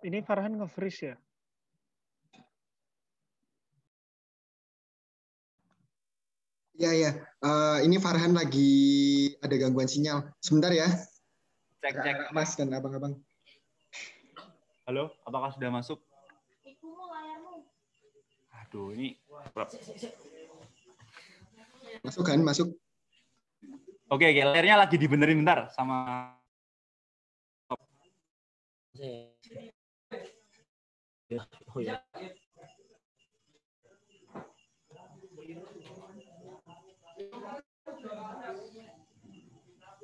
Ini Farhan nge-freeze ya? Iya, iya. Ini Farhan lagi ada gangguan sinyal. Sebentar ya. Cek. Mas dan abang-abang. Halo, apakah sudah masuk? Aduh, ini Masuk kan? Masuk. Oke, layarnya lagi dibenerin bentar sama Oh ya.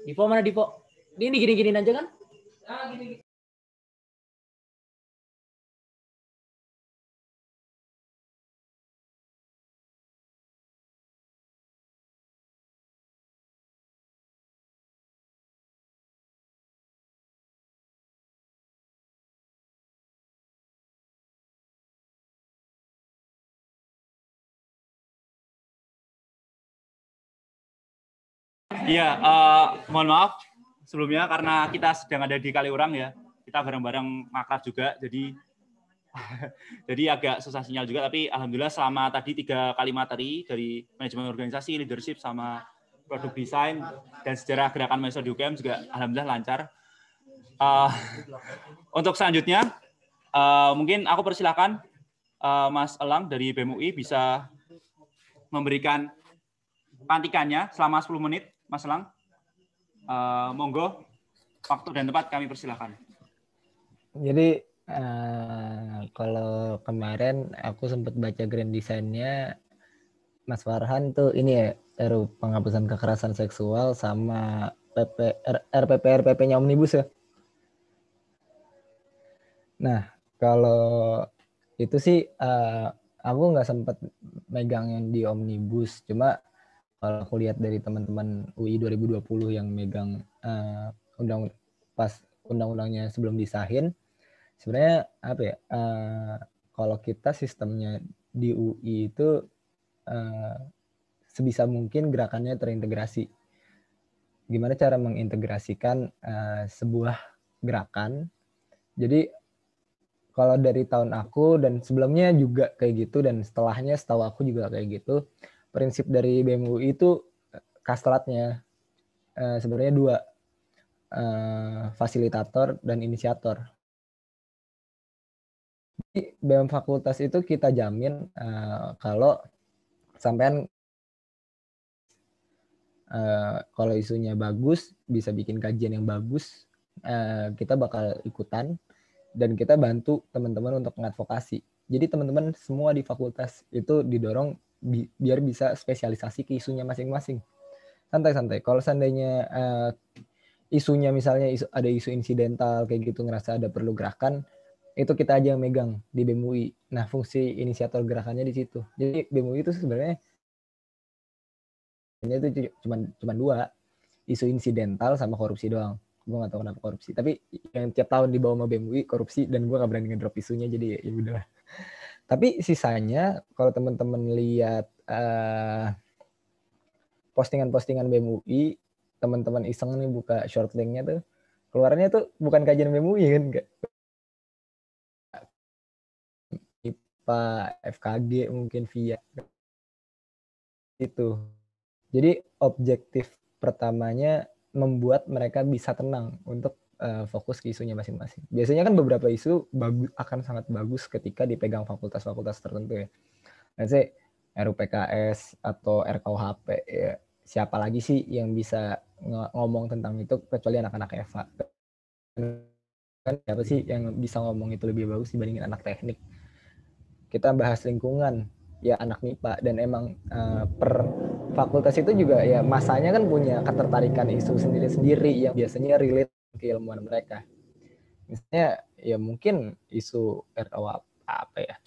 Dipo mana Dipo? Ini gini-giniin aja kan? Iya, mohon maaf sebelumnya karena kita sedang ada di Kaliurang ya. Kita bareng-bareng makrab juga, jadi jadi agak susah sinyal juga. Tapi alhamdulillah selama tadi 3 kali materi dari manajemen organisasi, leadership, sama produk desain dan sejarah gerakan mahasiswa di UGM juga alhamdulillah lancar. Untuk selanjutnya, mungkin aku persilakan Mas Elang dari BEM UI bisa memberikan pelantikannya selama 10 menit. Mas Elang, monggo, waktu dan tempat kami persilakan. Jadi kalau kemarin aku sempat baca grand design-nya Mas Farhan tuh ini ya, RUU penghapusan kekerasan seksual sama RPP-RPP-nya Omnibus ya. Nah, kalau itu sih aku nggak sempat megang yang di Omnibus, cuma kalau aku lihat dari teman-teman UI 2020 yang megang undang-undangnya sebelum disahin, sebenarnya apa ya? Kalau kita sistemnya di UI itu sebisa mungkin gerakannya terintegrasi. Gimana cara mengintegrasikan sebuah gerakan? Jadi kalau dari tahun aku dan sebelumnya juga kayak gitu dan setelahnya setahu aku juga kayak gitu, prinsip dari BEM UI itu kastratnya sebenarnya 2, fasilitator dan inisiator. Di BEM fakultas itu kita jamin kalau sampean kalau isunya bagus, bisa bikin kajian yang bagus, kita bakal ikutan dan kita bantu teman-teman untuk mengadvokasi. Jadi teman-teman semua di fakultas itu didorong biar bisa spesialisasi ke isunya masing-masing. Santai-santai. Kalau seandainya isunya misalnya ada isu insidental kayak gitu, ngerasa ada perlu gerakan, itu kita aja yang megang di BEM UI. Nah, fungsi inisiator gerakannya di situ. Jadi BEM UI itu sebenarnya itu cuma 2, isu insidental sama korupsi doang. Gue gak tahu kenapa korupsi, tapi yang tiap tahun dibawa sama BEM UI korupsi dan gue gak berani ngedrop isunya, jadi ya udah. Tapi sisanya kalau teman-teman lihat postingan-postingan BEM UI, teman-teman iseng nih buka short link-nya tuh, keluarnya tuh bukan kajian BEM UI kan, IPA, FKG mungkin via itu. Jadi objektif pertamanya membuat mereka bisa tenang untuk fokus ke isunya masing-masing. Biasanya kan beberapa isu akan sangat bagus ketika dipegang fakultas-fakultas tertentu ya. Misalnya RUU PKS atau RKUHP ya. Siapa lagi sih yang bisa ngomong tentang itu kecuali anak-anak EVA. Kan siapa sih yang bisa ngomong itu lebih bagus dibandingin anak teknik. Kita bahas lingkungan, ya anak MIPA, dan emang per fakultas itu juga ya masanya kan punya ketertarikan isu sendiri-sendiri yang biasanya relate ke ilmuwan mereka. Misalnya ya mungkin isu RKUHP apa ya,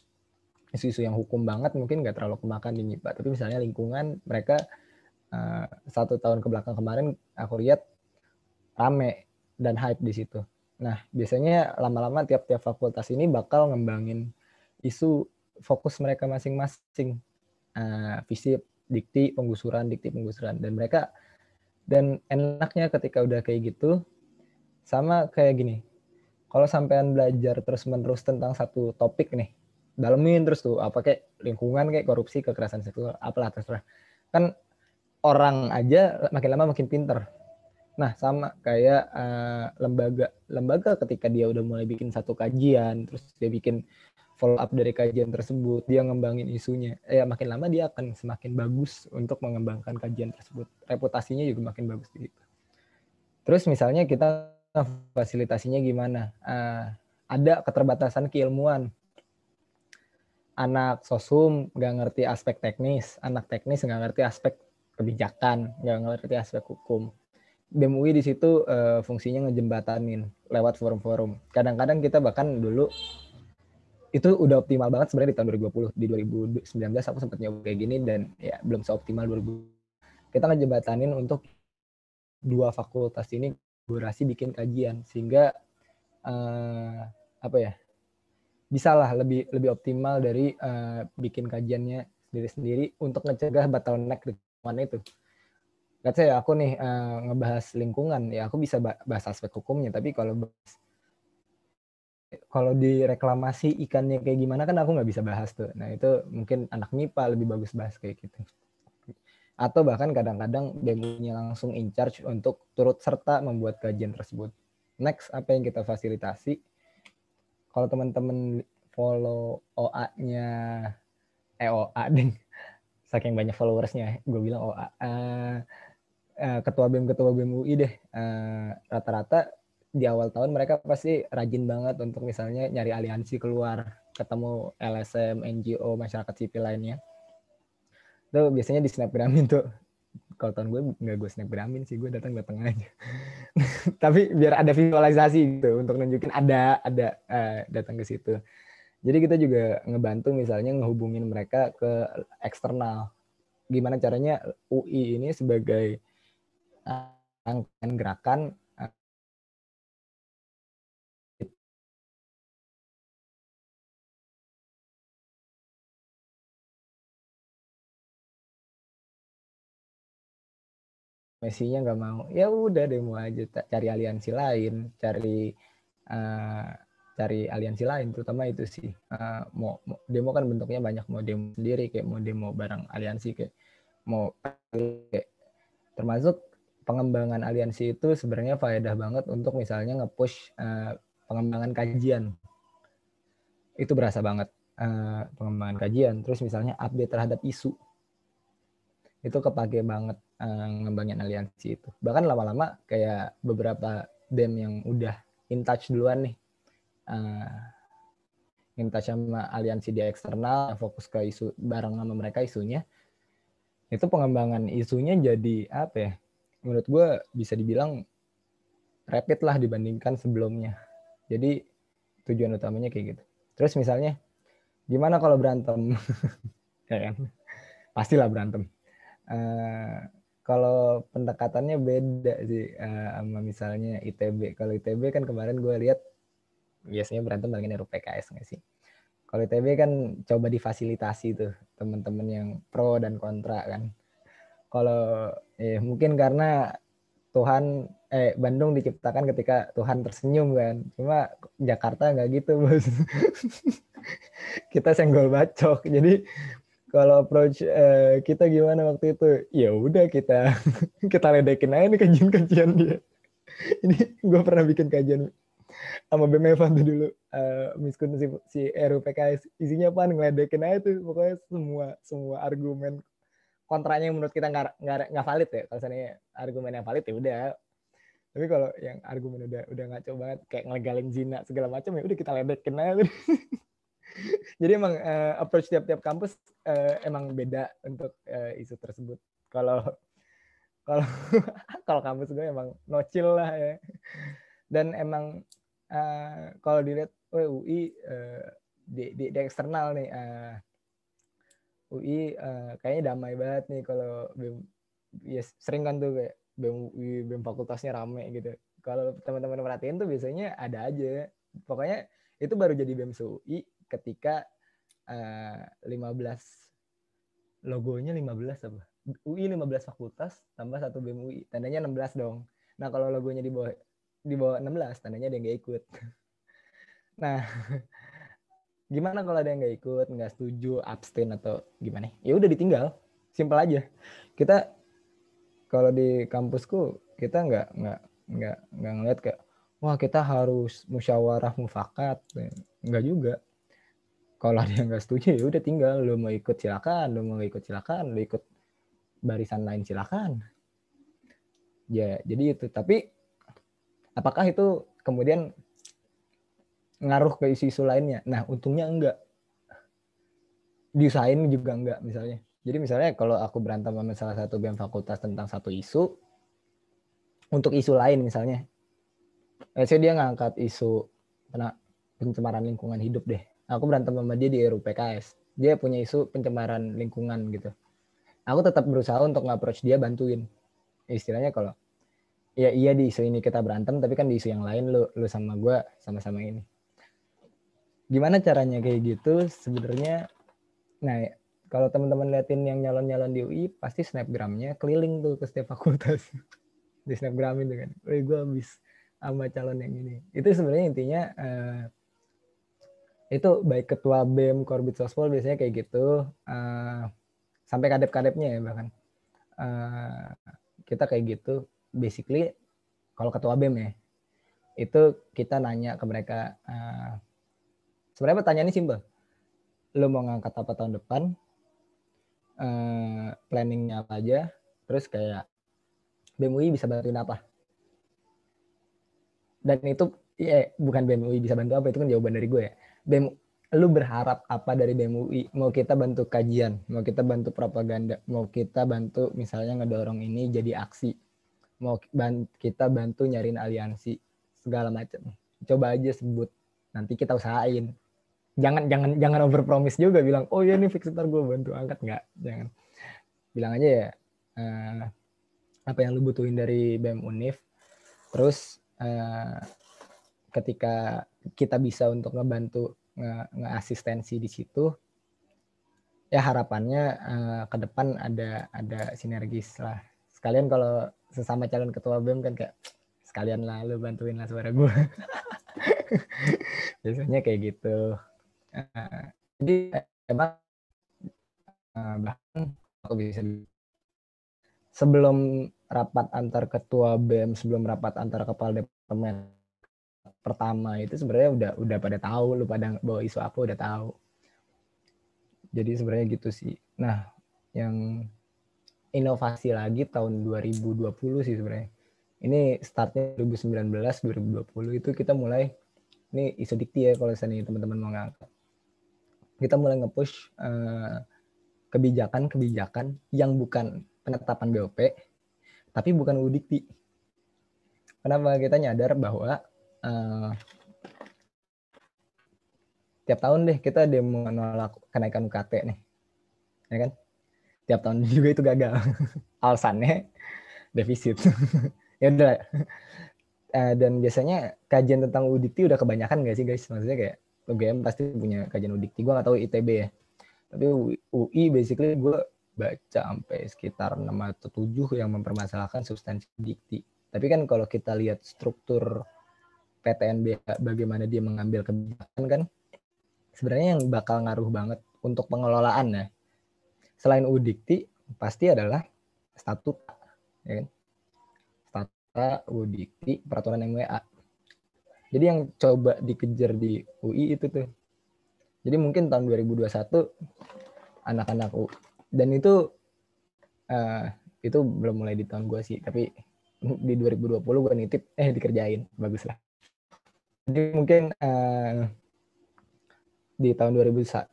isu-isu yang hukum banget mungkin nggak terlalu kemakan di MIPA, tapi misalnya lingkungan mereka 1 tahun ke belakang kemarin aku lihat rame dan hype di situ. Nah biasanya lama-lama tiap-tiap fakultas ini bakal ngembangin isu fokus mereka masing-masing, FISIP, dikti, penggusuran, dan mereka, dan enaknya ketika udah kayak gitu, sama kayak gini, Kalau sampean belajar terus-menerus tentang satu topik nih, dalemin terus tuh, apa kayak lingkungan, kayak korupsi, kekerasan seksual, apalah terserah. Kan orang aja makin lama makin pinter. Nah, sama kayak lembaga ketika dia udah mulai bikin satu kajian, terus dia bikin follow up dari kajian tersebut, dia ngembangin isunya. Makin lama dia akan semakin bagus untuk mengembangkan kajian tersebut. Reputasinya juga makin bagus gitu. Terus misalnya kita fasilitasinya gimana? Ada keterbatasan keilmuan. Anak sosum nggak ngerti aspek teknis, anak teknis nggak ngerti aspek kebijakan, nggak ngerti aspek hukum. BEM UI di situ fungsinya ngejembatanin lewat forum-forum. Kadang-kadang kita bahkan dulu itu udah optimal banget sebenarnya di tahun 2020. Di 2019 aku sempat nyoba kayak gini dan ya belum seoptimal 2000. Kita ngejembatanin untuk dua fakultas ini kolaborasi bikin kajian sehingga bisalah lebih optimal dari bikin kajiannya sendiri-sendiri untuk ngecegah bottleneck di lingkungan itu. Let's say aku nih ngebahas lingkungan, ya aku bisa bahas aspek hukumnya, tapi kalau di reklamasi ikannya kayak gimana kan aku nggak bisa bahas tuh. Nah itu mungkin anak MIPA lebih bagus bahas kayak gitu. Atau bahkan kadang-kadang BEM-nya langsung in charge untuk turut serta membuat kajian tersebut. Next, apa yang kita fasilitasi? Kalau teman-teman follow OA-nya, OA ding, saking banyak followersnya, gue bilang OA. Ketua BEM UI deh, rata-rata di awal tahun mereka pasti rajin banget untuk misalnya nyari aliansi keluar, ketemu LSM, NGO, masyarakat sipil lainnya. Itu biasanya di snapgramin tuh. Kalau tahun gue nggak gue snapgramin sih, gue datang aja. Tapi biar ada visualisasi gitu untuk nunjukin ada datang ke situ. Jadi kita juga ngebantu misalnya ngehubungin mereka ke eksternal. Gimana caranya UI ini sebagai rangkaian gerakan Messi-nya nggak mau, ya udah demo aja, cari aliansi lain, cari aliansi lain, terutama itu sih. Mau demo kan bentuknya banyak, mau demo sendiri, kayak mau demo bareng aliansi, kayak mau termasuk pengembangan aliansi itu sebenarnya faedah banget untuk misalnya nge-push pengembangan kajian. Itu berasa banget pengembangan kajian, terus misalnya update terhadap isu. Itu kepake banget ngembangin aliansi itu. Bahkan lama-lama kayak beberapa BEM yang udah in touch duluan nih, in touch sama aliansi di eksternal, fokus ke isu bareng sama mereka isunya, itu pengembangan isunya jadi apa ya, menurut gue bisa dibilang rapid lah dibandingkan sebelumnya. Jadi tujuan utamanya kayak gitu. Terus misalnya gimana kalau berantem? Ya kan? Pastilah berantem. Kalau pendekatannya beda sih sama misalnya ITB. Kalau ITB kan kemarin gue lihat biasanya berantem dengan RUPKS nggak sih? Kalau ITB kan coba difasilitasi tuh teman-teman yang pro dan kontra kan. Kalau mungkin karena Bandung diciptakan ketika Tuhan tersenyum kan. Cuma Jakarta nggak gitu bos. Kita senggol bacok. Jadi kalau approach kita gimana waktu itu? Ya udah kita ledekin aja nih kajian-kajian dia. Ini gue pernah bikin kajian sama BEM Evan tuh dulu. Miskun si RUPKS isinya apa? Ngeledekin aja tuh pokoknya semua argumen kontranya yang menurut kita nggak valid ya. Kalau misalnya argumen yang valid ya udah. Tapi kalau yang argumen udah ngaco banget kayak ngelegalin zina segala macam ya udah kita ledekin aja. Jadi emang approach tiap-tiap kampus emang beda untuk isu tersebut. Kalau kalau kampus gue emang no chill lah ya. Dan emang kalau dilihat UI di eksternal nih, UI kayaknya damai banget nih. Kalau ya sering kan tuh kayak BEM fakultasnya rame gitu. Kalau teman-teman perhatiin tuh biasanya ada aja. Pokoknya itu baru jadi BEM UI ketika 15 logonya 15 apa? UI 15 fakultas tambah 1 BEM UI. Tandanya 16 dong. Nah, kalau logonya di bawah 16 tandanya dia nggak ikut. Nah, gimana kalau ada yang nggak ikut, nggak setuju, abstain atau gimana? Ya udah ditinggal, simpel aja. Kita kalau di kampusku kita nggak ngeliat kayak wah kita harus musyawarah mufakat, nggak juga. Kalau ada yang nggak setuju ya udah tinggal, lu mau ikut silakan, lu mau ikut silakan, lu ikut barisan lain silakan. Ya jadi itu. Tapi apakah itu kemudian ngaruh ke isu-isu lainnya? Nah untungnya enggak. Diusahain juga enggak misalnya. Jadi misalnya kalau aku berantem sama salah satu BEM fakultas tentang satu isu, untuk isu lain misalnya, saya dia ngangkat isu pencemaran lingkungan hidup deh. Aku berantem sama dia di RUPKS. Dia punya isu pencemaran lingkungan gitu. Aku tetap berusaha untuk nge-approach dia, bantuin. Istilahnya kalau ya iya di isu ini kita berantem, tapi kan di isu yang lain lu sama gue sama-sama ini. Gimana caranya kayak gitu? Sebenarnya, nah kalau teman-teman liatin yang nyalon-nyalon di UI, pasti snapgramnya keliling tuh ke setiap fakultas. Di snapgram itu kan, gue habis sama calon yang ini. Itu sebenarnya intinya itu baik ketua BEM, Korbit Sospol biasanya kayak gitu, sampai kadep-kadepnya ya bahkan. Kita kayak gitu, basically kalau ketua BEM ya, itu kita nanya ke mereka, sebenarnya pertanyaannya simpel, lu mau ngangkat apa tahun depan, planningnya apa aja, terus kayak BEM UI bisa bantuin apa. Dan itu ya bukan BEM UI bisa bantu apa, itu kan jawaban dari gue ya. BEM, lu berharap apa dari BEM UI? Mau kita bantu kajian, mau kita bantu propaganda, mau kita bantu misalnya ngedorong ini jadi aksi, mau kita bantu nyariin aliansi, segala macam. Coba aja sebut, nanti kita usahain. Jangan overpromise juga bilang, oh ya ini fix ntar gue bantu angkat, nggak, jangan. Bilang aja ya, apa yang lu butuhin dari BEM Unif, terus ketika kita bisa untuk ngebantu nge-asistensi di situ, ya harapannya ke depan ada sinergis lah. Sekalian kalau sesama calon ketua BEM kan kayak sekalian lah lu bantuin lah suara gue. Biasanya kayak gitu. Jadi emang bahkan aku bisa sebelum rapat antar ketua BEM, sebelum rapat antar kepala departemen pertama itu sebenarnya udah pada tahu, lu pada bawa isu apa udah tahu. Jadi sebenarnya gitu sih. Nah, yang inovasi lagi tahun 2020 sih sebenarnya. Ini startnya 2019, 2020 itu kita mulai, ini isu dikti ya kalau misalnya teman-teman mau ngangkat. Kita mulai nge-push kebijakan-kebijakan yang bukan penetapan BOP, tapi bukan UU Dikti. Kenapa? Kita nyadar bahwa tiap tahun deh kita demo nolak kenaikan UKT nih, ya kan? Tiap tahun juga itu gagal. Alasannya defisit. Ya udah. Dan biasanya kajian tentang UU Dikti udah kebanyakan nggak sih guys? Maksudnya kayak UGM pasti punya kajian UU Dikti. Gue nggak tahu ITB ya. Tapi UI basically gue baca sampai sekitar 6 atau 7 yang mempermasalahkan substansi dikti. Tapi kan kalau kita lihat struktur PTNBH bagaimana dia mengambil kebijakan kan, sebenarnya yang bakal ngaruh banget untuk pengelolaan ya. Selain UU Dikti pasti adalah statuta, ya kan? Statuta, UU Dikti, peraturan MWA. Jadi yang coba dikejar di UI itu tuh. Jadi mungkin tahun 2021 anak-anak UI, dan itu belum mulai di tahun gue sih, tapi di 2020 gue nitip dikerjain, bagus lah. Jadi mungkin di tahun 2021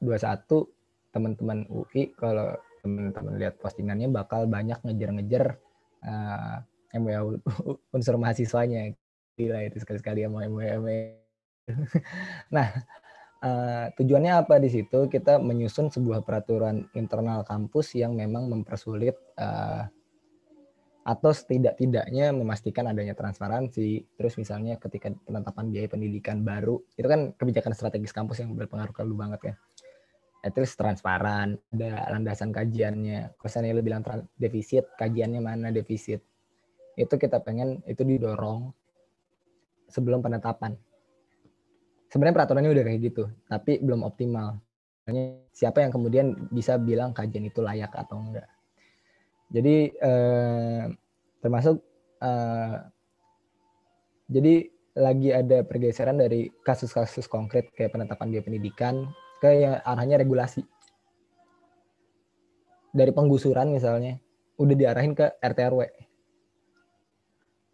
teman-teman UI kalau teman-teman lihat postingannya bakal banyak ngejar-ngejar MWA unsur mahasiswanya. Gila itu sekali-sekali sama MWA. Nah, tujuannya apa di situ? Kita menyusun sebuah peraturan internal kampus yang memang mempersulit atau setidak-tidaknya memastikan adanya transparansi. Terus misalnya ketika penetapan biaya pendidikan baru, itu kan kebijakan strategis kampus yang berpengaruh ke lu banget kan. Terus transparan, ada landasan kajiannya. Misalnya lu bilang defisit, kajiannya mana defisit. Itu kita pengen itu didorong sebelum penetapan. sebenarnya peraturannya udah kayak gitu, tapi belum optimal. Siapa yang kemudian bisa bilang kajian itu layak atau enggak? Jadi termasuk jadi lagi ada pergeseran dari kasus-kasus konkret kayak penetapan biaya pendidikan ke yang arahnya regulasi. Dari penggusuran misalnya udah diarahin ke RT RW.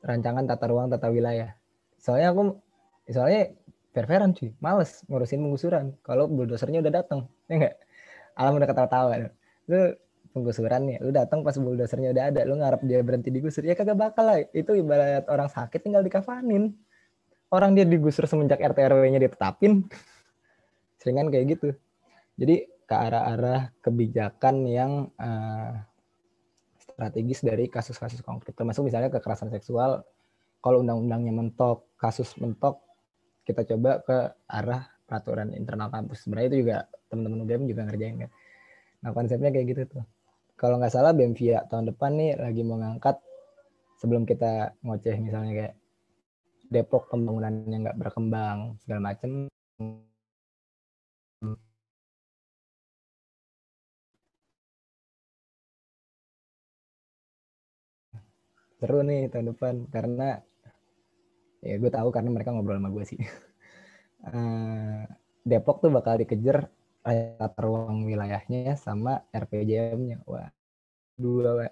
Rancangan tata ruang tata wilayah. Soalnya fair-fairan cuy, males ngurusin penggusuran kalau buldosernya udah datang, ya enggak? Alam udah ketawa-tawa. Lu penggusuran nih, lu datang pas buldosernya udah ada, lu ngarep dia berhenti digusur, ya kagak bakal lah. Itu ibarat orang sakit tinggal dikafanin. Orang dia digusur semenjak RT RW-nya ditetapin. Seringan kayak gitu. Jadi ke arah-arah kebijakan yang strategis dari kasus-kasus konkret. Termasuk misalnya kekerasan seksual, kalau undang-undangnya mentok, kasus mentok, kita coba ke arah peraturan internal kampus. Sebenarnya itu juga teman-teman UGM juga ngerjain kan. Nah konsepnya kayak gitu tuh. Kalau nggak salah BEMVIA tahun depan nih lagi mau ngangkat, sebelum kita ngoceh misalnya kayak Depok pembangunannya nggak berkembang segala macem, seru nih tahun depan karena ya gue tahu karena mereka ngobrol sama gue sih. Depok tuh bakal dikejar tata ruang wilayahnya sama RPJM-nya. Wah, dua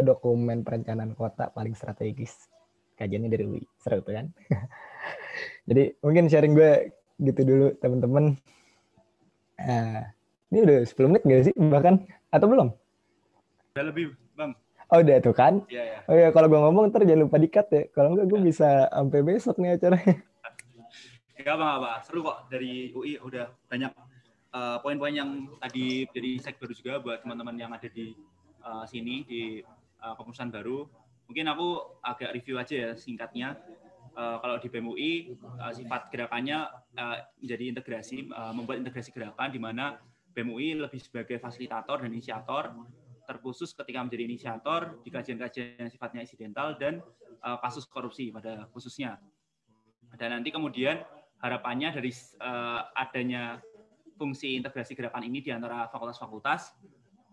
dokumen perencanaan kota paling strategis. Kajiannya dari UI. Seru tuh kan? Jadi mungkin sharing gue gitu dulu teman-teman. Ini udah 10 menit gak sih bahkan? Atau belum? Udah lebih, Bang. Oh udah tuh kan? Iya, ya. Oh ya kalau gue ngomong ntar jangan lupa di-cut ya. Kalau enggak gue bisa sampai besok nih acaranya. Enggak apa-apa, seru kok. Dari UI udah banyak poin-poin yang tadi jadi insight baru juga buat teman-teman yang ada di sini di kepengurusan baru. Mungkin aku agak review aja ya singkatnya. Kalau di BEM UI sifat gerakannya menjadi integrasi, membuat integrasi gerakan di mana BEM UI lebih sebagai fasilitator dan inisiator, terkhusus ketika menjadi inisiator di kajian-kajian yang sifatnya insidental dan kasus korupsi pada khususnya. Dan nanti kemudian harapannya dari adanya fungsi integrasi gerakan ini di antara fakultas-fakultas,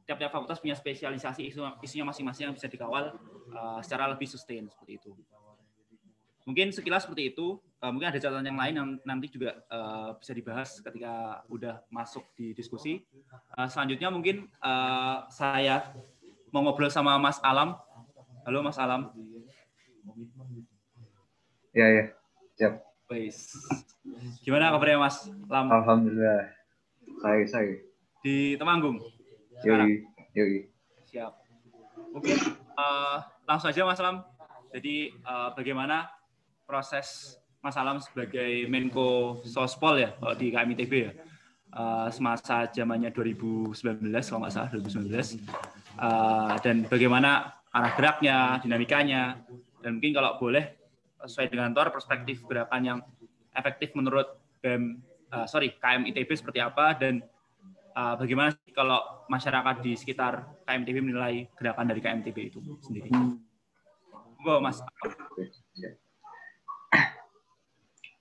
tiap-tiap fakultas punya spesialisasi isunya masing-masing yang bisa dikawal secara lebih sustain seperti itu. Mungkin sekilas seperti itu. Mungkin ada catatan yang lain yang nanti juga bisa dibahas ketika udah masuk di diskusi. Selanjutnya mungkin saya mau ngobrol sama Mas Alam. Halo Mas Alam. Ya, siap. Wais. Gimana kabarnya Mas Alam? Alhamdulillah. Saya. Di Temanggung sekarang. Yoi. Siap. Mungkin langsung aja Mas Alam. Jadi bagaimana proses Mas Alam sebagai Menko Sospol ya di KMITB ya, semasa zamannya 2019 kalau nggak salah 2019, dan bagaimana arah geraknya, dinamikanya, dan mungkin kalau boleh sesuai dengan TOR perspektif gerakan yang efektif menurut KMITB seperti apa, dan bagaimana sih kalau masyarakat di sekitar KMITB menilai gerakan dari KMITB itu sendiri. Monggo Mas.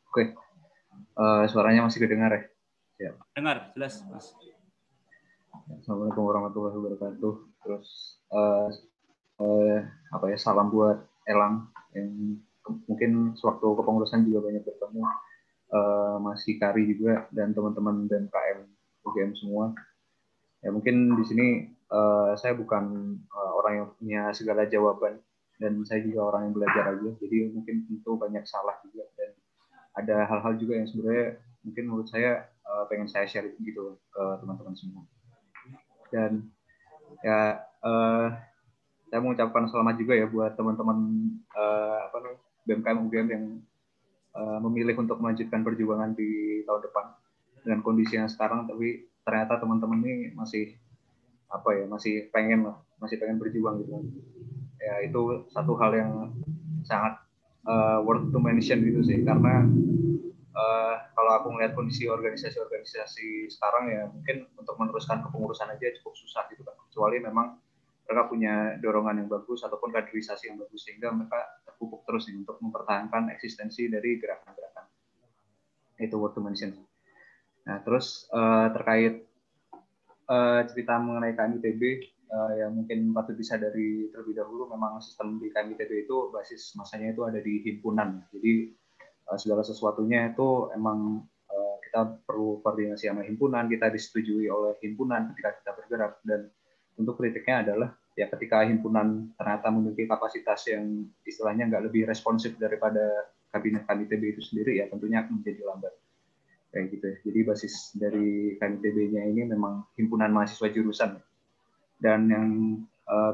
Oke. Suaranya masih kedengar ya? Ya. Dengar, jelas Mas. Assalamualaikum warahmatullahi wabarakatuh. Terus salam buat Elang yang mungkin sewaktu kepengurusan juga banyak bertemu, Mas Hikari juga dan teman-teman BMKM UGM semua. Ya mungkin di sini saya bukan orang yang punya segala jawaban dan saya juga orang yang belajar aja. Jadi mungkin tentu banyak salah juga dan ada hal-hal juga yang sebenarnya mungkin menurut saya pengen saya share gitu ke teman-teman semua. Dan ya saya mengucapkan selamat juga ya buat teman-teman BMKM UGM yang memilih untuk melanjutkan perjuangan di tahun depan dengan kondisi yang sekarang, tapi ternyata teman-teman ini masih pengen berjuang gitu. Ya itu satu hal yang sangat worth to mention gitu sih, karena kalau aku melihat kondisi organisasi sekarang ya mungkin untuk meneruskan kepengurusan aja cukup susah gitu kan, kecuali memang mereka punya dorongan yang bagus ataupun kaderisasi yang bagus sehingga mereka terpupuk terus nih untuk mempertahankan eksistensi dari gerakan-gerakan. Itu worth to mention. Nah, terus terkait cerita mengenai KMITB, yang mungkin patut disadari terlebih dahulu, memang sistem di KMITB itu basis masanya itu ada di himpunan. Jadi segala sesuatunya itu emang kita perlu koordinasi sama himpunan, kita disetujui oleh himpunan ketika kita bergerak. Dan untuk kritiknya adalah ya ketika himpunan ternyata memiliki kapasitas yang istilahnya nggak lebih responsif daripada kabinet KMITB itu sendiri, ya tentunya akan menjadi lambat. Kayak gitu ya. Jadi basis dari KMITB-nya ini memang himpunan mahasiswa jurusan. Dan yang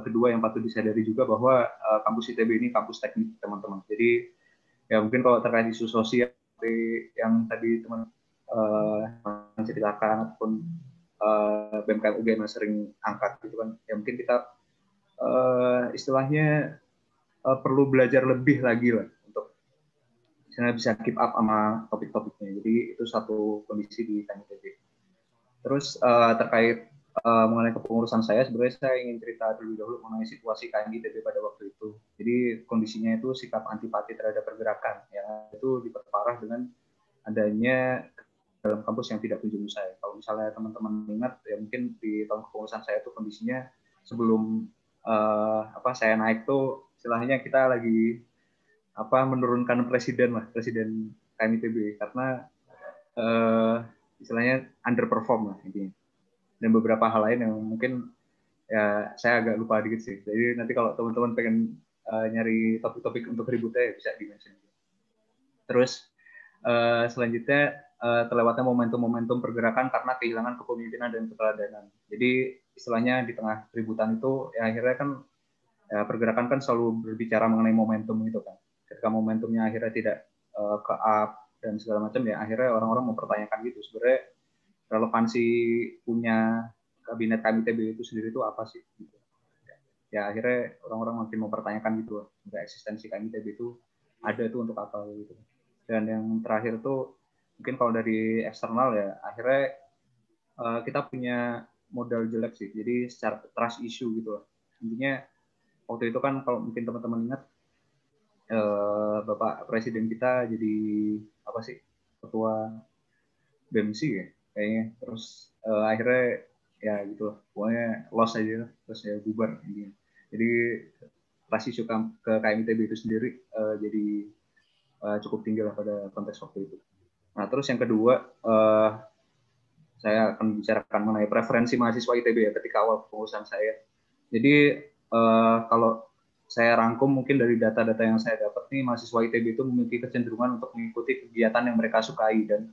kedua yang patut disadari juga bahwa kampus ITB ini kampus teknik, teman-teman. Jadi ya mungkin kalau terkait isu sosial yang tadi teman ceritakan ataupun BMKM UGM yang sering angkat gitu kan, ya mungkin kita istilahnya perlu belajar lebih lagi lah untuk bisa keep up sama topik-topiknya. Jadi itu satu kondisi di KMITB. Terus terkait mengenai kepengurusan saya, sebenarnya saya ingin cerita terlebih dahulu mengenai situasi KMITB pada waktu itu. Jadi kondisinya itu sikap antipati terhadap pergerakan, yang itu diperparah dengan adanya dalam kampus yang tidak kunjung usai. Kalau misalnya teman-teman ingat, ya mungkin di tahun kepengurusan saya itu kondisinya sebelum saya naik tuh, istilahnya kita lagi menurunkan presiden KMITB karena istilahnya underperform lah intinya. Dan beberapa hal lain yang mungkin ya saya agak lupa dikit sih. Jadi nanti kalau teman-teman pengen nyari topik-topik untuk ributnya ya bisa di-mention. Terus selanjutnya terlewatnya momentum-momentum pergerakan karena kehilangan kepemimpinan dan keteladanan. Jadi istilahnya di tengah keributan itu ya akhirnya kan ya, pergerakan kan selalu berbicara mengenai momentum gitu kan. Ketika momentumnya akhirnya tidak ke-up dan segala macam, ya akhirnya orang-orang mempertanyakan gitu. Sebenarnya relevansi punya kabinet KMITB itu sendiri itu apa sih? Gitu. Ya akhirnya orang-orang makin mempertanyakan gitu, eksistensi KMITB itu ada itu untuk apa gitu. Dan yang terakhir tuh mungkin kalau dari eksternal ya akhirnya kita punya modal jelek sih. Jadi secara trust issue gitu. Intinya waktu itu kan kalau mungkin teman-teman ingat Bapak Presiden kita jadi ketua BEMC ya kayaknya, terus akhirnya ya gitu lah, pokoknya loss aja terus ya bubar intinya. Jadi trust issue ke KMITB itu sendiri jadi cukup tinggi lah pada konteks waktu itu. Nah terus yang kedua saya akan bicarakan mengenai preferensi mahasiswa ITB ya ketika awal pengurusan saya. Jadi kalau saya rangkum mungkin dari data-data yang saya dapat nih, mahasiswa ITB itu memiliki kecenderungan untuk mengikuti kegiatan yang mereka sukai dan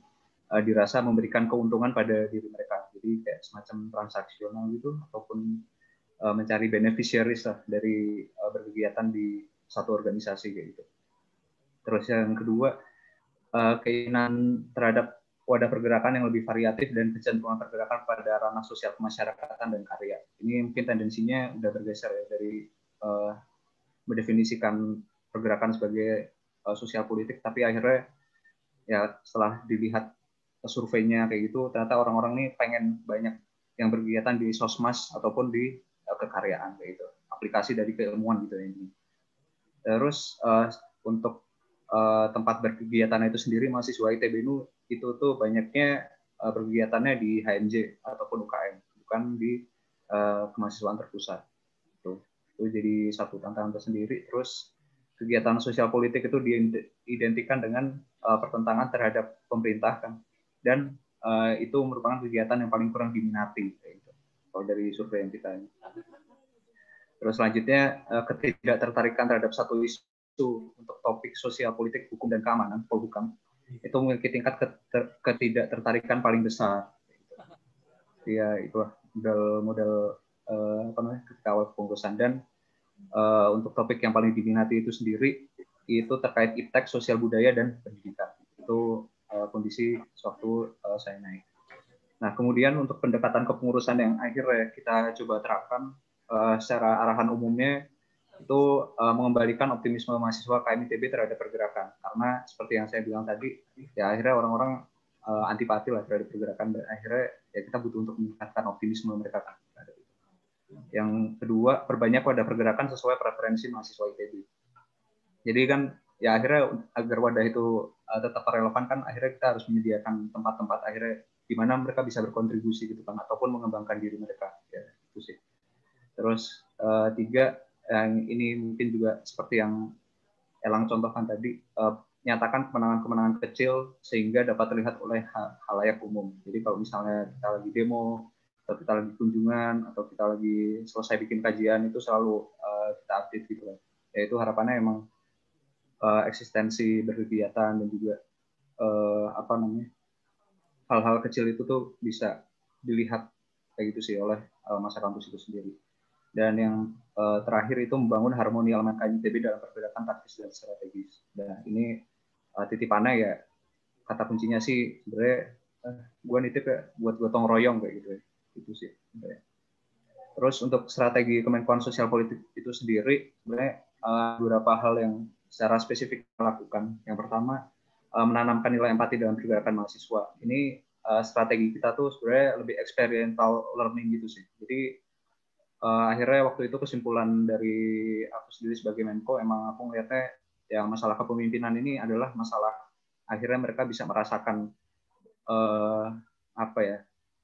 dirasa memberikan keuntungan pada diri mereka. Jadi kayak semacam transaksional gitu, ataupun mencari beneficiaries lah dari berkegiatan di satu organisasi kayak gitu. Terus yang kedua, keinginan terhadap wadah pergerakan yang lebih variatif dan kecenderungan pergerakan pada ranah sosial kemasyarakatan dan karya. Ini mungkin tendensinya udah bergeser ya dari mendefinisikan pergerakan sebagai sosial politik, tapi akhirnya ya setelah dilihat surveinya kayak gitu, ternyata orang-orang ini pengen banyak yang berkegiatan di sosmas ataupun di kekaryaan kayak gitu, aplikasi dari keilmuan gitu ini. Terus untuk tempat berkegiatan itu sendiri, mahasiswa ITB itu tuh banyaknya berkegiatannya di HMJ ataupun UKM, bukan di kemahasiswaan terpusat. Itu jadi satu tantangan tersendiri. Terus kegiatan sosial politik itu diidentikan dengan pertentangan terhadap pemerintah kan, dan itu merupakan kegiatan yang paling kurang diminati gitu, kalau dari survei yang kita ini. Terus selanjutnya ketidaktertarikan terhadap satu isu untuk topik sosial politik, hukum dan keamanan (Polhukam) itu memiliki tingkat ketidaktertarikan paling besar. Ya itulah modal ketika awal kepengurusan. Dan untuk topik yang paling diminati itu sendiri itu terkait iptek, sosial budaya dan pendidikan. Itu kondisi sewaktu saya naik. Nah kemudian untuk pendekatan kepengurusan yang akhirnya kita coba terapkan secara arahan umumnya itu mengembalikan optimisme mahasiswa KMITB terhadap pergerakan, karena seperti yang saya bilang tadi ya akhirnya orang-orang antipati lah terhadap pergerakan, dan akhirnya ya kita butuh untuk meningkatkan optimisme mereka kan. Yang kedua, perbanyak wadah pergerakan sesuai preferensi mahasiswa ITB. Jadi kan ya akhirnya agar wadah itu tetap relevan kan akhirnya kita harus menyediakan tempat-tempat akhirnya di mana mereka bisa berkontribusi gitu kan ataupun mengembangkan diri mereka ya itu sih. Terus tiga yang ini mungkin juga seperti yang Elang contohkan tadi, nyatakan kemenangan-kemenangan kecil sehingga dapat terlihat oleh halayak umum. Jadi kalau misalnya kita lagi demo, atau kita lagi kunjungan, atau kita lagi selesai bikin kajian, itu selalu kita update gitu kan. Yaitu harapannya emang eksistensi berkegiatan dan juga hal-hal kecil itu tuh bisa dilihat kayak gitu sih oleh masa kampus itu sendiri. Dan yang terakhir itu membangun harmoni elemen KMITB dalam pergerakan taktis dan strategis. Dan ini titipannya ya kata kuncinya sih sebenarnya gue nitip ya buat gotong royong kayak gitu ya. Itu sih. Terus untuk strategi Kemenkoan Sosial Politik itu sendiri sebenarnya beberapa hal yang secara spesifik dilakukan. Yang pertama menanamkan nilai empati dalam pergerakan mahasiswa. Ini strategi kita tuh sebenarnya lebih experiential learning gitu sih. Jadi akhirnya waktu itu kesimpulan dari aku sendiri sebagai Menko emang aku ngeliatnya ya masalah kepemimpinan ini adalah masalah akhirnya mereka bisa merasakan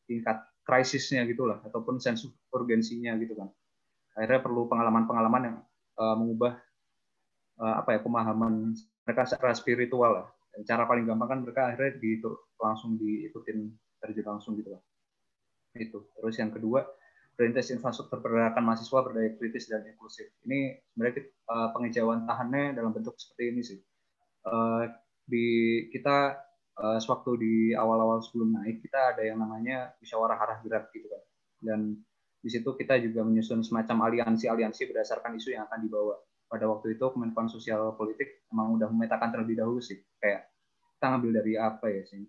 tingkat krisisnya gitulah ataupun sense urgensinya gitu kan. Akhirnya perlu pengalaman-pengalaman yang mengubah pemahaman mereka secara spiritual lah. Dan cara paling gampang kan mereka akhirnya langsung diikutin terjun langsung gitu lah. Itu. Terus yang kedua perintis infrastruktur pergerakan mahasiswa berdaya kritis dan inklusif. Ini sebenarnya pengejauhan tahannya dalam bentuk seperti ini sih. Kita sewaktu di awal-awal sebelum naik, kita ada yang namanya musyawarah arah gerak gitu kan. Dan di situ kita juga menyusun semacam aliansi-aliansi berdasarkan isu yang akan dibawa. Pada waktu itu Kemenkoan Sosial Politik emang udah memetakan terlebih dahulu sih. Kayak kita ngambil dari apa ya sih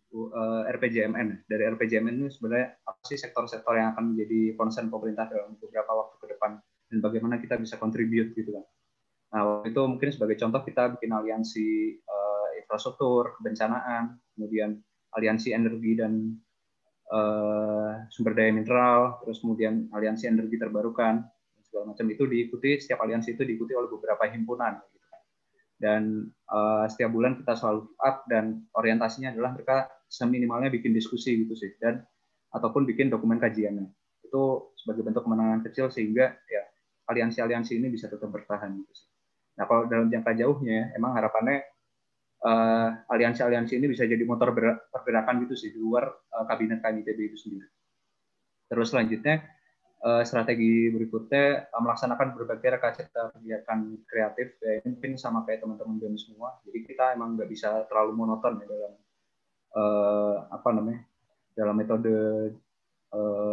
RPJMN. Dari RPJMN ini sebenarnya apa sih sektor-sektor yang akan menjadi concern pemerintah dalam beberapa waktu ke depan dan bagaimana kita bisa contribute gitu kan. Nah waktu itu mungkin sebagai contoh kita bikin aliansi infrastruktur, kebencanaan, kemudian aliansi energi dan sumber daya mineral, terus kemudian aliansi energi terbarukan segala macam itu diikuti, setiap aliansi itu diikuti oleh beberapa himpunan. Dan setiap bulan kita selalu up dan orientasinya adalah mereka seminimalnya bikin diskusi gitu sih dan ataupun bikin dokumen kajiannya itu sebagai bentuk kemenangan kecil sehingga ya aliansi-aliansi ini bisa tetap bertahan gitu sih. Nah kalau dalam jangka jauhnya emang harapannya aliansi-aliansi ini bisa jadi motor pergerakan gitu sih di luar kabinet KMITB itu sendiri. Terus selanjutnya strategi berikutnya melaksanakan berbagai rekayasa kegiatan kreatif ya mungkin sama kayak teman-teman BEM semua. Jadi kita emang nggak bisa terlalu monoton ya dalam dalam metode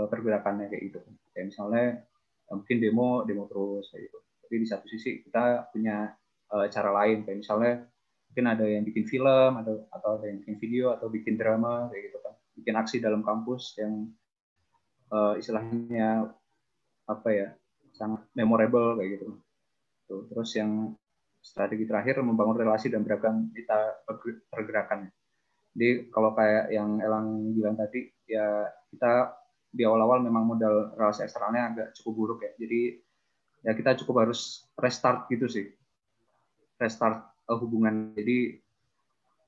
pergerakannya kayak gitu. Kayak misalnya mungkin demo terus kayak gitu. Tapi di satu sisi kita punya cara lain kayak misalnya mungkin ada yang bikin film atau ada yang bikin video atau bikin drama kayak gitu kan. Bikin aksi dalam kampus yang istilahnya sangat memorable kayak gitu. Tuh. Terus yang strategi terakhir membangun relasi dan beragam kita pergerakan. Jadi kalau kayak yang Elang bilang tadi ya kita di awal-awal memang modal relasi eksternalnya agak cukup buruk ya. Jadi ya kita cukup harus restart gitu sih. Restart hubungan. Jadi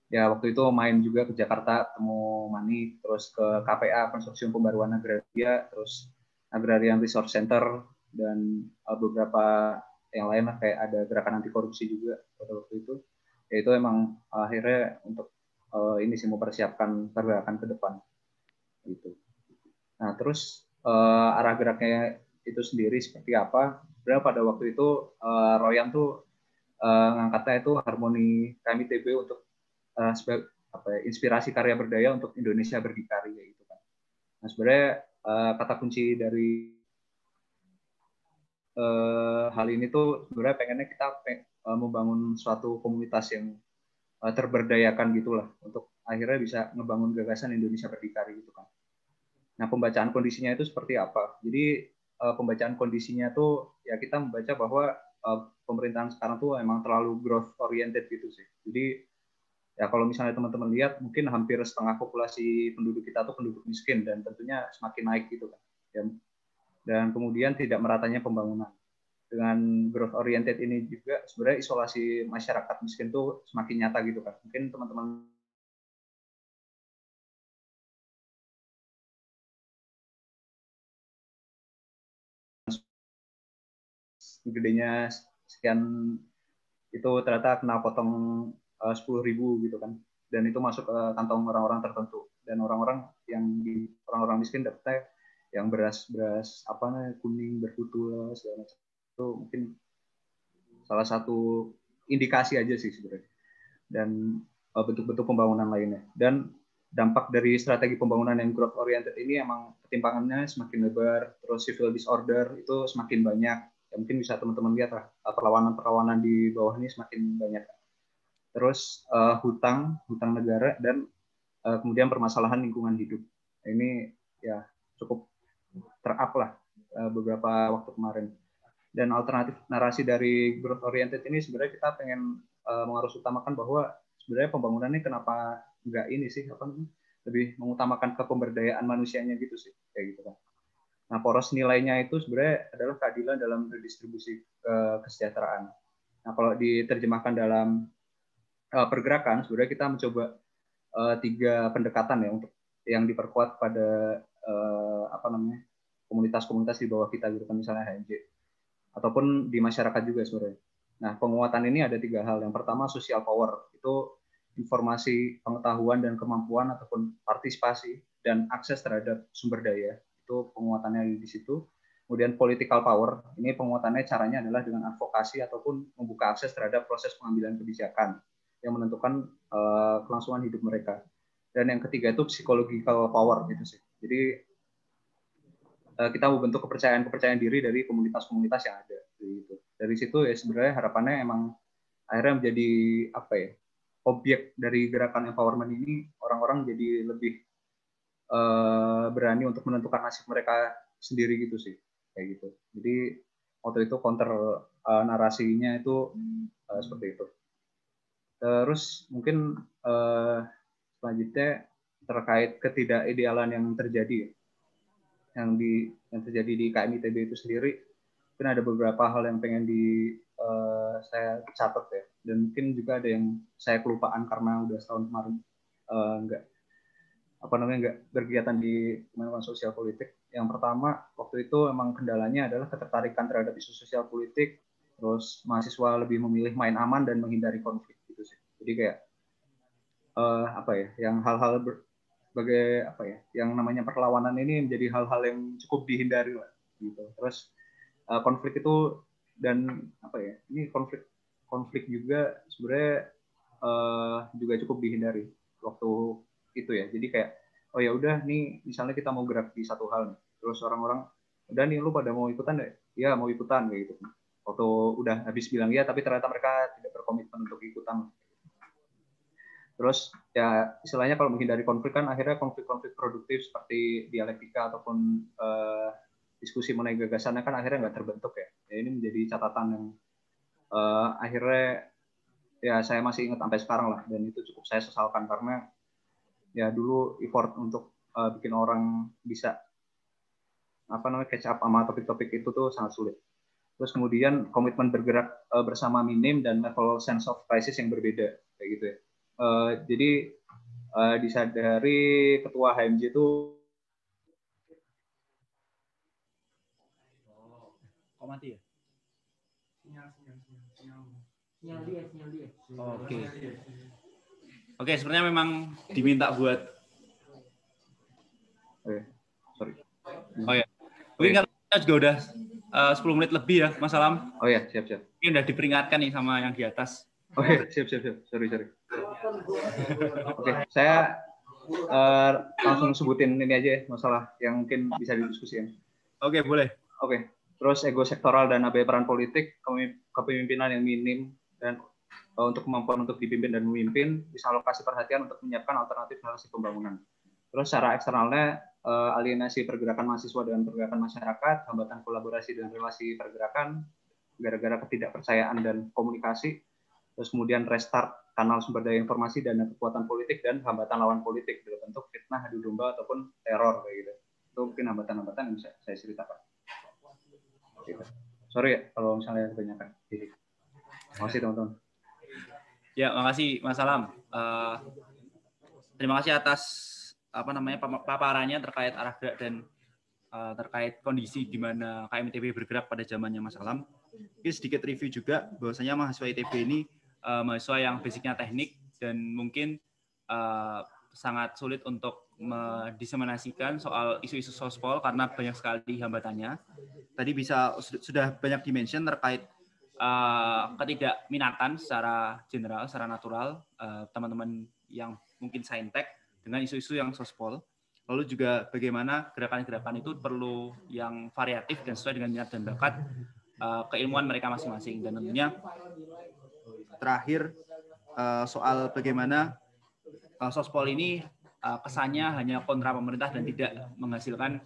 ya waktu itu main juga ke Jakarta ketemu Mani, terus ke KPA Konsorsium Pembaruan Agraria, terus Agrarian Resource Center dan beberapa yang lain lah kayak ada gerakan anti korupsi juga pada waktu itu. Ya itu emang akhirnya untuk ini sih mempersiapkan pergerakan ke depan gitu. Nah terus arah geraknya itu sendiri seperti apa? Sebenarnya pada waktu itu Royan tuh ngangkatnya itu harmoni KMITB untuk inspirasi karya berdaya untuk Indonesia berdikari gitu kan. Nah sebenarnya kata kunci dari hal ini tuh sebenarnya pengennya kita membangun suatu komunitas yang terberdayakan gitulah untuk akhirnya bisa ngebangun gagasan Indonesia berdikari gitu kan. Nah pembacaan kondisinya itu seperti apa? Jadi pembacaan kondisinya tuh ya kita membaca bahwa pemerintahan sekarang tuh emang terlalu growth oriented gitu sih. Jadi ya kalau misalnya teman-teman lihat mungkin hampir setengah populasi penduduk kita tuh penduduk miskin dan tentunya semakin naik gitu kan. Dan kemudian tidak meratanya pembangunan. dengan growth oriented ini juga sebenarnya isolasi masyarakat miskin tuh semakin nyata gitu kan. Mungkin teman-teman gedenya sekian itu ternyata kena potong 10.000 gitu kan, dan itu masuk ke kantong orang-orang tertentu, dan orang-orang orang-orang miskin dapetnya yang beras apa namanya kuning berkutu segala macam. Itu mungkin salah satu indikasi aja sih sebenarnya, dan bentuk-bentuk pembangunan lainnya. Dan dampak dari strategi pembangunan yang growth oriented ini emang ketimpangannya semakin lebar, terus civil disorder itu semakin banyak. Ya, mungkin bisa teman-teman lihat lah, perlawanan-perlawanan di bawah ini semakin banyak. Terus hutang negara, dan kemudian permasalahan lingkungan hidup. Ini ya cukup ter-up lah beberapa waktu kemarin. Dan alternatif narasi dari growth oriented ini sebenarnya kita pengen mengharus utamakan bahwa sebenarnya pembangunan ini kenapa nggak ini sih, apa namanya, lebih mengutamakan kepemberdayaan manusianya gitu sih, kayak gitu kan. Nah, poros nilainya itu sebenarnya adalah keadilan dalam redistribusi kesejahteraan. Nah, kalau diterjemahkan dalam pergerakan, sebenarnya kita mencoba 3 pendekatan ya untuk yang diperkuat pada apa namanya komunitas-komunitas di bawah kita gitu kan, misalnya HMJ ataupun di masyarakat juga sebenarnya. Nah, penguatan ini ada 3 hal. Yang pertama social power, itu informasi, pengetahuan dan kemampuan ataupun partisipasi dan akses terhadap sumber daya, itu penguatannya di situ. Kemudian political power, ini penguatannya caranya adalah dengan advokasi ataupun membuka akses terhadap proses pengambilan kebijakan yang menentukan kelangsungan hidup mereka. Dan yang ketiga itu psychological power gitu sih. Jadi kita membentuk kepercayaan diri dari komunitas-komunitas yang ada gitu. Dari situ ya sebenarnya harapannya emang akhirnya menjadi apa ya, objek dari gerakan empowerment ini, orang-orang jadi lebih berani untuk menentukan nasib mereka sendiri gitu sih, kayak gitu. Jadi waktu itu counter narasinya itu seperti itu. Terus mungkin selanjutnya terkait ketidakidealan yang terjadi, yang terjadi di KMITB itu sendiri, mungkin ada beberapa hal yang pengen saya catat ya, dan mungkin juga ada yang saya kelupaan karena udah setahun kemarin nggak berkegiatan di Kementerian Sosial Politik. Yang pertama waktu itu emang kendalanya adalah ketertarikan terhadap isu sosial politik, terus mahasiswa lebih memilih main aman dan menghindari konflik gitu sih. Jadi kayak apa ya, yang hal-hal sebagai apa ya, yang namanya perlawanan ini menjadi hal-hal yang cukup dihindari lah gitu. Terus konflik itu, dan apa ya, ini konflik juga sebenarnya juga cukup dihindari waktu itu ya. Jadi kayak oh ya udah nih, misalnya kita mau gerak di satu hal nih, terus orang-orang udah nih lu pada mau ikutan deh, ya mau ikutan kayak gitu. Waktu udah habis bilang ya, tapi ternyata mereka tidak berkomitmen untuk ikutan. Terus ya istilahnya kalau menghindari konflik kan akhirnya konflik-konflik produktif seperti dialektika ataupun diskusi mengenai gagasannya kan akhirnya nggak terbentuk ya. Ini menjadi catatan yang akhirnya ya saya masih ingat sampai sekarang lah, dan itu cukup saya sesalkan karena ya dulu effort untuk bikin orang bisa catch up sama topik-topik itu tuh sangat sulit. Terus kemudian komitmen bergerak bersama minim dan level sense of crisis yang berbeda kayak gitu ya. Jadi disadari ketua HMJ itu mati ya? Sinyal dia. Oke, sebenarnya memang diminta buat. Sorry. Oh ya. Mungkin karena kita juga udah 10 menit lebih ya, Mas Alam. Oh ya, siap. Ini udah diperingatkan nih sama yang di atas. Oh ya, siap. Sorry. Oke, saya langsung sebutin ini aja ya, masalah yang mungkin bisa didiskusikan. Oke, boleh. Oke. Terus ego sektoral dan abai peran politik, kepemimpinan yang minim, dan untuk kemampuan untuk dipimpin dan memimpin, disalokasi perhatian untuk menyiapkan alternatif narasi pembangunan. Terus secara eksternalnya, alienasi pergerakan mahasiswa dengan pergerakan masyarakat, hambatan kolaborasi dan relasi pergerakan, gara-gara ketidakpercayaan dan komunikasi, terus kemudian restart kanal sumber daya informasi dan kekuatan politik, dan hambatan lawan politik dalam bentuk fitnah, adu domba, ataupun teror kayak gitu. Itu mungkin hambatan-hambatan yang bisa saya ceritakan. Sorry ya kalau misalnya kebanyakan. Terima kasih teman-teman. Ya, makasih Mas Alam. Terima kasih atas paparannya terkait arah gerak dan terkait kondisi di mana KMITB bergerak pada zamannya Mas Alam. Mungkin sedikit review juga bahwasanya mahasiswa ITB ini mahasiswa yang basicnya teknik dan mungkin sangat sulit untuk mendiseminasikan soal isu-isu sospol karena banyak sekali hambatannya. Tadi sudah banyak dimention terkait ketidakminatan secara general, secara natural teman-teman yang mungkin saintek dengan isu-isu yang sospol. Lalu juga bagaimana gerakan-gerakan itu perlu yang variatif dan sesuai dengan minat dan bakat keilmuan mereka masing-masing. Dan tentunya terakhir soal bagaimana sospol ini kesannya hanya kontra pemerintah dan tidak menghasilkan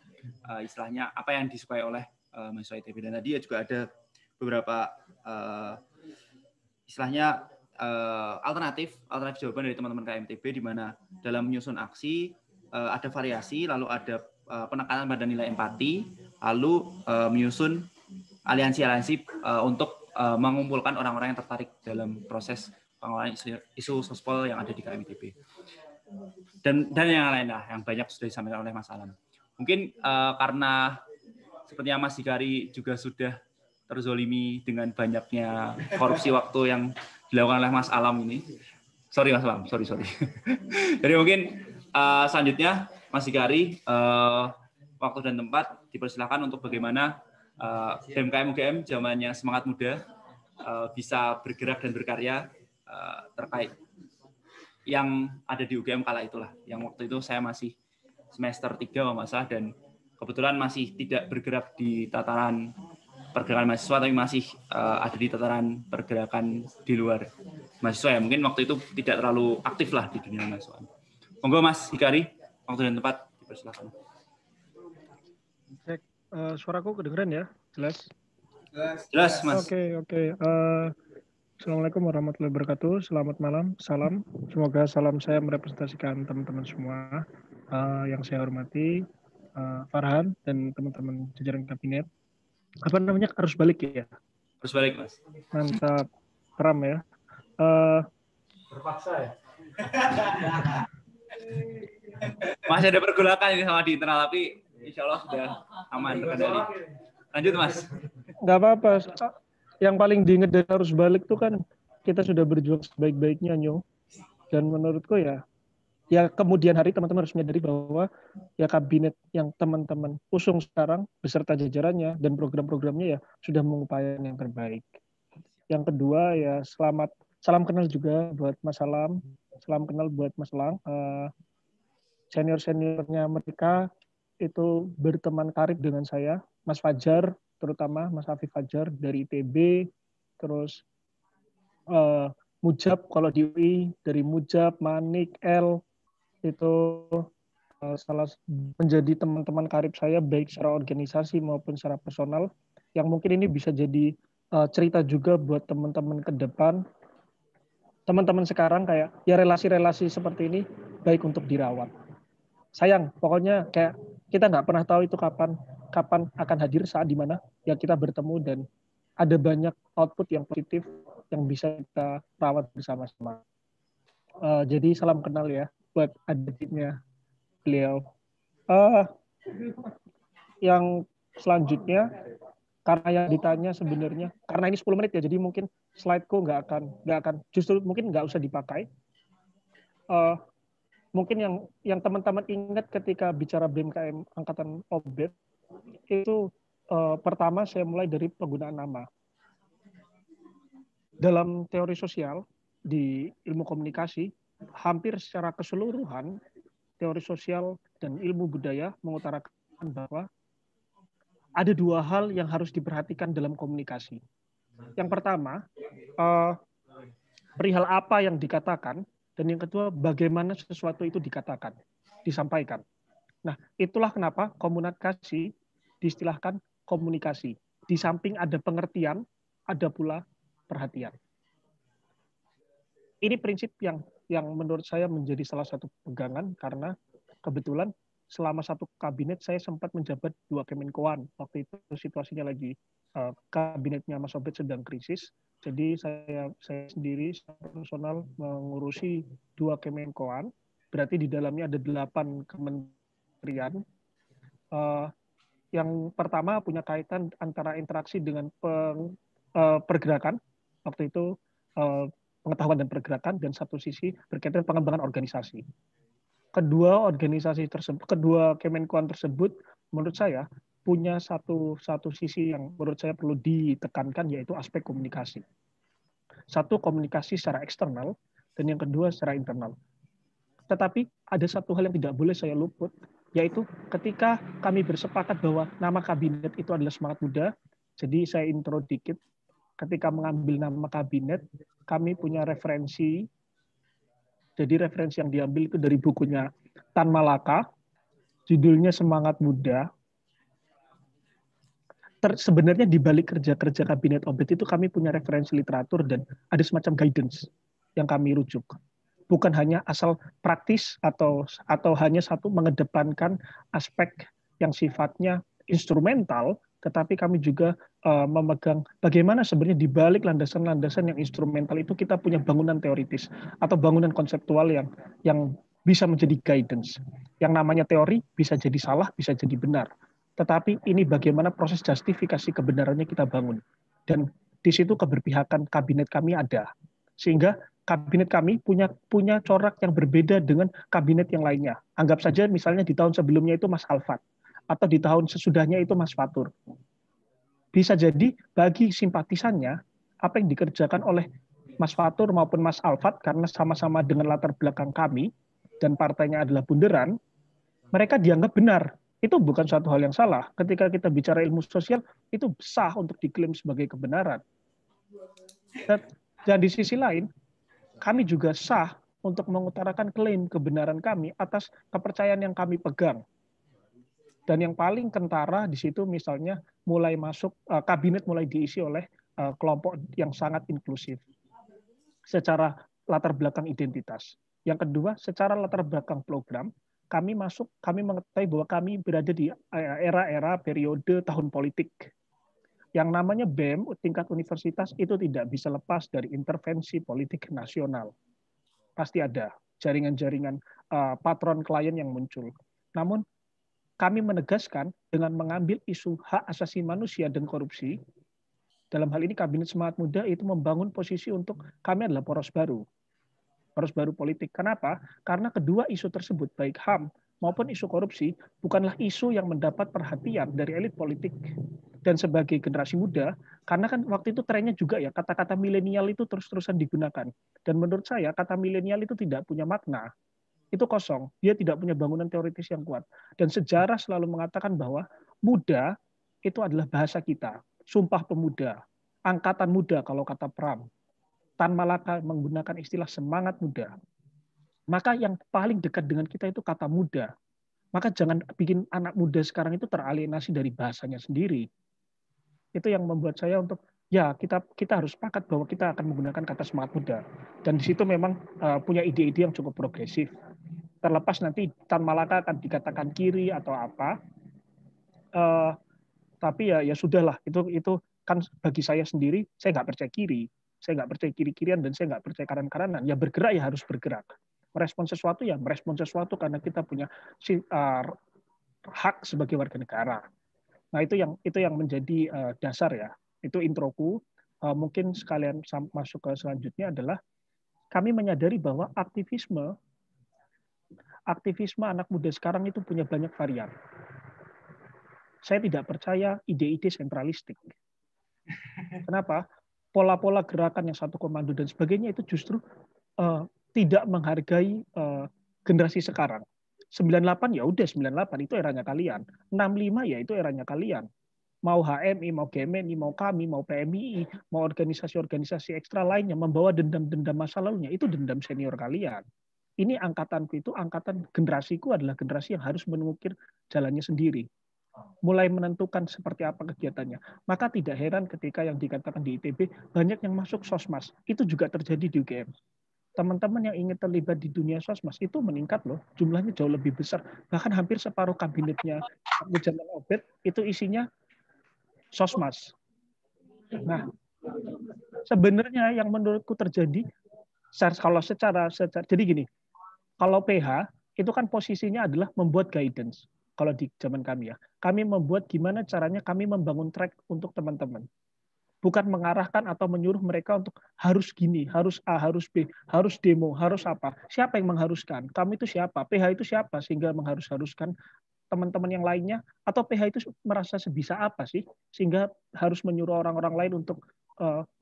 istilahnya apa yang disukai oleh mahasiswa ITB. Dan tadi juga ada beberapa istilahnya alternatif jawaban dari teman-teman KMTB di mana dalam menyusun aksi ada variasi, lalu ada penekanan pada nilai empati, lalu menyusun aliansi-aliansi untuk mengumpulkan orang-orang yang tertarik dalam proses pengelolaan isu sospol yang ada di KMITB. Dan yang lain lah, yang banyak sudah disampaikan oleh Mas Alam. Mungkin karena sepertinya Mas Hikari juga sudah terzolimi dengan banyaknya korupsi waktu yang dilakukan oleh Mas Alam ini. Sorry Mas Alam, sorry. Jadi mungkin selanjutnya Mas Hikari, waktu dan tempat dipersilakan untuk bagaimana BMKM UGM zamannya semangat muda bisa bergerak dan berkarya terkait yang ada di UGM kala itulah. Yang waktu itu saya masih semester 3 kalau nggak salah dan kebetulan masih tidak bergerak di tataran pergerakan mahasiswa tapi masih ada di tataran pergerakan di luar mahasiswa ya. Mungkin waktu itu tidak terlalu aktif lah di dunia mahasiswa. Monggo Mas Hikari, waktu dan tempat dipersilakan. Cek, suaraku kedengeran ya? Jelas? Jelas, Mas. Oke. Assalamualaikum warahmatullahi wabarakatuh. Selamat malam, salam. Semoga salam saya merepresentasikan teman-teman semua. Yang saya hormati, Farhan dan teman-teman jajaran kabinet. Apa namanya? Arus balik ya? Arus balik, Mas. Mantap. Kram ya. Terpaksa ya? Masih ada pergolakan ini sama di internal, tapi insya Allah sudah aman terkendali. Lanjut, Mas. Nggak apa-apa. Yang paling diingat dari arus balik tuh kan kita sudah berjuang sebaik-baiknya, Nyo. Dan menurutku ya kemudian hari teman-teman harus menyadari bahwa ya kabinet yang teman-teman usung sekarang beserta jajarannya dan program-programnya ya sudah mengupayakan yang terbaik. Yang kedua ya salam kenal juga buat Mas Alam, salam kenal buat Mas Lang. Senior-seniornya mereka itu berteman karib dengan saya, Mas Fajar, terutama Mas Afif Fajar dari ITB, terus Mujab kalau di UI, dari Mujab, Manik, L, itu salah menjadi teman-teman karib saya baik secara organisasi maupun secara personal, yang mungkin ini bisa jadi cerita juga buat teman-teman ke depan. Teman-teman sekarang kayak ya relasi-relasi seperti ini baik untuk dirawat. Sayang, pokoknya kayak kita nggak pernah tahu itu kapan akan hadir, saat di mana ya kita bertemu, dan ada banyak output yang positif yang bisa kita rawat bersama-sama. Jadi salam kenal ya buat adiknya beliau. Yang selanjutnya, karena yang ditanya sebenarnya, karena ini 10 menit ya, jadi mungkin slide-ku nggak akan justru mungkin nggak usah dipakai. Mungkin yang teman-teman ingat ketika bicara BMKM Angkatan OBEP, itu pertama saya mulai dari penggunaan nama. Dalam teori sosial, di ilmu komunikasi, hampir secara keseluruhan, teori sosial dan ilmu budaya mengutarakan bahwa ada 2 hal yang harus diperhatikan dalam komunikasi. Yang pertama, perihal apa yang dikatakan, dan yang kedua, bagaimana sesuatu itu dikatakan, disampaikan. Nah, itulah kenapa komunikasi diistilahkan komunikasi. Di samping ada pengertian, ada pula perhatian. Ini prinsip yang menurut saya menjadi salah satu pegangan, karena kebetulan selama satu kabinet saya sempat menjabat 2 Kemenkoan. Waktu itu situasinya lagi kabinetnya Mas Obed sedang krisis. Jadi saya sendiri secara personal mengurusi 2 Kemenkoan. Berarti di dalamnya ada 8 kementerian. Yang pertama punya kaitan antara interaksi dengan pergerakan. Waktu itu pengetahuan dan pergerakan, dan satu sisi berkaitan pengembangan organisasi. Kedua Kemenkoan tersebut menurut saya punya satu sisi yang menurut saya perlu ditekankan, yaitu aspek komunikasi. Satu, komunikasi secara eksternal, dan yang kedua secara internal. Tetapi ada satu hal yang tidak boleh saya luput, yaitu ketika kami bersepakat bahwa nama kabinet itu adalah Semangat Muda. Jadi saya intro dikit, ketika mengambil nama kabinet, kami punya referensi. Jadi referensi yang diambil itu dari bukunya Tan Malaka, judulnya Semangat Muda. Sebenarnya di balik kerja-kerja kabinet Obed itu kami punya referensi literatur dan ada semacam guidance yang kami rujuk. Bukan hanya asal praktis atau hanya satu mengedepankan aspek yang sifatnya instrumental, tetapi kami juga memegang bagaimana sebenarnya di balik landasan-landasan yang instrumental itu kita punya bangunan teoritis atau bangunan konseptual yang bisa menjadi guidance. Yang namanya teori bisa jadi salah, bisa jadi benar. Tetapi ini bagaimana proses justifikasi kebenarannya kita bangun. Dan di situ keberpihakan kabinet kami ada. Sehingga kabinet kami punya corak yang berbeda dengan kabinet yang lainnya. Anggap saja misalnya di tahun sebelumnya itu Mas Alfat, atau di tahun sesudahnya itu Mas Fatur. Bisa jadi bagi simpatisannya, apa yang dikerjakan oleh Mas Fatur maupun Mas Alfat, karena sama-sama dengan latar belakang kami, dan partainya adalah bunderan, mereka dianggap benar. Itu bukan suatu hal yang salah. Ketika kita bicara ilmu sosial, itu sah untuk diklaim sebagai kebenaran. Dan di sisi lain, kami juga sah untuk mengutarakan klaim kebenaran kami atas kepercayaan yang kami pegang. Dan yang paling kentara di situ misalnya mulai masuk, kabinet mulai diisi oleh kelompok yang sangat inklusif secara latar belakang identitas. Yang kedua, secara latar belakang program, kami mengetahui bahwa kami berada di era-era periode tahun politik. Yang namanya BEM, tingkat universitas, itu tidak bisa lepas dari intervensi politik nasional. Pasti ada jaringan-jaringan patron klien yang muncul. Namun, kami menegaskan dengan mengambil isu hak asasi manusia dan korupsi, dalam hal ini Kabinet Semangat Muda itu membangun posisi untuk kami adalah poros baru politik. Kenapa? Karena kedua isu tersebut, baik HAM maupun isu korupsi, bukanlah isu yang mendapat perhatian dari elit politik. Dan sebagai generasi muda, karena kan waktu itu trennya juga ya, kata-kata milenial itu terus-terusan digunakan. Dan menurut saya, kata milenial itu tidak punya makna. Itu kosong. Dia tidak punya bangunan teoritis yang kuat. Dan sejarah selalu mengatakan bahwa muda itu adalah bahasa kita. Sumpah Pemuda, Angkatan Muda kalau kata Pram. Tan Malaka menggunakan istilah semangat muda. Maka yang paling dekat dengan kita itu kata muda. Maka jangan bikin anak muda sekarang itu teralienasi dari bahasanya sendiri. Itu yang membuat saya untuk ya kita harus sepakat bahwa kita akan menggunakan kata semangat muda. Dan di situ memang punya ide-ide yang cukup progresif. Terlepas nanti Tan Malaka akan dikatakan kiri atau apa, tapi ya sudahlah. Itu kan bagi saya sendiri, saya nggak percaya kiri, saya nggak percaya kiri-kirian, dan saya nggak percaya kanan-kananan. Ya bergerak ya harus bergerak. Merespon sesuatu ya merespon sesuatu karena kita punya hak sebagai warga negara. Nah itu yang menjadi dasar ya. Itu introku. Mungkin sekalian masuk ke selanjutnya adalah kami menyadari bahwa aktivisme anak muda sekarang itu punya banyak varian. Saya tidak percaya ide-ide sentralistik. Kenapa? Pola-pola gerakan yang satu komando dan sebagainya itu justru tidak menghargai generasi sekarang. 98 ya udah 98 itu eranya kalian. 65 ya itu eranya kalian. Mau HMI, mau GMNI, mau kami, mau PMII, mau organisasi-organisasi ekstra lainnya membawa dendam-dendam masa lalunya, itu dendam senior kalian. Ini angkatanku itu, angkatan generasiku adalah generasi yang harus mengukir jalannya sendiri. Mulai menentukan seperti apa kegiatannya. Maka tidak heran ketika yang dikatakan di ITB, banyak yang masuk sosmas. Itu juga terjadi di UGM. teman-teman yang ingin terlibat di dunia sosmas itu meningkat loh, jumlahnya jauh lebih besar, bahkan hampir separuh kabinetnya waktu zaman Obed itu isinya sosmas. Nah, sebenarnya yang menurutku terjadi kalau secara jadi gini, kalau PH itu kan posisinya adalah membuat guidance. Kalau di zaman kami ya, kami membuat gimana caranya kami membangun track untuk teman-teman. Bukan mengarahkan atau menyuruh mereka untuk harus gini, harus A, harus B, harus demo, harus apa. Siapa yang mengharuskan? Kami itu siapa? PH itu siapa sehingga mengharuskan teman-teman yang lainnya? Atau PH itu merasa sebisa apa sih sehingga harus menyuruh orang-orang lain untuk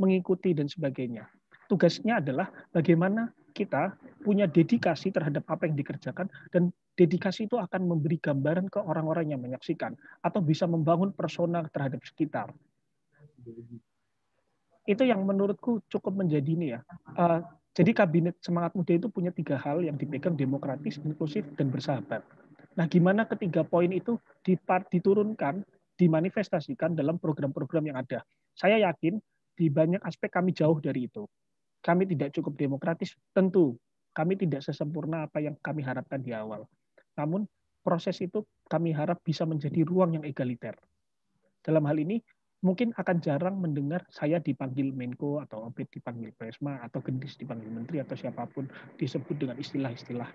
mengikuti dan sebagainya. Tugasnya adalah bagaimana kita punya dedikasi terhadap apa yang dikerjakan, dan dedikasi itu akan memberi gambaran ke orang-orang yang menyaksikan atau bisa membangun persona terhadap sekitar. Itu yang menurutku cukup menjadi ini ya. Jadi kabinet Semangat Muda itu punya 3 hal yang dipegang: demokratis, inklusif, dan bersahabat. Nah, gimana ketiga poin itu diturunkan, dimanifestasikan dalam program-program yang ada. Saya yakin di banyak aspek kami jauh dari itu. Kami tidak cukup demokratis, tentu. Kami tidak sesempurna apa yang kami harapkan di awal. Namun, proses itu kami harap bisa menjadi ruang yang egaliter. Dalam hal ini, mungkin akan jarang mendengar saya dipanggil Menko atau Obed dipanggil Presma atau Gendis dipanggil Menteri atau siapapun disebut dengan istilah-istilah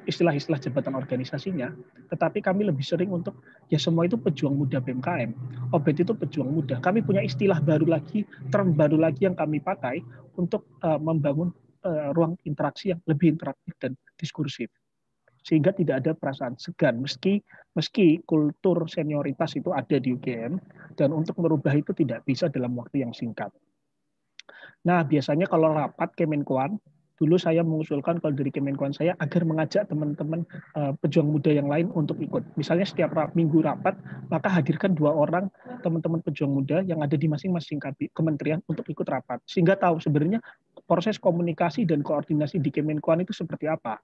istilah-istilah jabatan organisasinya, tetapi kami lebih sering untuk ya semua itu pejuang muda BMKM. Obed itu pejuang muda. Kami punya istilah baru lagi, term baru lagi yang kami pakai untuk membangun ruang interaksi yang lebih interaktif dan diskursif. Sehingga tidak ada perasaan segan meski kultur senioritas itu ada di UGM, dan untuk merubah itu tidak bisa dalam waktu yang singkat. Nah, biasanya kalau rapat Kemenkoan, dulu saya mengusulkan kalau dari Kemenkoan saya agar mengajak teman-teman pejuang muda yang lain untuk ikut. Misalnya setiap minggu rapat, maka hadirkan 2 orang teman-teman pejuang muda yang ada di masing-masing kementerian untuk ikut rapat. Sehingga tahu sebenarnya proses komunikasi dan koordinasi di Kemenkoan itu seperti apa.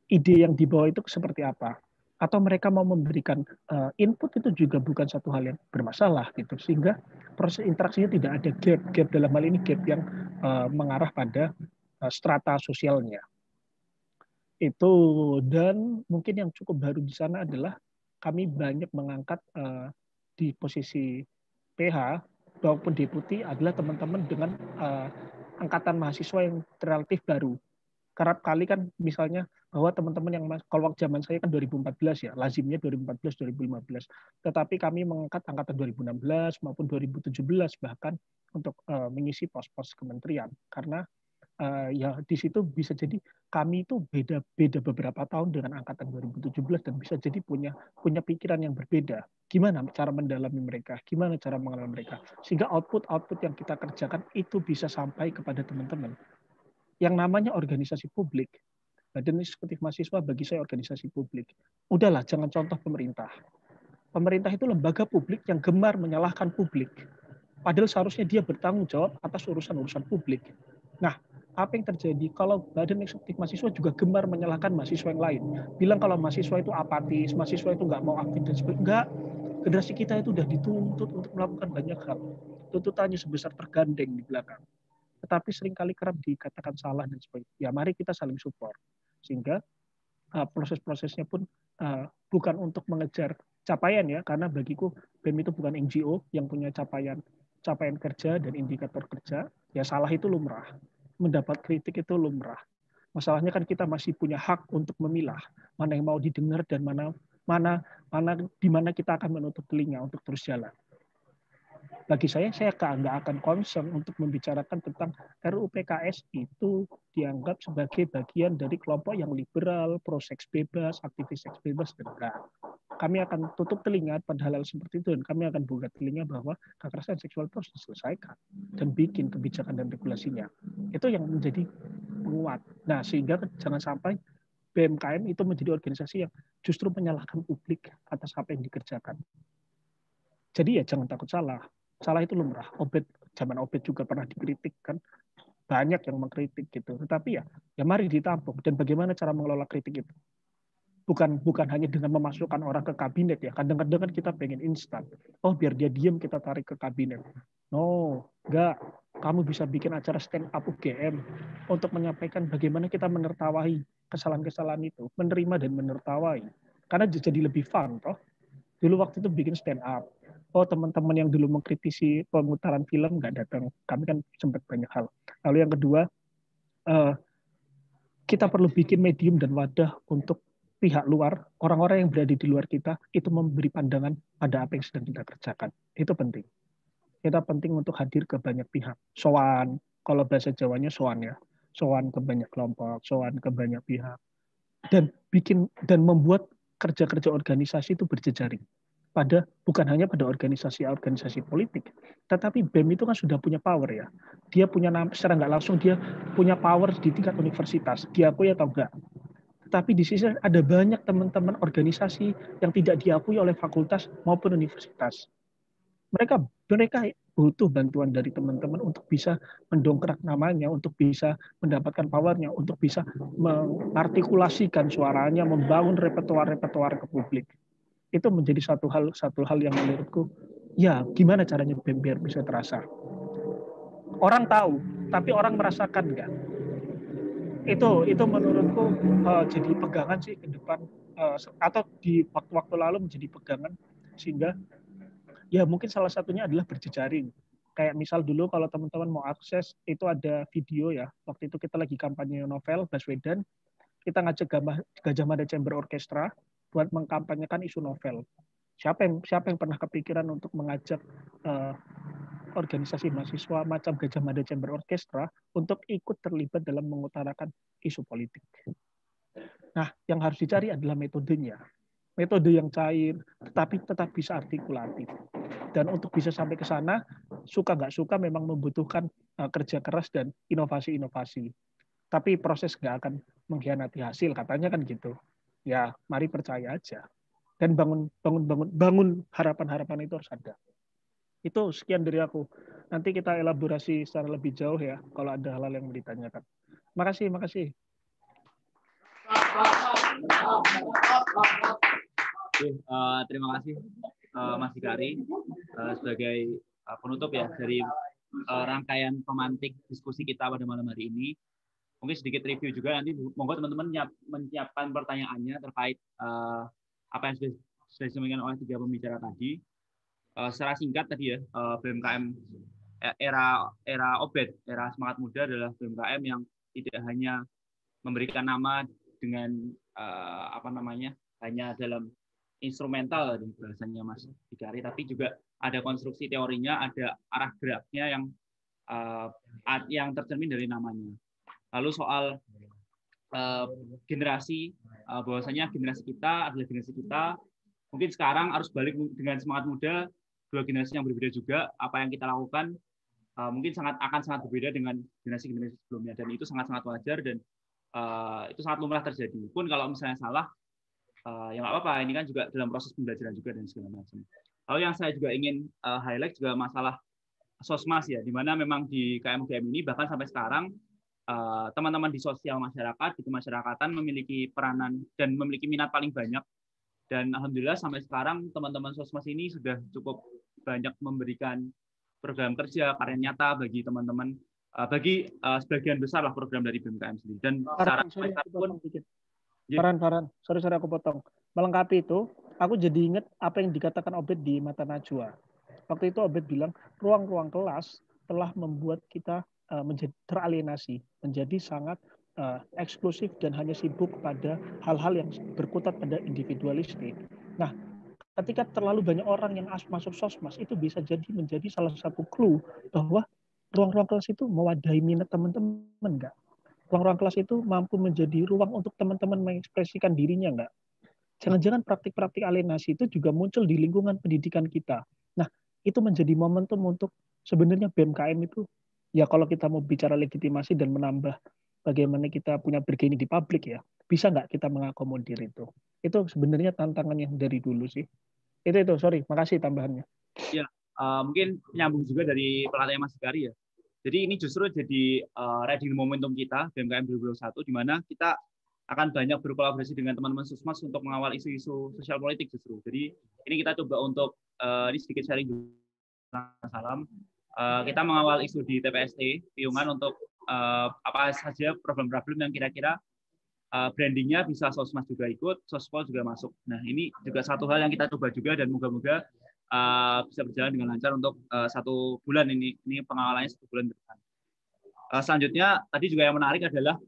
Ide yang dibawa itu seperti apa, atau mereka mau memberikan input itu juga bukan satu hal yang bermasalah gitu, sehingga proses interaksinya tidak ada gap dalam hal ini gap yang mengarah pada strata sosialnya itu. Dan mungkin yang cukup baru di sana adalah kami banyak mengangkat di posisi PH maupun deputi adalah teman-teman dengan angkatan mahasiswa yang relatif baru. Kerap kali kan misalnya bahwa teman-teman yang kalau zaman saya kan 2014 ya, lazimnya 2014-2015. Tetapi kami mengangkat angkatan 2016 maupun 2017 bahkan untuk mengisi pos-pos kementerian, karena ya di situ bisa jadi kami itu beda beberapa tahun dengan angkatan 2017 dan bisa jadi punya pikiran yang berbeda. Gimana cara mendalami mereka, gimana cara mengenal mereka, sehingga output yang kita kerjakan itu bisa sampai kepada teman-teman. Yang namanya organisasi publik, Badan Eksekutif Mahasiswa bagi saya organisasi publik. Udahlah, jangan contoh pemerintah. Pemerintah itu lembaga publik yang gemar menyalahkan publik. Padahal seharusnya dia bertanggung jawab atas urusan-urusan publik. Nah, apa yang terjadi kalau Badan Eksekutif Mahasiswa juga gemar menyalahkan mahasiswa yang lain? Bilang kalau mahasiswa itu apatis, mahasiswa itu nggak mau aktif dan sebagainya. Enggak, generasi kita itu sudah dituntut untuk melakukan banyak hal. Tuntutannya sebesar tergandeng di belakang. Tetapi seringkali kerap dikatakan salah dan sebagainya. Ya mari kita saling support. Sehingga proses-prosesnya pun bukan untuk mengejar capaian ya, karena bagiku BEM itu bukan NGO yang punya capaian kerja dan indikator kerja. Ya salah itu lumrah. Mendapat kritik itu lumrah. Masalahnya kan kita masih punya hak untuk memilah mana yang mau didengar dan di mana kita akan menutup telinga untuk terus jalan. Bagi saya nggak akan concern untuk membicarakan tentang RUU PKS itu dianggap sebagai bagian dari kelompok yang liberal, pro seks bebas, aktivis seks bebas, dan enggak. Kami akan tutup telinga pada hal-hal seperti itu, dan kami akan buka telinga bahwa kekerasan seksual itu harus diselesaikan dan bikin kebijakan dan regulasinya. Itu yang menjadi penguat. Nah, sehingga jangan sampai BMKM itu menjadi organisasi yang justru menyalahkan publik atas apa yang dikerjakan. Jadi ya jangan takut salah. Salah itu lumrah. Zaman Obed juga pernah dikritik kan, banyak yang mengkritik gitu. Tetapi ya mari ditampung. Dan bagaimana cara mengelola kritik itu? Bukan hanya dengan memasukkan orang ke kabinet ya. Kadang-kadang kan kita pengen instan. Oh biar dia diam kita tarik ke kabinet. No, enggak. kamu bisa bikin acara stand up UGM untuk menyampaikan bagaimana kita menertawai kesalahan-kesalahan itu, menerima dan menertawai. Karena jadi lebih fun, toh. Dulu waktu itu bikin stand up. Oh, teman-teman yang dulu mengkritisi pemutaran film nggak datang. Kami kan sempat banyak hal. Lalu yang kedua, kita perlu bikin medium dan wadah untuk pihak luar, orang-orang yang berada di luar kita, itu memberi pandangan pada apa yang sedang kita kerjakan. Itu penting. Kita penting untuk hadir ke banyak pihak. Soan, kalau bahasa Jawanya soan ya. Soan ke banyak kelompok, soan ke banyak pihak. Dan membuat kerja-kerja organisasi itu berjejaring. Bukan hanya pada organisasi politik, tetapi BEM itu kan sudah punya power ya. Dia punya secara nggak langsung dia punya power di tingkat universitas, diakui atau enggak. Tetapi di sisi ada banyak teman-teman organisasi yang tidak diakui oleh fakultas maupun universitas. Mereka butuh bantuan dari teman-teman untuk bisa mendongkrak namanya, untuk bisa mendapatkan powernya, untuk bisa mengartikulasikan suaranya, membangun repertoar-repertoar ke publik. Itu menjadi satu hal yang menurutku, ya gimana caranya BEM biar bisa terasa. Orang tahu, tapi orang merasakan nggak? Itu menurutku jadi pegangan sih ke depan, atau di waktu-waktu lalu menjadi pegangan, sehingga ya mungkin salah satunya adalah berjejaring. Kayak misal dulu kalau teman-teman mau akses, itu ada video ya, waktu itu kita lagi kampanye novel Baswedan, kita ngajak Gajah Mada Chamber Orchestra buat mengkampanyekan isu novel. Siapa yang pernah kepikiran untuk mengajak organisasi mahasiswa macam Gajah Mada Chamber Orchestra untuk ikut terlibat dalam mengutarakan isu politik. Nah, yang harus dicari adalah metodenya. Metode yang cair, tetapi tetap bisa artikulatif. Dan untuk bisa sampai ke sana, suka nggak suka memang membutuhkan kerja keras dan inovasi-inovasi. Tapi proses nggak akan mengkhianati hasil, katanya kan gitu. Ya, mari percaya aja. Dan bangun harapan-harapan itu harus ada. Itu sekian dari aku. Nanti kita elaborasi secara lebih jauh ya, kalau ada hal-hal yang mau ditanyakan. Makasih. Terima kasih Mas Hikari sebagai penutup ya dari rangkaian pemantik diskusi kita pada malam hari ini. Mungkin sedikit review juga, nanti monggo teman-teman menyiapkan pertanyaannya terkait apa yang sudah disampaikan oleh tiga pembicara tadi. Secara singkat tadi ya, BMKM era Obed, era semangat muda adalah BMKM yang tidak hanya memberikan nama dengan hanya dalam instrumental bahasanya Mas Hikari, tapi juga ada konstruksi teorinya, ada arah geraknya yang tercermin dari namanya. Lalu soal generasi, bahwasanya generasi kita adalah generasi kita, mungkin sekarang harus balik dengan semangat muda, dua generasi yang berbeda juga. Apa yang kita lakukan mungkin akan sangat berbeda dengan generasi-generasi sebelumnya, dan itu sangat-sangat wajar, dan itu sangat lumrah terjadi. Pun kalau misalnya salah, ya nggak apa-apa, ini kan juga dalam proses pembelajaran juga dan segala macam. Lalu yang saya juga ingin highlight juga masalah sosmas ya, di mana memang di KM-UGM ini bahkan sampai sekarang teman-teman di sosial masyarakat, di kemasyarakatan memiliki peranan dan memiliki minat paling banyak. Dan alhamdulillah sampai sekarang teman-teman sosmas ini sudah cukup banyak memberikan program kerja, karya nyata bagi teman-teman, bagi sebagian besar lah program dari BMKM sendiri. Dan secara pun Farhan, sorry aku potong. Melengkapi itu, aku jadi ingat apa yang dikatakan Obed di Mata Najwa. Waktu itu Obed bilang, ruang-ruang kelas telah membuat kita menjadi teralienasi, menjadi sangat eksklusif dan hanya sibuk pada hal-hal yang berkutat pada individualistik. Nah, ketika terlalu banyak orang yang masuk sosmas, itu bisa menjadi salah satu clue bahwa ruang-ruang kelas itu mewadahi minat teman-teman enggak? Ruang-ruang kelas itu mampu menjadi ruang untuk teman-teman mengekspresikan dirinya enggak? Jangan-jangan praktik-praktik alienasi itu juga muncul di lingkungan pendidikan kita. Nah, itu menjadi momentum untuk sebenarnya BMKM itu, ya kalau kita mau bicara legitimasi dan menambah bagaimana kita punya bergaining di publik ya, bisa nggak kita mengakomodir itu? Itu sebenarnya tantangan yang dari dulu sih. Itu, sorry, makasih tambahannya. Ya, mungkin nyambung juga dari pelatih Mas Hikari ya. Jadi ini justru jadi riding momentum kita, BMKM 2021, di mana kita akan banyak berkolaborasi dengan teman-teman Sosmas untuk mengawal isu-isu sosial politik justru. Jadi ini kita coba untuk, ini sedikit sharing salam. kita mengawal isu di TPST Piungan untuk apa saja problem-problem yang kira-kira brandingnya bisa Sosmas juga ikut, Sospol juga masuk. Nah, ini juga satu hal yang kita coba juga dan moga-moga bisa berjalan dengan lancar untuk 1 bulan ini pengawalannya 1 bulan ke depan. Selanjutnya tadi juga yang menarik adalah,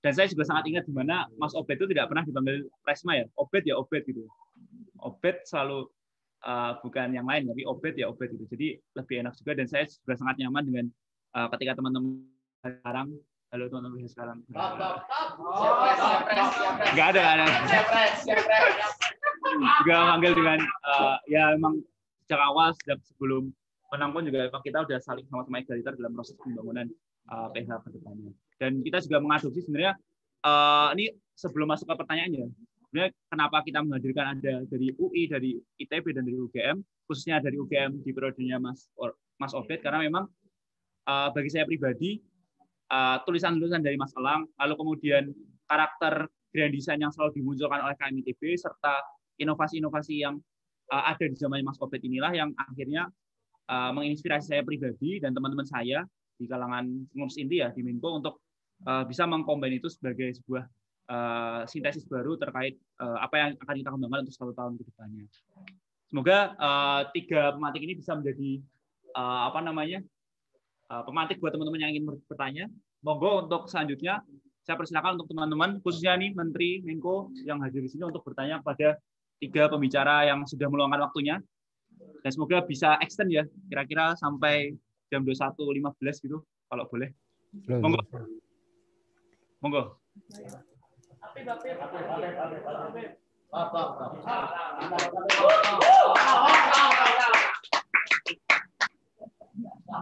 dan saya juga sangat ingat di mana Mas Obed itu tidak pernah dipanggil Presma ya, Obed ya Obed gitu. Obed selalu bukan yang lain, tapi Obed ya Obed gitu. Jadi lebih enak juga, dan saya juga sangat nyaman dengan ketika teman-teman sekarang, halo teman-teman sekarang. Nggak ada. Juga manggil dengan ya memang sejak awal, sebelum menang pun juga kita udah saling sama-sama egaliter dalam proses pembangunan PH ke depannya. Dan kita juga mengadopsi sebenarnya ini sebelum masuk ke pertanyaannya. Sebenarnya kenapa kita menghadirkan ada dari UI, dari ITB, dan dari UGM, khususnya dari UGM di periodenya Mas Obed, karena memang bagi saya pribadi, tulisan-tulisan dari Mas Elang, lalu kemudian karakter grand design yang selalu dimunculkan oleh KM ITB, serta inovasi-inovasi yang ada di zaman Mas Obed inilah yang akhirnya menginspirasi saya pribadi dan teman-teman saya di kalangan pengurus inti ya di Minko untuk bisa mengkombin itu sebagai sebuah sintesis baru terkait apa yang akan kita kembangkan untuk 1 tahun ke depannya. Semoga 3 pemantik ini bisa menjadi pemantik buat teman-teman yang ingin bertanya. Monggo untuk selanjutnya saya persilakan untuk teman-teman, khususnya nih Menteri Menko yang hadir di sini untuk bertanya kepada 3 pembicara yang sudah meluangkan waktunya. Dan semoga bisa extend ya, kira-kira sampai jam 21.15 gitu, kalau boleh. Monggo. Monggo.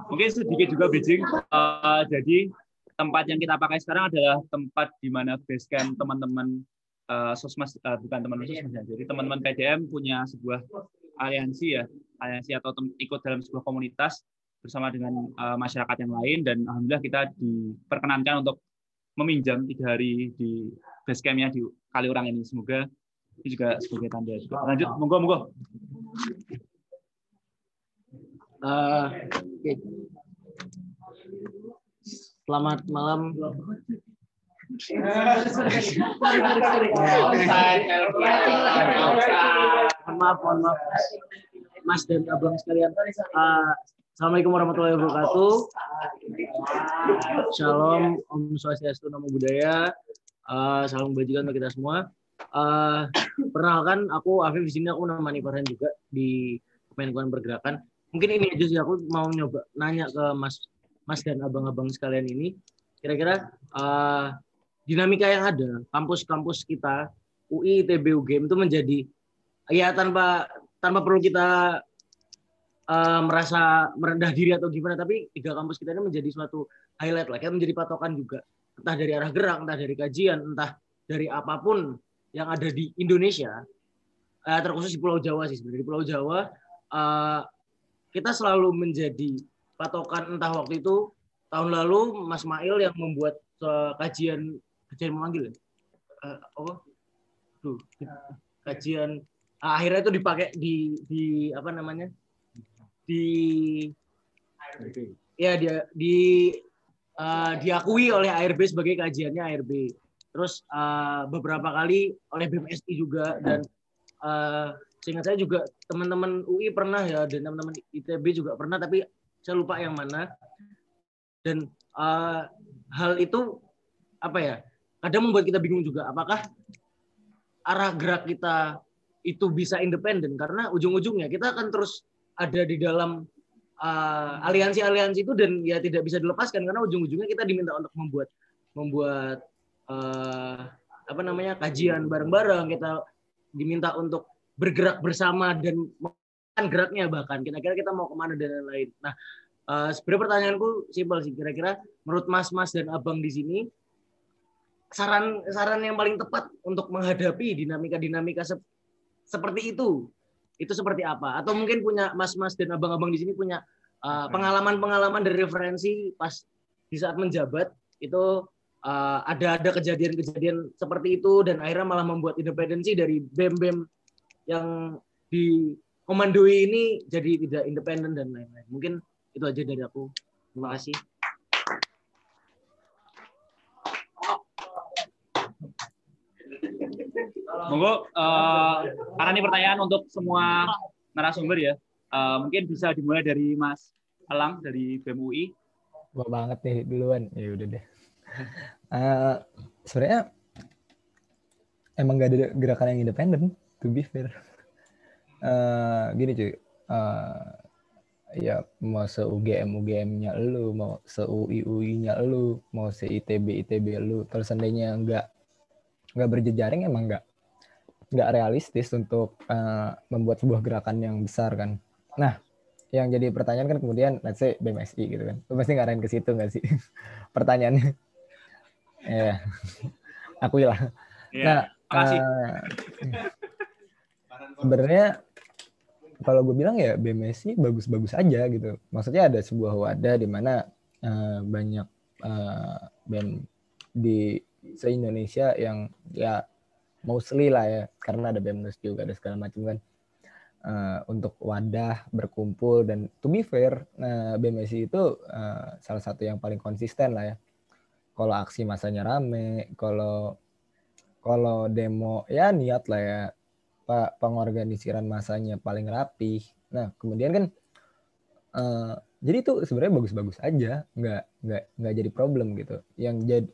Mungkin sedikit juga bridging. Jadi tempat yang kita pakai sekarang adalah tempat di mana basecamp teman-teman Sosmas, bukan teman-teman Sosmas ya. Jadi teman-teman PDM punya sebuah aliansi atau ikut dalam sebuah komunitas bersama dengan masyarakat yang lain, dan alhamdulillah kita diperkenankan untuk meminjam 3 hari di basecampnya di Kaliurang ini. Semoga ini juga sebagai tanda. Lanjut, monggo. Oke. Selamat malam. Mohon maaf, Mas dan Abang sekalian. Assalamualaikum warahmatullahi wabarakatuh. Shalom, Om Swastiastu, Namo Buddhaya. Salam kebajikan untuk kita semua. Perkenalkan, aku Afif di sini. Aku menemani Farhan juga di Kemenkuan Pergerakan. Mungkin ini aja sih, aku mau nyoba nanya ke Mas dan abang-abang sekalian ini. Kira-kira dinamika yang ada kampus-kampus kita UI, ITB, UGM itu menjadi ya tanpa perlu kita merasa merendah diri atau gimana, tapi 3 kampus kita ini menjadi suatu highlight lah, kayak menjadi patokan juga, entah dari arah gerak, entah dari kajian, entah dari apapun yang ada di Indonesia, terkhusus di Pulau Jawa sih sebenarnya. Di Pulau Jawa kita selalu menjadi patokan, entah waktu itu tahun lalu Mas Mail yang membuat kajian memanggil ya? Kajian akhirnya itu dipakai di apa namanya? Diakui oleh ARB sebagai kajiannya ARB. Terus beberapa kali oleh BMSI juga, dan seingat saya juga teman-teman UI pernah ya, dan teman-teman ITB juga pernah, tapi saya lupa yang mana. Dan hal itu apa ya? Kadang membuat kita bingung juga, apakah arah gerak kita itu bisa independen, karena ujung-ujungnya kita akan terus ada di dalam aliansi-aliansi itu, dan ya tidak bisa dilepaskan karena ujung-ujungnya kita diminta untuk membuat apa namanya, kajian bareng-bareng, kita diminta untuk bergerak bersama dan menentukan geraknya, bahkan kira-kira kita mau kemana dan lain-lain. Nah, sebenarnya pertanyaanku simpel sih, kira-kira menurut Mas dan Abang di sini saran yang paling tepat untuk menghadapi dinamika seperti itu seperti apa? Atau mungkin punya Mas dan abang-abang di sini punya pengalaman dari referensi pas di saat menjabat itu ada kejadian seperti itu, dan akhirnya malah membuat independensi dari BEM yang dikomandoi ini jadi tidak independen dan lain-lain. Mungkin Itu aja dari aku. Terima kasih. Monggo, karena ini pertanyaan untuk semua narasumber ya. Mungkin bisa dimulai dari Mas Elang dari BEM UI. Gua banget nih duluan. Ya udah deh. Sebenarnya emang gak ada gerakan yang independen, to be fair. Gini cuy, ya mau se-UGM-UGM-nya lu, mau se-UI-UI-nya lu, mau se-ITB-ITB lu, kalau seandainya nggak berjejaring emang nggak realistis untuk membuat sebuah gerakan yang besar kan. Nah, yang jadi pertanyaan kan kemudian, let's say BMSI gitu kan, lu pasti ngarahin ke situ nggak sih pertanyaannya? Ya, akui lah. Nah, sebenarnya kalau gue bilang ya BMSI bagus-bagus aja gitu. Maksudnya ada sebuah wadah di mana banyak BEM di se-Indonesia yang ya mostly lah ya, karena ada BEMNUS juga, ada segala macam kan, untuk wadah berkumpul. Dan to be fair, BMSI itu salah satu yang paling konsisten lah ya. Kalau aksi masanya rame, kalau demo ya niat lah ya, pengorganisiran masanya paling rapi. Nah kemudian kan jadi itu sebenarnya bagus-bagus aja, nggak jadi problem gitu. Yang jadi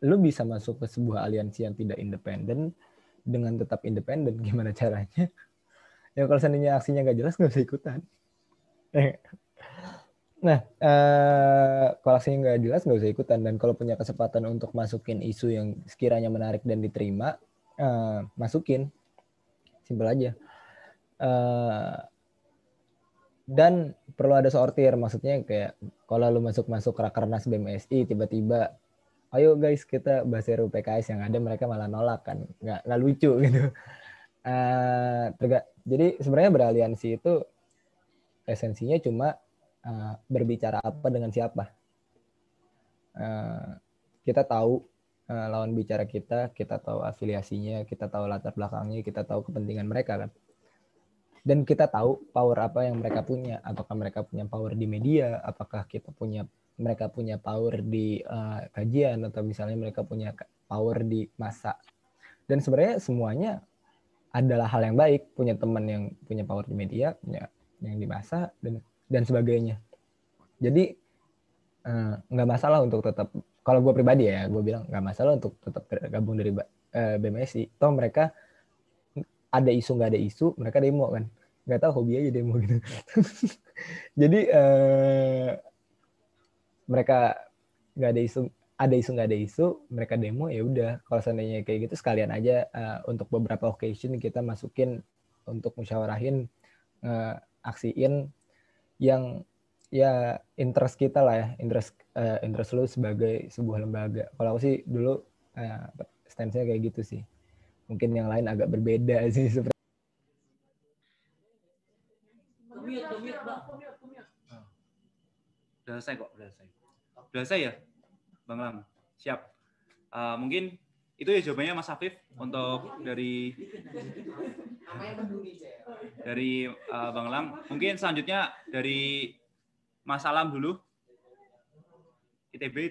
lu bisa masuk ke sebuah aliansi yang tidak independen dengan tetap independen, gimana caranya? Ya kalau seandainya aksinya nggak jelas nggak usah ikutan. Nah, kalau aksinya nggak jelas nggak usah ikutan. Dan kalau punya kesempatan untuk masukin isu yang sekiranya menarik dan diterima, masukin. Simpel aja. Dan perlu ada sortir, maksudnya kayak kalau lu masuk rakernas BMSI tiba-tiba ayo guys kita bahas RUU PKS, yang ada mereka malah nolak kan, nggak lucu gitu. Jadi sebenarnya beraliansi itu esensinya cuma berbicara apa dengan siapa. Kita tahu lawan bicara kita tahu afiliasinya, kita tahu latar belakangnya, kita tahu kepentingan mereka kan. Dan kita tahu power apa yang mereka punya. Apakah mereka punya power di media, apakah mereka punya power di kajian, atau misalnya mereka punya power di massa. Dan sebenarnya semuanya adalah hal yang baik, punya teman yang punya power di media, punya yang di massa, dan sebagainya. Jadi nggak masalah untuk tetap, kalau gue pribadi ya, gue bilang nggak masalah untuk tetap gabung dari BMSI. Toh mereka ada isu nggak ada isu, mereka demo kan, nggak tahu, hobi aja demo gitu. Jadi mereka nggak ada isu nggak ada isu, mereka demo, ya udah. Kalau seandainya kayak gitu sekalian aja untuk beberapa occasion kita masukin untuk musyawarahin, aksiin yang ya interest kita lah ya, interest lu sebagai sebuah lembaga. Kalau aku sih dulu stance-nya kayak gitu sih. Mungkin yang lain agak berbeda sih seperti. Udah selesai kok, udah selesai ya, Bang Lam. Siap. Mungkin itu ya jawabannya Mas Afif untuk dari Bang Lam. Mungkin selanjutnya dari Mas Alam dulu. ITB.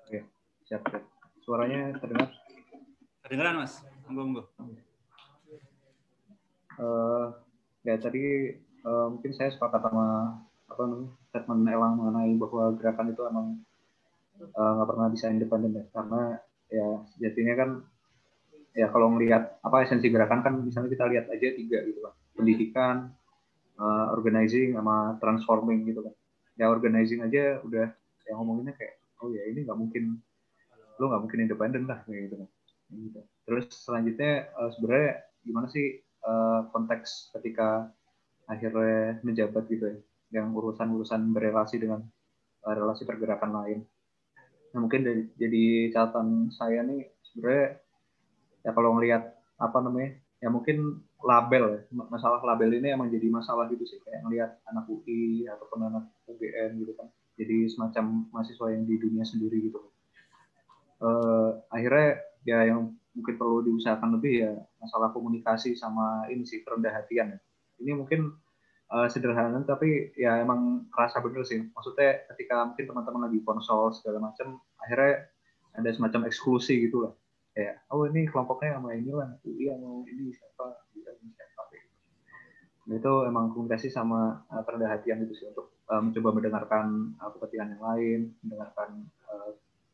Oke, siap. Suaranya terdengar? Kedengeran Mas. Monggo. Ya tadi mungkin saya sepakat sama statement Elang mengenai bahwa gerakan itu emang nggak pernah bisa independen ya, karena ya sejatinya kan ya kalau ngelihat apa esensi gerakan kan misalnya kita lihat aja 3 gitu kan, pendidikan, organizing, sama transforming gitu kan. Ya organizing aja udah yang ngomonginnya kayak oh ya ini nggak mungkin independen lah kayak gitu kan. Gitu. Terus selanjutnya sebenarnya gimana sih konteks ketika akhirnya menjabat gitu ya, yang urusan berelasi dengan relasi pergerakan lain. Nah, mungkin jadi catatan saya nih sebenarnya ya kalau ngelihat ya mungkin label ya, masalah label ini emang jadi masalah gitu sih, kayak ngelihat anak UI ataupun anak UGM gitu kan, jadi semacam mahasiswa yang di dunia sendiri gitu. Akhirnya ya yang mungkin perlu diusahakan lebih ya masalah komunikasi sama ini sih, kerendah hatian ya. Ini mungkin sederhana tapi ya emang kerasa bener sih. Maksudnya ketika mungkin teman-teman lagi konsol segala macam, akhirnya ada semacam eksklusi gitu lah. Kayak, oh ini kelompoknya sama inilah, UI mau ini siapa, ini siapa. Nah, itu emang komunikasi sama perendah hatian itu sih untuk mencoba mendengarkan kepentingan yang lain, mendengarkan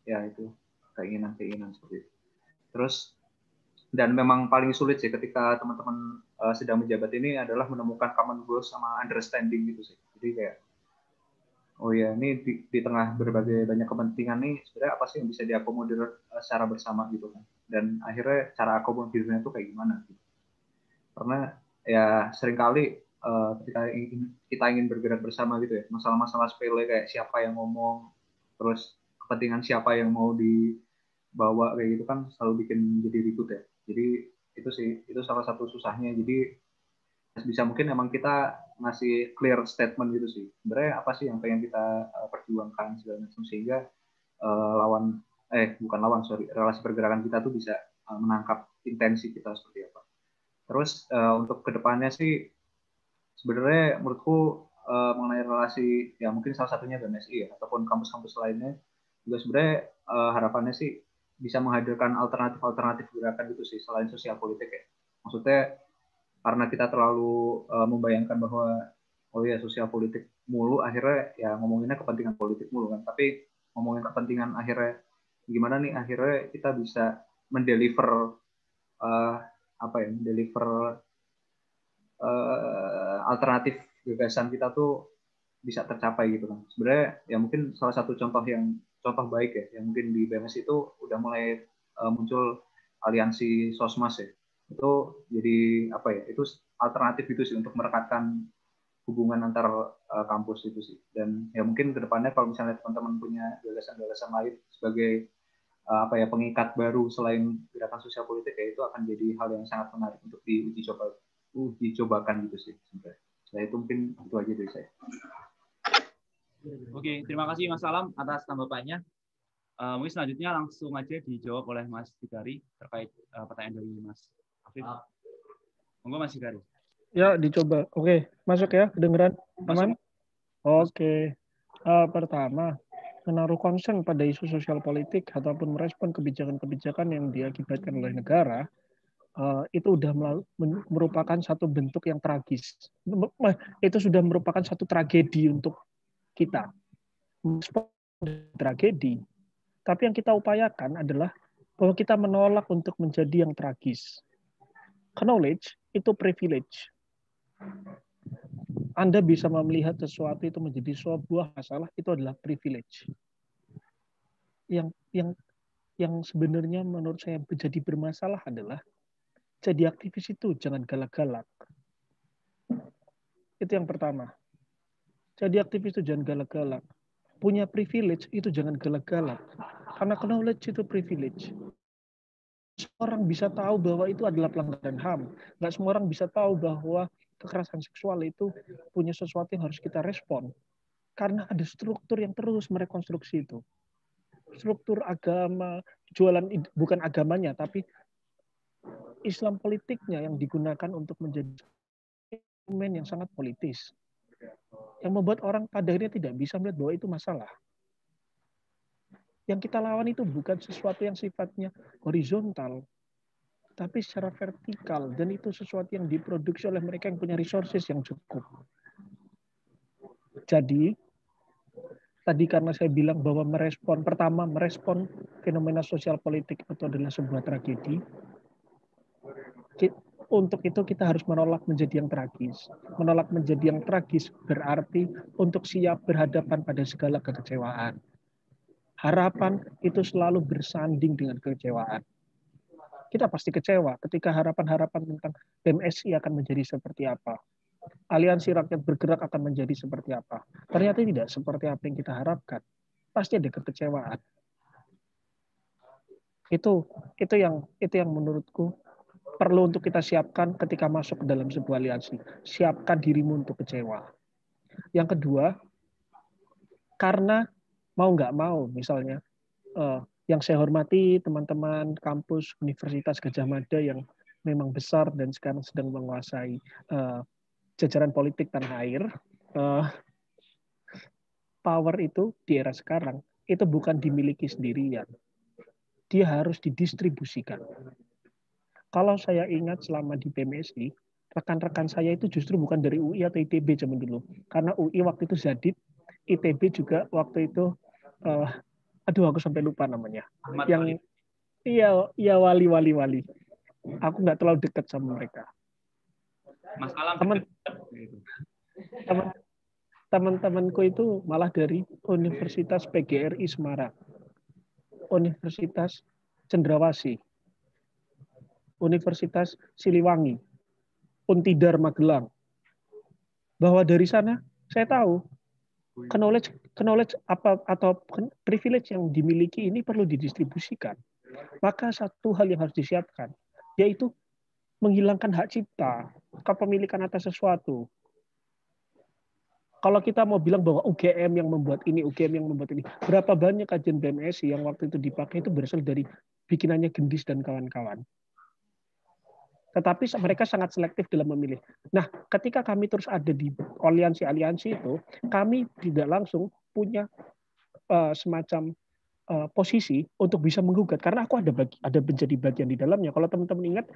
ya itu keinginan-keinginan seperti itu. Terus dan memang paling sulit sih ketika teman-teman sedang menjabat ini adalah menemukan common goals sama understanding gitu sih. Jadi kayak, oh ya ini di tengah berbagai banyak kepentingan nih sebenarnya apa sih yang bisa diakomodir secara bersama gitu kan. Dan akhirnya cara akomodirnya itu kayak gimana gitu. Karena ya seringkali ketika kita ingin bergerak bersama gitu ya, masalah-masalah sepele kayak siapa yang ngomong, terus kepentingan siapa yang mau dibawa kayak gitu kan selalu bikin jadi ribut ya. Jadi itu sih, itu salah satu susahnya. Jadi bisa mungkin emang kita ngasih clear statement gitu sih. Sebenarnya apa sih yang pengen kita perjuangkan segala macam sehingga relasi pergerakan kita tuh bisa menangkap intensi kita seperti apa. Terus untuk kedepannya sih sebenarnya menurutku mengenai relasi ya mungkin salah satunya BMSI ya ataupun kampus-kampus lainnya juga sebenarnya harapannya sih bisa menghadirkan alternatif gerakan gitu sih selain sosial politik ya. Maksudnya karena kita terlalu membayangkan bahwa oh ya sosial politik mulu akhirnya ya ngomonginnya kepentingan politik mulu kan. Tapi ngomongin kepentingan akhirnya gimana nih akhirnya kita bisa mendeliver alternatif gagasan kita tuh bisa tercapai gitu kan. Sebenarnya ya mungkin salah satu contoh baik ya yang mungkin di BMS itu udah mulai muncul aliansi Sosmas ya. Itu jadi apa ya? Itu alternatif itu sih untuk merekatkan hubungan antar kampus itu sih. Dan ya mungkin kedepannya kalau misalnya teman-teman punya gagasan-gagasan lain sebagai pengikat baru selain gerakan sosial politik ya itu akan jadi hal yang sangat menarik untuk diuji cobakan gitu sih sebenarnya. Nah itu mungkin itu aja dari saya. Oke, terima kasih Mas Alam atas tanggapannya. Mungkin selanjutnya langsung aja dijawab oleh Mas Sigari terkait pertanyaan dari Mas Afif. Monggo Mas Sigari. Ya, dicoba. Oke, masuk ya, kedengeran? Aman? Oke. Pertama, menaruh concern pada isu sosial politik ataupun merespon kebijakan-kebijakan yang diakibatkan oleh negara, itu sudah merupakan satu bentuk yang tragis. Itu sudah merupakan satu tragedi untuk kita. Tragedi. Tapi yang kita upayakan adalah bahwa kita menolak untuk menjadi yang tragis. Knowledge itu privilege. Anda bisa melihat sesuatu itu menjadi sebuah masalah, itu adalah privilege. Yang sebenarnya menurut saya menjadi bermasalah adalah jadi aktivis itu jangan galak-galak. Itu yang pertama. Jadi aktivis itu jangan galak-galak. Punya privilege itu jangan galak-galak. Karena knowledge itu privilege. Semua orang bisa tahu bahwa itu adalah pelanggaran HAM. Nggak semua orang bisa tahu bahwa kekerasan seksual itu punya sesuatu yang harus kita respon. Karena ada struktur yang terus merekonstruksi itu. Struktur agama, bukan agamanya, tapi Islam politiknya yang digunakan untuk menjadi instrumen yang sangat politis. Yang membuat orang pada akhirnya tidak bisa melihat bahwa itu masalah. Yang kita lawan itu bukan sesuatu yang sifatnya horizontal, tapi secara vertikal. Dan itu sesuatu yang diproduksi oleh mereka yang punya resources yang cukup. Jadi, tadi karena saya bilang bahwa merespon fenomena sosial politik itu adalah sebuah tragedi, untuk itu kita harus menolak menjadi yang tragis. Menolak menjadi yang tragis berarti untuk siap berhadapan pada segala kekecewaan. Harapan itu selalu bersanding dengan kekecewaan. Kita pasti kecewa ketika harapan-harapan tentang BMSI akan menjadi seperti apa. Aliansi Rakyat Bergerak akan menjadi seperti apa. Ternyata tidak seperti apa yang kita harapkan. Pasti ada kekecewaan. Itu yang menurutku perlu untuk kita siapkan ketika masuk ke dalam sebuah aliansi. Siapkan dirimu untuk kecewa. Yang kedua, karena mau nggak mau, misalnya, yang saya hormati teman-teman kampus Universitas Gadjah Mada yang memang besar dan sekarang sedang menguasai jajaran politik tanah air, power itu di era sekarang itu bukan dimiliki sendirian. Dia harus didistribusikan. Kalau saya ingat selama di PMSI, rekan-rekan saya itu justru bukan dari UI atau ITB zaman dulu. Karena UI waktu itu Zadid, ITB juga waktu itu, aduh aku sampai lupa namanya. Ahmad Yang iya wali. Aku nggak terlalu dekat sama mereka. Mas Alam Teman-temanku itu malah dari Universitas PGRI Semarang, Universitas Cendrawasih, Universitas Siliwangi, Untidar Magelang. Bahwa dari sana saya tahu knowledge apa atau privilege yang dimiliki ini perlu didistribusikan. Maka satu hal yang harus disiapkan yaitu menghilangkan hak cipta, kepemilikan atas sesuatu. Kalau kita mau bilang bahwa UGM yang membuat ini, UGM yang membuat ini, berapa banyak kajian BMSI yang waktu itu dipakai itu berasal dari bikinannya Gendis dan kawan-kawan. Tetapi mereka sangat selektif dalam memilih. Nah, ketika kami terus ada di aliansi-aliansi itu, kami tidak langsung punya semacam posisi untuk bisa menggugat karena aku ada menjadi bagian di dalamnya. Kalau teman-teman ingat,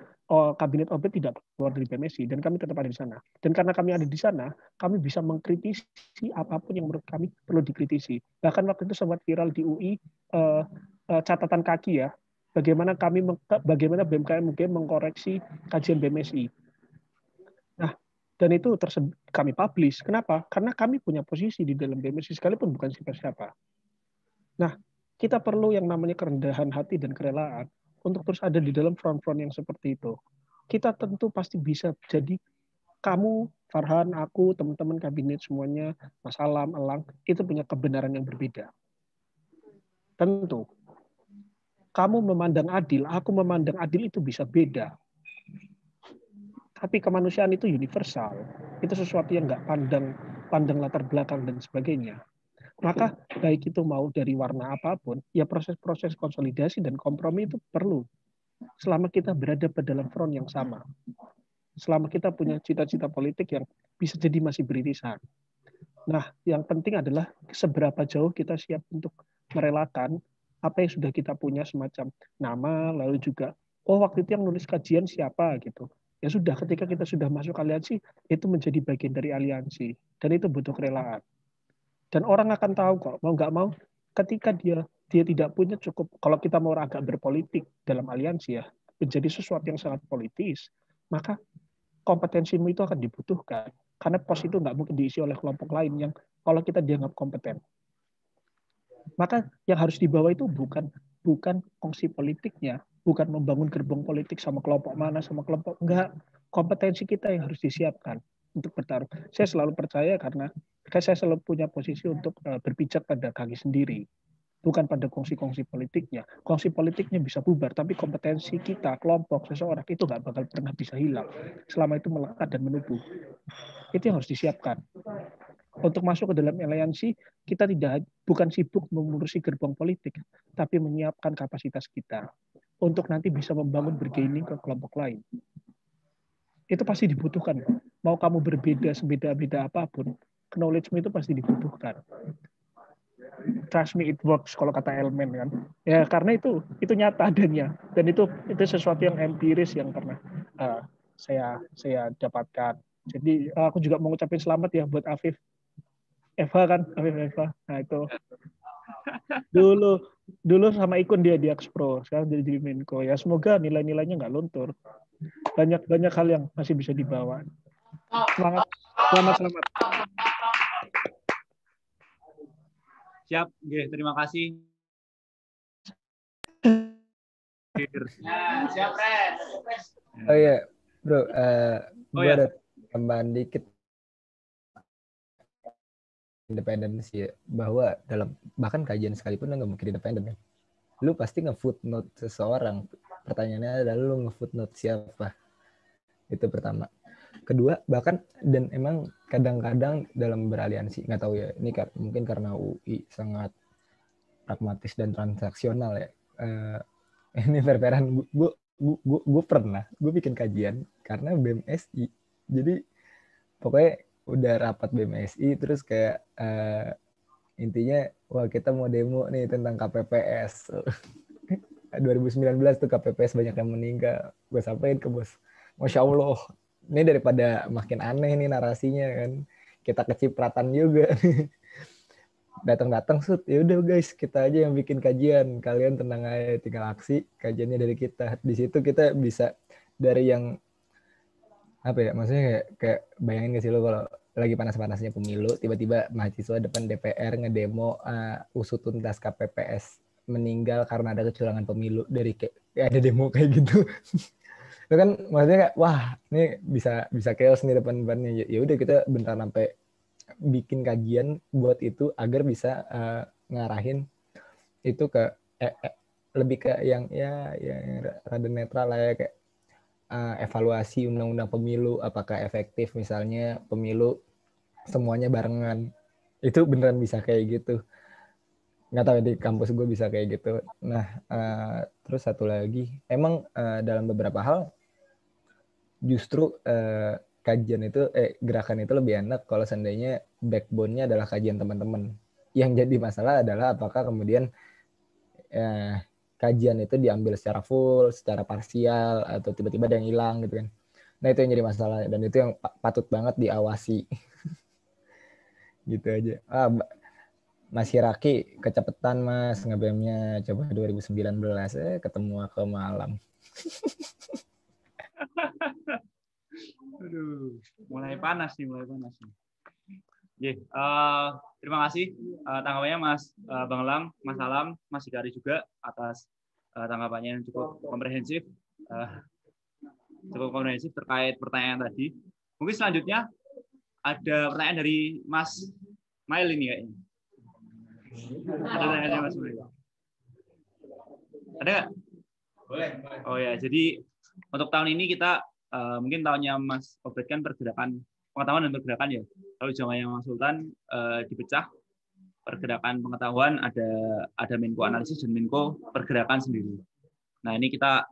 kabinet obat tidak keluar dari BMSI dan kami tetap ada di sana. Dan karena kami ada di sana, kami bisa mengkritisi apapun yang menurut kami perlu dikritisi. Bahkan waktu itu sempat viral di UI catatan kaki ya, bagaimana BMKM mengkoreksi kajian BMSI. Nah, dan itu kami publish. Kenapa? Karena kami punya posisi di dalam BMSI sekalipun bukan siapa-siapa. Nah, kita perlu yang namanya kerendahan hati dan kerelaan untuk terus ada di dalam front-front yang seperti itu. Kita tentu pasti bisa jadi kamu, Farhan, aku, teman-teman kabinet semuanya, Mas Alam, Elang, itu punya kebenaran yang berbeda. Tentu. Kamu memandang adil, aku memandang adil itu bisa beda. Tapi kemanusiaan itu universal. Itu sesuatu yang nggak pandang latar belakang dan sebagainya. Maka baik itu mau dari warna apapun, ya proses-proses konsolidasi dan kompromi itu perlu. Selama kita berada pada dalam front yang sama. Selama kita punya cita-cita politik yang bisa jadi masih beririsan. Nah, yang penting adalah seberapa jauh kita siap untuk merelakan apa yang sudah kita punya semacam nama, lalu juga, waktu itu yang nulis kajian siapa gitu. Ya sudah, ketika kita sudah masuk aliansi, itu menjadi bagian dari aliansi. Dan itu butuh kerelaan. Dan orang akan tahu kok, mau nggak mau, ketika dia tidak punya cukup, kalau kita mau agak berpolitik dalam aliansi ya, menjadi sesuatu yang sangat politis, maka kompetensimu itu akan dibutuhkan. Karena pos itu nggak mungkin diisi oleh kelompok lain yang kalau kita dianggap kompeten. Maka yang harus dibawa itu bukan kongsi politiknya, bukan membangun gerbong politik sama kelompok mana, sama kelompok, enggak. Kompetensi kita yang harus disiapkan untuk bertarung. Saya selalu percaya karena saya selalu punya posisi untuk berpijak pada kaki sendiri, bukan pada kongsi-kongsi politiknya. Kongsi politiknya bisa bubar, tapi kompetensi kita, kelompok, seseorang itu nggak bakal pernah bisa hilang selama itu melekat dan menubuh. Itu yang harus disiapkan. Untuk masuk ke dalam aliansi, kita bukan sibuk mengurusi gerbong politik, tapi menyiapkan kapasitas kita untuk nanti bisa membangun bargaining ke kelompok lain. Itu pasti dibutuhkan. Mau kamu berbeda sebeda-beda apapun, knowledge-mu itu pasti dibutuhkan. Trust me, it works kalau kata Elman kan. Ya karena itu nyata adanya dan itu sesuatu yang empiris yang pernah saya dapatkan. Jadi aku juga mau ngucapin selamat ya buat Afif. Eva. Nah itu dulu sama ikut dia di Axpro, sekarang jadi Menko. Ya semoga nilai-nilainya nggak luntur. Banyak hal yang masih bisa dibawa. Selamat. Siap, terima kasih. Siap, Ren. Oh iya, bro, gue ada tambahan dikit independensi ya, bahwa bahkan kajian sekalipun nggak mungkin independen kan. Lu pasti nge-footnote seseorang. Pertanyaannya adalah lu nge-footnote siapa. Itu pertama. Kedua, bahkan dan emang kadang-kadang dalam beraliansi, nggak tahu ya, ini mungkin karena UI sangat pragmatis dan transaksional ya. Ini fair-fairan. Gue pernah bikin kajian karena BMSI. Jadi pokoknya udah rapat BMSI terus kayak intinya wah kita mau demo nih tentang KPPS. 2019 tuh KPPS banyak yang meninggal. Gue sampaikan ke bos, Masya Allah, ini daripada makin aneh nih narasinya kan, kita kecipratan juga. Datang-datang sud, ya udah guys, kita aja yang bikin kajian, kalian tenang aja, tinggal aksi, kajiannya dari kita. Di situ kita bisa dari yang apa ya, maksudnya kayak bayangin gak sih lo kalau lagi panas-panasnya pemilu, tiba-tiba mahasiswa depan DPR ngedemo usut tuntas KPPS meninggal karena ada kecurangan pemilu, dari kayak ada demo kayak gitu. Itu kan maksudnya kayak wah ini bisa chaos nih depan-depannya. Ya udah kita bentar sampai bikin kajian buat itu agar bisa ngarahin itu ke lebih ke yang rada netral lah ya, kayak evaluasi undang-undang pemilu apakah efektif, misalnya pemilu semuanya barengan, itu beneran bisa kayak gitu. Nggak tahu di kampus gue bisa kayak gitu. Nah terus satu lagi, emang dalam beberapa hal justru kajian itu gerakan itu lebih enak kalau seandainya backbone-nya adalah kajian teman-teman. Yang jadi masalah adalah apakah kemudian kajian itu diambil secara full, secara parsial, atau tiba-tiba ada yang hilang gitu kan. Nah itu yang jadi masalah, dan itu yang patut banget diawasi. Gitu aja. Mas Hiraki kecepetan mas nge-BM-nya, coba 2019 ketemu aku malam. Aduh, mulai panas nih. Terima kasih tanggapannya Mas Bang Elang, Mas Alam, Mas Hikari juga atas tanggapannya yang cukup komprehensif. Terkait pertanyaan tadi. Mungkin selanjutnya ada pertanyaan dari Mas Mail ini kayaknya. Ada pertanyaannya Mas Mail. Ada nggak? Boleh. Oh ya, jadi untuk tahun ini kita mungkin tahunnya Mas Obed kan pergerakan pengetahuan dan pergerakan ya. Kalau zamannya Mas Sultan dipecah pergerakan pengetahuan, ada Menko analisis dan Menko pergerakan sendiri. Nah ini kita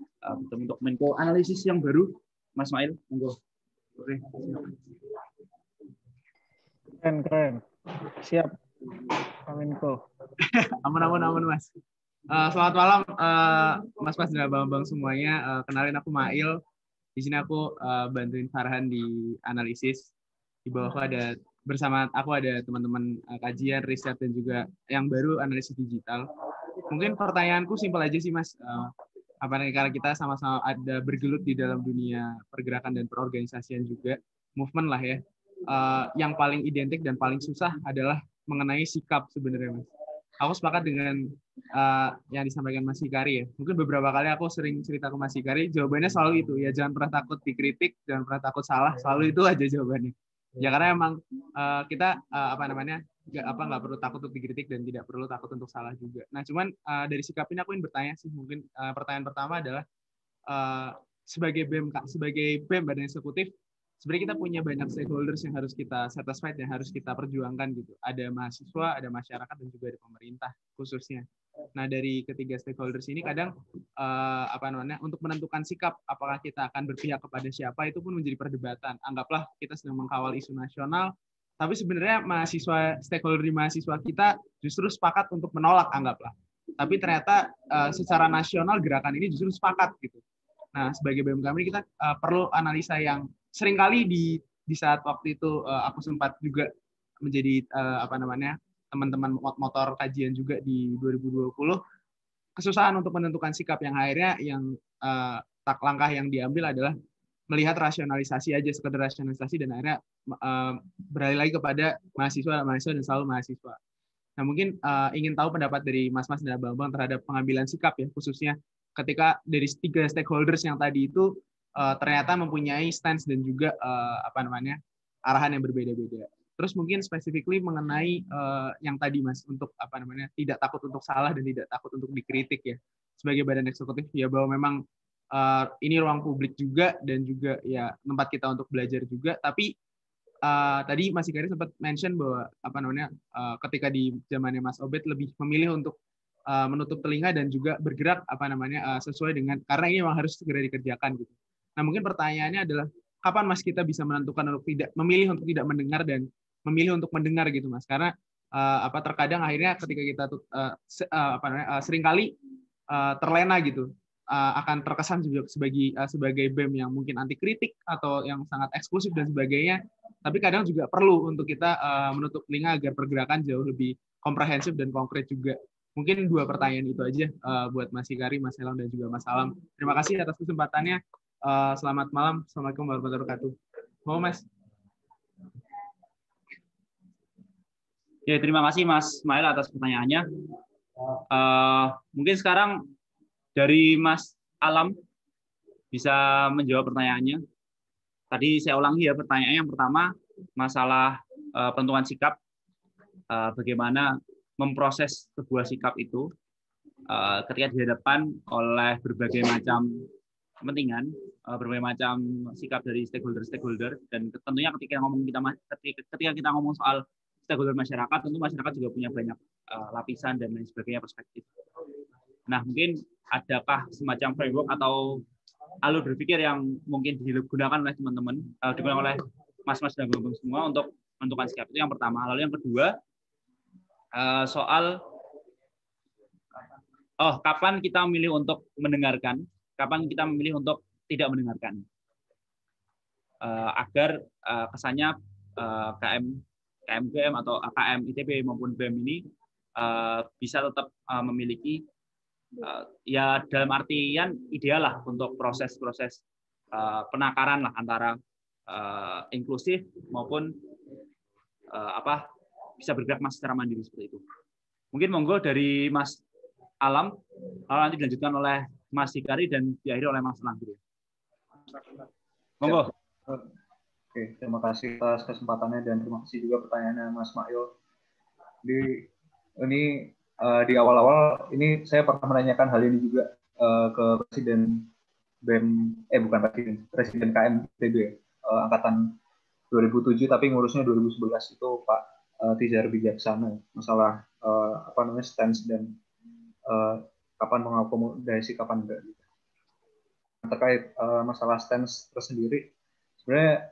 untuk Menko analisis yang baru, Mas Mail, monggo. Oke. Keren. Siap, Pak Menko. Aman Mas. Selamat malam Mas dan Bang semuanya. Kenalin aku Mail. Di sini aku bantuin Farhan di analisis. Di bawah bersama aku ada teman-teman kajian, riset, dan juga yang baru analisis digital. Mungkin pertanyaanku simpel aja sih Mas. Karena kita sama-sama ada bergelut di dalam dunia pergerakan dan perorganisasian juga, movement lah ya. Yang paling identik dan paling susah adalah mengenai sikap sebenarnya Mas. Aku sepakat dengan yang disampaikan Mas Hikari ya. Mungkin beberapa kali aku sering cerita ke Mas Hikari, jawabannya selalu itu ya, jangan pernah takut dikritik, jangan pernah takut salah, selalu itu aja jawabannya. Ya karena emang kita nggak perlu takut untuk dikritik dan tidak perlu takut untuk salah juga. Nah cuman dari sikap ini aku ingin bertanya sih, mungkin pertanyaan pertama adalah sebagai BEM Badan Eksekutif, sebenarnya kita punya banyak stakeholders yang harus kita satisfied, yang harus kita perjuangkan gitu. Ada mahasiswa, ada masyarakat, dan juga ada pemerintah khususnya. Nah dari ketiga stakeholders ini kadang untuk menentukan sikap apakah kita akan berpihak kepada siapa itu pun menjadi perdebatan. Anggaplah kita sedang mengkawal isu nasional, tapi sebenarnya stakeholder di mahasiswa kita justru sepakat untuk menolak, anggaplah. Tapi ternyata secara nasional gerakan ini justru sepakat gitu. Nah sebagai BEM kami kita perlu analisa yang seringkali di saat waktu itu aku sempat juga menjadi teman-teman motor kajian juga di 2020, kesusahan untuk menentukan sikap yang akhirnya langkah yang diambil adalah melihat rasionalisasi aja, sekedar rasionalisasi, dan akhirnya beralih lagi kepada mahasiswa dan selalu mahasiswa. Nah mungkin ingin tahu pendapat dari Mas-mas dan Abang-abang terhadap pengambilan sikap ya, khususnya ketika dari tiga stakeholders yang tadi itu ternyata mempunyai stance dan juga arahan yang berbeda-beda. Terus mungkin specifically mengenai yang tadi Mas, untuk tidak takut untuk salah dan tidak takut untuk dikritik ya. Sebagai badan eksekutif ya, bahwa memang ini ruang publik juga dan juga ya tempat kita untuk belajar juga. Tapi tadi Mas Hikari sempat mention bahwa ketika di zamannya Mas Obed lebih memilih untuk menutup telinga dan juga bergerak sesuai dengan, karena ini memang harus segera dikerjakan gitu. Nah mungkin pertanyaannya adalah kapan Mas kita bisa menentukan untuk memilih untuk tidak mendengar dan memilih untuk mendengar gitu Mas? Karena terkadang akhirnya ketika kita seringkali terlena gitu, akan terkesan juga sebagai BEM yang mungkin anti kritik atau yang sangat eksklusif dan sebagainya. Tapi kadang juga perlu untuk kita menutup telinga agar pergerakan jauh lebih komprehensif dan konkret juga. Mungkin 2 pertanyaan itu aja buat Mas Hikari, Mas Helam, dan juga Mas Alam. Terima kasih atas kesempatannya. Selamat malam. Assalamualaikum warahmatullahi wabarakatuh. Mau Mas? Ya, terima kasih Mas Mail atas pertanyaannya. Mungkin sekarang dari Mas Alam bisa menjawab pertanyaannya. Tadi saya ulangi ya pertanyaannya. Yang pertama, masalah penentuan sikap. Bagaimana memproses sebuah sikap itu ketika dihadapkan oleh berbagai macam kepentingan, berbagai macam sikap dari stakeholder, dan tentunya ketika kita ngomong soal stakeholder masyarakat, tentu masyarakat juga punya banyak lapisan dan lain sebagainya perspektif. Nah, mungkin adakah semacam framework atau alur berpikir yang mungkin digunakan oleh teman-teman, digunakan oleh mas-mas dan bang semua untuk menentukan sikap itu yang pertama. Lalu yang kedua, soal kapan kita memilih untuk mendengarkan, kapan kita memilih untuk tidak mendengarkan, agar kesannya KMGM atau AKM ITB maupun BEM ini bisa tetap memiliki ya dalam artian ideal lah untuk proses-proses penakaran lah antara inklusif maupun bisa bergerak mas secara mandiri seperti itu. Mungkin monggo dari Mas Alam, lalu nanti dilanjutkan oleh Mas Hikari dan diakhiri oleh Mas Elang. Monggo. Oke, terima kasih atas kesempatannya dan terima kasih juga pertanyaannya Mas Mail. Di awal-awal ini saya pernah menanyakan hal ini juga ke Presiden BEM, Presiden KM ITB angkatan 2007 tapi ngurusnya 2011 itu Pak Tizar Bijaksana, masalah stance dan kapan mengakomodasi kapan enggak gitu. Terkait masalah stance tersendiri sebenarnya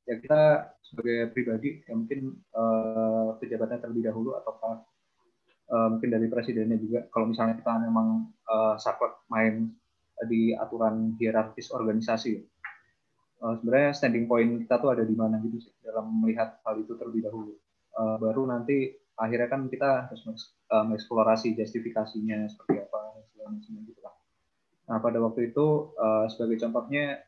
kita sebagai pribadi ya mungkin pejabatnya terlebih dahulu ataukah mungkin dari presidennya juga kalau misalnya kita memang saklek main di aturan hierarkis organisasi sebenarnya standing point kita tuh ada di mana gitu sih dalam melihat hal itu terlebih dahulu baru nanti akhirnya kan kita harus mengeksplorasi justifikasinya seperti apa segala macam gitu lah. Nah pada waktu itu sebagai contohnya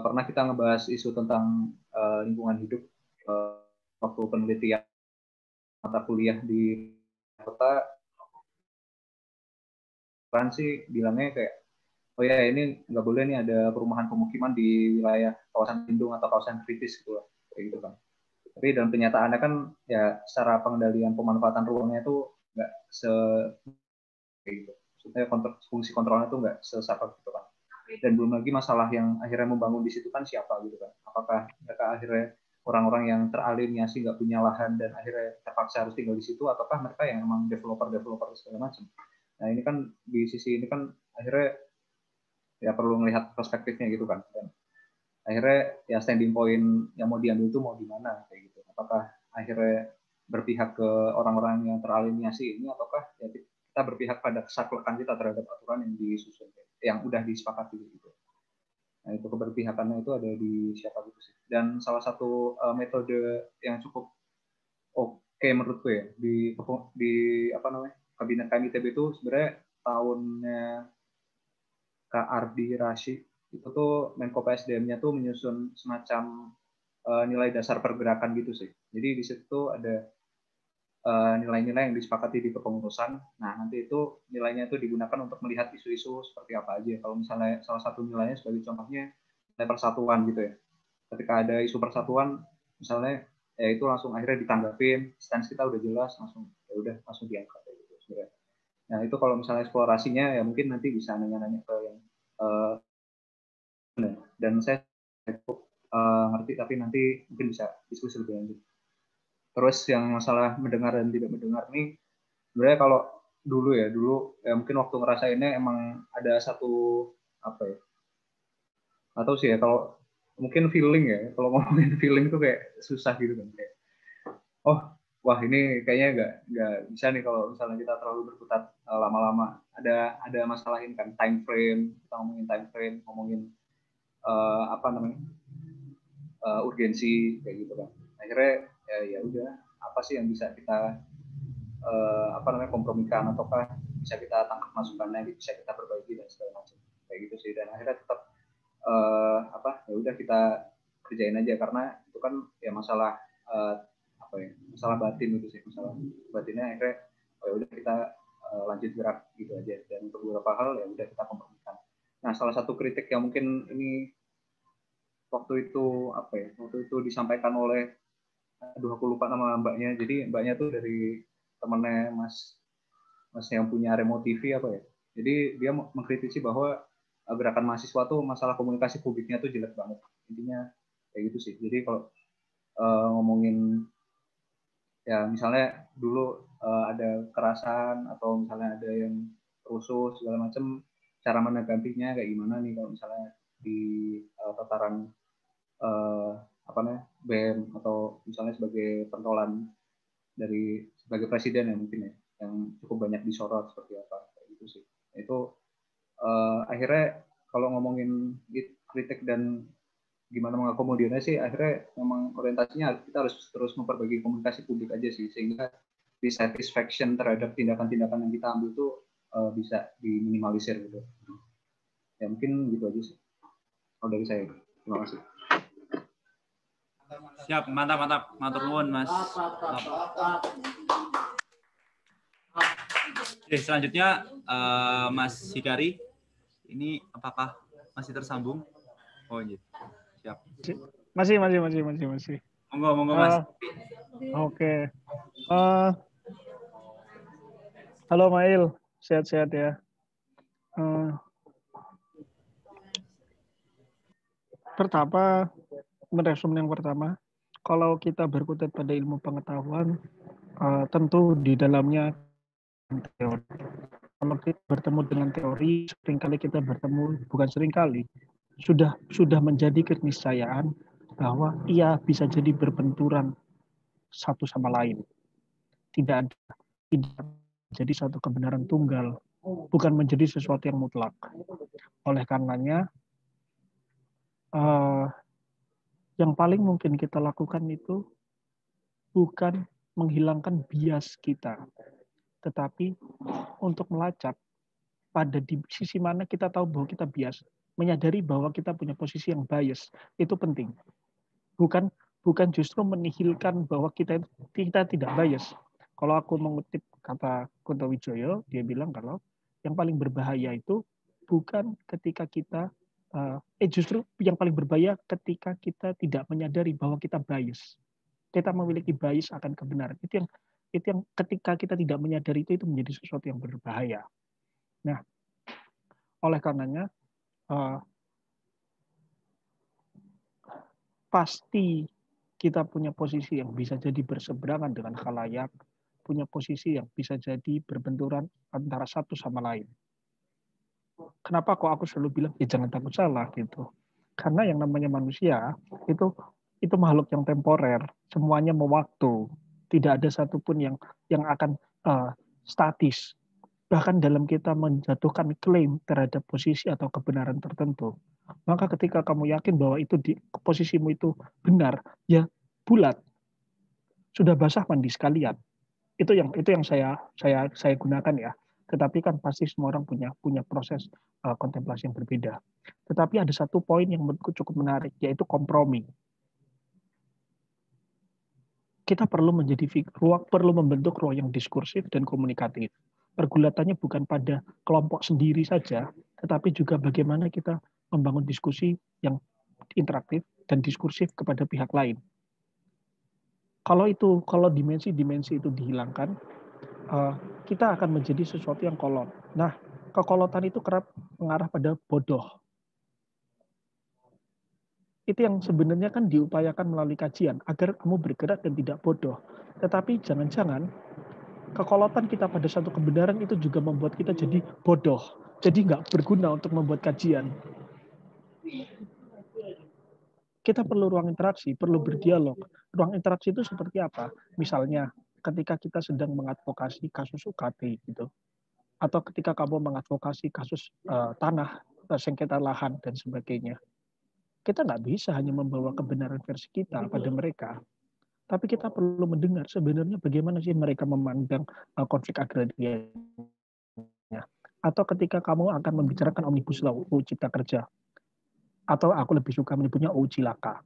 pernah kita ngebahas isu tentang lingkungan hidup waktu penelitian mata kuliah di kota kan sih bilangnya kayak oh ya ini nggak boleh nih ada perumahan pemukiman di wilayah kawasan lindung atau kawasan kritis gitu kayak gitu kan. Tapi dalam kenyataannya kan ya secara pengendalian pemanfaatan ruangnya itu nggak kayak gitu. Maksudnya fungsi kontrolnya itu nggak sesakit gitu kan. Dan belum lagi masalah yang akhirnya membangun di situ kan siapa gitu kan. Apakah mereka akhirnya orang-orang yang teralienasi nggak punya lahan dan akhirnya terpaksa harus tinggal di situ ataukah mereka yang memang developer segala macam. Nah ini kan di sisi ini kan akhirnya ya perlu melihat perspektifnya gitu kan. Dan akhirnya ya standing point yang mau diambil itu mau di mana kayak gitu. Apakah akhirnya berpihak ke orang-orang yang teralienasi ini ataukah ya kita berpihak pada kesaklekan kita terhadap aturan yang disusun yang udah disepakati gitu. Nah itu keberpihakannya itu ada di siapa gitu sih. Dan salah satu metode yang cukup oke menurutku ya di kabinet KMITB itu sebenarnya tahunnya Kak Ardi Rashid itu tuh Menko PSDM-nya tuh menyusun semacam nilai dasar pergerakan gitu sih. Jadi di situ ada nilai-nilai yang disepakati di kepengurusan. Nah, nanti itu nilainya itu digunakan untuk melihat isu-isu seperti apa aja. Kalau misalnya salah satu nilainya sebagai contohnya nilai persatuan gitu ya. Ketika ada isu persatuan, misalnya ya itu langsung akhirnya ditanggapin, stance kita udah jelas, langsung ya udah langsung diangkat gitu sebenarnya. Nah, itu kalau misalnya eksplorasinya ya mungkin nanti bisa nanya-nanya ke yang dan saya cukup ngerti tapi nanti mungkin bisa diskusi lebih lanjut. Terus yang masalah mendengar dan tidak mendengar nih sebenarnya kalau dulu ya mungkin waktu ngerasainnya emang ada satu apa ya, atau sih ya kalau mungkin feeling ya, kalau ngomongin feeling tuh kayak susah gitu kan, kayak wah ini kayaknya nggak bisa nih kalau misalnya kita terlalu berkutat lama-lama. Ada masalah ini kan, time frame, kita ngomongin time frame, ngomongin apa namanya, urgensi kayak gitu kan. Akhirnya ya udah, apa sih yang bisa kita apa namanya, kompromikan, ataukah bisa kita tangkap masukannya, bisa kita perbaiki dan segala macam kayak gitu sih. Dan akhirnya tetap apa ya udah kita kerjain aja, karena itu kan ya masalah apa ya, masalah batin itu sih, masalah batinnya. Akhirnya ya udah kita lanjut gerak gitu aja, dan untuk beberapa hal ya udah kita kompromikan. Nah, salah satu kritik yang mungkin ini waktu itu disampaikan oleh, aduh aku lupa nama mbaknya, jadi mbaknya tuh dari temennya mas yang punya Remo TV apa ya, jadi dia mengkritisi bahwa gerakan mahasiswa tuh masalah komunikasi publiknya tuh jelek banget, intinya kayak gitu sih. Jadi kalau ngomongin ya misalnya dulu ada kekerasan atau misalnya ada yang rusuh segala macam, cara menanggapinya kayak gimana nih kalau misalnya di tataran apa namanya, BEM, atau misalnya sebagai pentolan dari sebagai presiden ya mungkin ya, yang cukup banyak disorot seperti apa kayak gitu sih. Itu akhirnya kalau ngomongin kritik dan gimana mengakomodirnya sih, akhirnya memang orientasinya kita harus terus memperbaiki komunikasi publik aja sih, sehingga dissatisfaction terhadap tindakan-tindakan yang kita ambil itu bisa diminimalisir gitu. Ya mungkin gitu aja sih kalau dari saya. Terima kasih. Siap, mantap, matur nuwun Mas. Oke, selanjutnya Mas Hidari, ini apakah masih tersambung? Oh iya, siap. Masih. Monggo Mas. Oke. Halo Mail, sehat-sehat ya. Pertama, merespon yang pertama, kalau kita berkutat pada ilmu pengetahuan, tentu di dalamnya teori. Kalau kita bertemu dengan teori, seringkali kita bertemu, bukan seringkali, sudah menjadi keniscayaan bahwa ia bisa jadi berbenturan satu sama lain. Tidak jadi satu kebenaran tunggal, bukan menjadi sesuatu yang mutlak. Oleh karenanya, yang paling mungkin kita lakukan itu bukan menghilangkan bias kita, tetapi untuk melacak pada di sisi mana kita tahu bahwa kita bias, menyadari bahwa kita punya posisi yang bias, itu penting. Bukan justru menihilkan bahwa kita tidak bias. Kalau aku mengutip kata Kunto Wijoyo, dia bilang kalau yang paling berbahaya itu bukan ketika kita justru yang paling berbahaya ketika kita tidak menyadari bahwa kita bias. Kita memiliki bias akan kebenaran. Itu yang ketika kita tidak menyadari itu menjadi sesuatu yang berbahaya. Nah, oleh karenanya pasti kita punya posisi yang bisa jadi berseberangan dengan khalayak, punya posisi yang bisa jadi berbenturan antara satu sama lain. Kenapa kok aku selalu bilang jangan takut salah gitu? Karena yang namanya manusia itu makhluk yang temporer, semuanya mewaktu, tidak ada satupun yang akan statis. Bahkan dalam kita menjatuhkan klaim terhadap posisi atau kebenaran tertentu, maka ketika kamu yakin bahwa itu di posisimu itu benar, ya bulat, sudah basah mandi sekalian. Itu yang saya gunakan ya. Tetapi kan pasti semua orang punya proses kontemplasi yang berbeda. Tetapi ada satu poin yang menurutku cukup menarik, yaitu kompromi. Kita perlu perlu membentuk ruang yang diskursif dan komunikatif. Pergulatannya bukan pada kelompok sendiri saja, tetapi juga bagaimana kita membangun diskusi yang interaktif dan diskursif kepada pihak lain. Kalau dimensi-dimensi itu dihilangkan, kita akan menjadi sesuatu yang kolot. Nah, kekolotan itu kerap mengarah pada bodoh. Itu yang sebenarnya kan diupayakan melalui kajian, agar kamu bergerak dan tidak bodoh. Tetapi jangan-jangan Kekolotan kita pada satu kebenaran itu juga membuat kita jadi bodoh. Jadi nggak berguna untuk membuat kajian. Kita perlu ruang interaksi, perlu berdialog. Ruang interaksi itu seperti apa? Misalnya, ketika kita sedang mengadvokasi kasus UKT, gitu, atau ketika kamu mengadvokasi kasus tanah, sengketa lahan, dan sebagainya. Kita nggak bisa hanya membawa kebenaran versi kita pada mereka, tapi kita perlu mendengar sebenarnya bagaimana sih mereka memandang konflik agraria. Atau ketika kamu akan membicarakan Omnibus Law, UU Cipta Kerja, atau aku lebih suka menyebutnya UU Cilaka.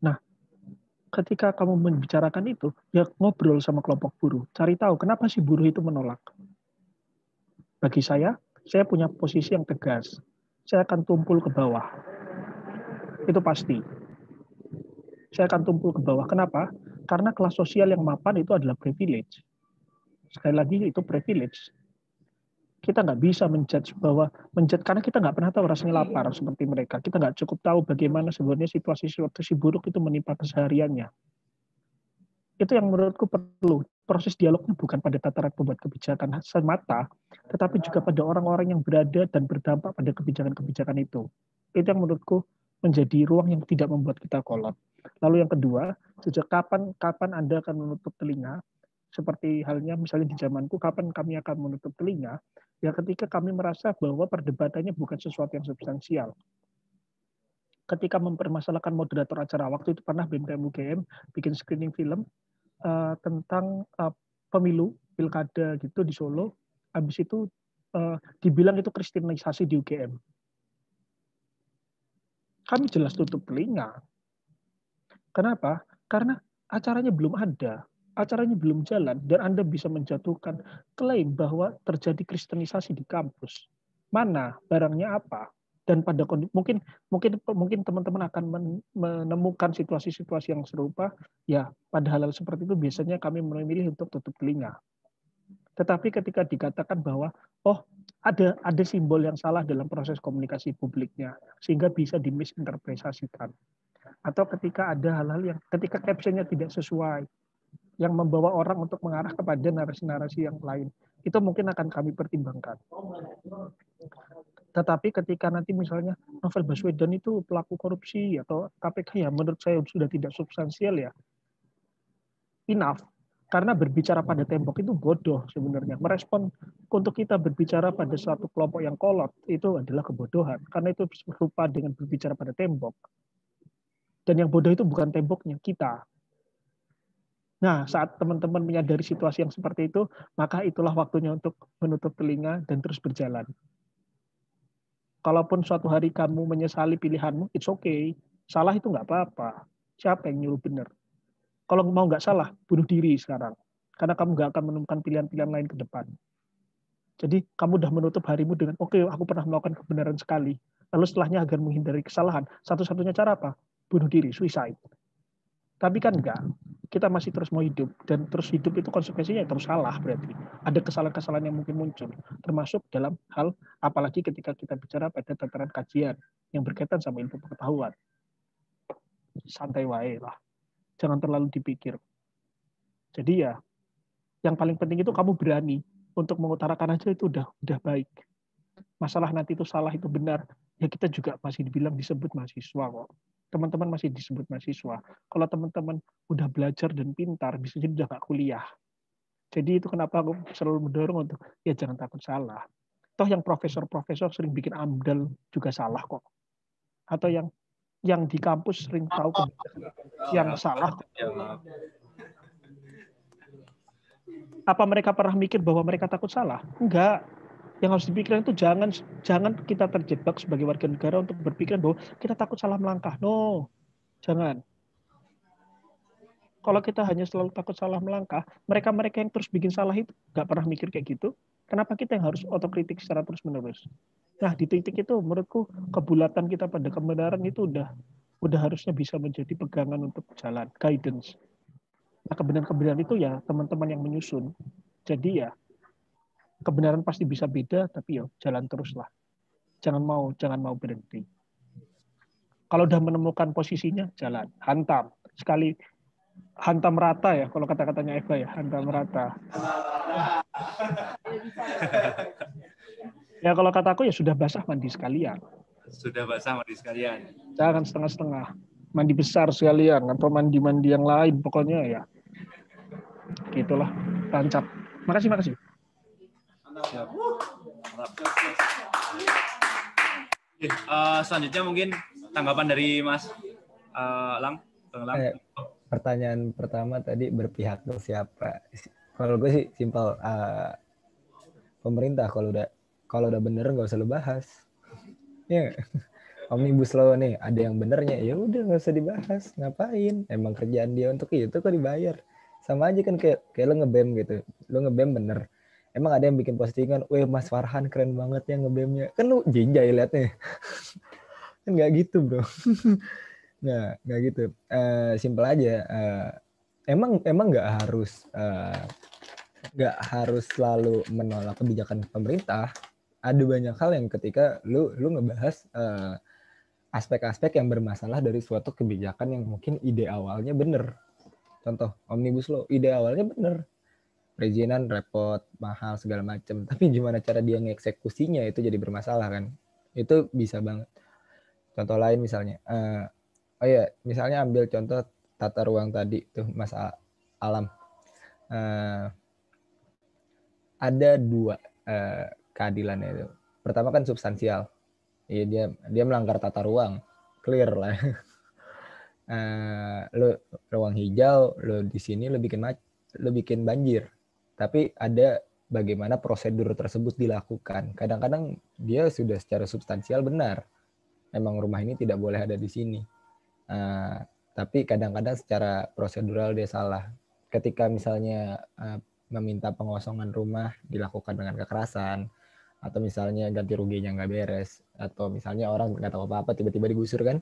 Nah, ketika kamu membicarakan itu, ya ngobrol sama kelompok buruh, cari tahu kenapa sih buruh itu menolak. Bagi saya punya posisi yang tegas. Saya akan tumpul ke bawah. Itu pasti. Saya akan tumpul ke bawah. Kenapa? Karena kelas sosial yang mapan itu adalah privilege. Sekali lagi itu privilege. Kita nggak bisa menjudge karena kita nggak pernah tahu rasanya lapar seperti mereka. Kita nggak cukup tahu bagaimana sebenarnya situasi buruk itu menimpa kesehariannya. Itu yang menurutku perlu. Proses dialognya bukan pada tataran pembuat kebijakan semata, tetapi juga pada orang-orang yang berada dan berdampak pada kebijakan-kebijakan itu. Itu yang menurutku menjadi ruang yang tidak membuat kita kolot. Lalu yang kedua, sejak kapan Anda akan menutup telinga? Seperti halnya misalnya di zamanku, kapan kami akan menutup telinga? Ya ketika kami merasa bahwa perdebatannya bukan sesuatu yang substansial. Ketika mempermasalahkan moderator acara, waktu itu pernah BMKM UGM bikin screening film tentang pemilu, pilkada gitu di Solo. Habis itu dibilang itu kristenisasi di UGM. Kami jelas tutup telinga. Kenapa? Karena acaranya belum ada. Acaranya belum jalan, dan Anda bisa menjatuhkan klaim bahwa terjadi kristenisasi di kampus. Mana barangnya apa? Dan pada mungkin teman-teman akan menemukan situasi-situasi yang serupa. Ya, pada hal seperti itu biasanya kami memilih untuk tutup telinga. Tetapi ketika dikatakan bahwa ada simbol yang salah dalam proses komunikasi publiknya, sehingga bisa dimisinterpretasikan. Atau ketika ada hal-hal yang ketika captionnya tidak sesuai, yang membawa orang untuk mengarah kepada narasi-narasi yang lain, itu mungkin akan kami pertimbangkan. Tetapi ketika nanti misalnya Novel Baswedan itu pelaku korupsi atau KPK, ya menurut saya sudah tidak substansial ya. Enough. Karena berbicara pada tembok itu bodoh sebenarnya. Merespon untuk kita berbicara pada suatu kelompok yang kolot itu adalah kebodohan. Karena itu serupa dengan berbicara pada tembok. Dan yang bodoh itu bukan temboknya, kita. Nah, saat teman-teman menyadari situasi yang seperti itu, maka itulah waktunya untuk menutup telinga dan terus berjalan. Kalaupun suatu hari kamu menyesali pilihanmu, it's okay. Salah itu nggak apa-apa. Siapa yang nyuruh benar? Kalau mau nggak salah, bunuh diri sekarang. Karena kamu nggak akan menemukan pilihan-pilihan lain ke depan. Jadi kamu udah menutup harimu dengan, oke, aku pernah melakukan kebenaran sekali. Lalu setelahnya agar menghindari kesalahan, satu-satunya cara apa? Bunuh diri, suicide. Tapi kan enggak. Kita masih terus mau hidup. Dan terus hidup itu konsekuensinya terus salah berarti. Ada kesalahan-kesalahan yang mungkin muncul. Termasuk dalam hal, apalagi ketika kita bicara pada tataran kajian yang berkaitan sama ilmu pengetahuan. Santai wae lah. Jangan terlalu dipikir. Jadi ya, yang paling penting itu kamu berani untuk mengutarakan aja itu udah baik. Masalah nanti itu salah itu benar, ya kita juga masih dibilang disebut mahasiswa kok. Teman-teman masih disebut mahasiswa. Kalau teman-teman udah belajar dan pintar, bisa jadi udah gak kuliah. Jadi itu kenapa aku selalu mendorong untuk ya jangan takut salah. Toh yang profesor-profesor sering bikin AMDAL juga salah kok. Atau yang di kampus sering tahu yang salah. Apa mereka pernah mikir bahwa mereka takut salah? Enggak. Yang harus dipikirkan itu jangan kita terjebak sebagai warga negara untuk berpikiran bahwa kita takut salah melangkah. No, jangan. Kalau kita hanya selalu takut salah melangkah, mereka yang terus bikin salah itu nggak pernah mikir kayak gitu. Kenapa kita yang harus otokritik secara terus-menerus? Nah, di titik itu menurutku kebulatan kita pada kebenaran itu udah harusnya bisa menjadi pegangan untuk jalan, guidance. Nah, kebenaran-kebenaran itu ya teman-teman yang menyusun. Jadi ya kebenaran pasti bisa beda, tapi ya jalan teruslah. Jangan mau berhenti. Kalau udah menemukan posisinya, jalan, hantam. Sekali hantam rata ya, kalau kata-katanya Eva ya, hantam rata. Ya kalau kataku ya sudah basah mandi sekalian. Sudah basah mandi sekalian. Jangan setengah-setengah. Mandi besar sekalian atau mandi-mandi yang lain pokoknya ya. Gitulah, tancap. Makasih. Siap. Oke, selanjutnya mungkin tanggapan dari Mas Lang. Bang Lang. Pertanyaan pertama tadi berpihak ke siapa? Kalau gue sih simpel, pemerintah kalau udah bener nggak usah lu bahas. Ya, Omnibus Law nih ada yang benernya, ya udah nggak usah dibahas. Ngapain? Emang kerjaan dia untuk itu kok dibayar. Sama aja kan kayak lo ngebem gitu. Lo ngebem bener. Emang ada yang bikin postingan, weh Mas Farhan keren banget ya ngebemnya. Kan lu jinjai liatnya. Kan nggak gitu bro. nggak gitu. Simpel aja. Emang nggak harus selalu menolak kebijakan pemerintah. Ada banyak hal yang ketika lu ngebahas aspek-aspek yang bermasalah dari suatu kebijakan yang mungkin ide awalnya bener. Contoh Omnibus Law, ide awalnya bener, perizinan repot, mahal segala macam. Tapi gimana cara dia ngeksekusinya itu jadi bermasalah kan? Itu bisa banget. Contoh lain misalnya, misalnya ambil contoh tata ruang tadi tuh Mas Alam. Ada dua keadilannya itu. Pertama kan substansial. Iya dia melanggar tata ruang, clear lah. Lo ruang hijau, lo di sini lo bikin banjir. Tapi ada bagaimana prosedur tersebut dilakukan. Kadang-kadang dia sudah secara substansial benar. Emang rumah ini tidak boleh ada di sini. Tapi kadang-kadang secara prosedural dia salah. Ketika misalnya meminta pengosongan rumah dilakukan dengan kekerasan, atau misalnya ganti ruginya nggak beres, atau misalnya orang nggak tahu apa-apa tiba-tiba digusur kan,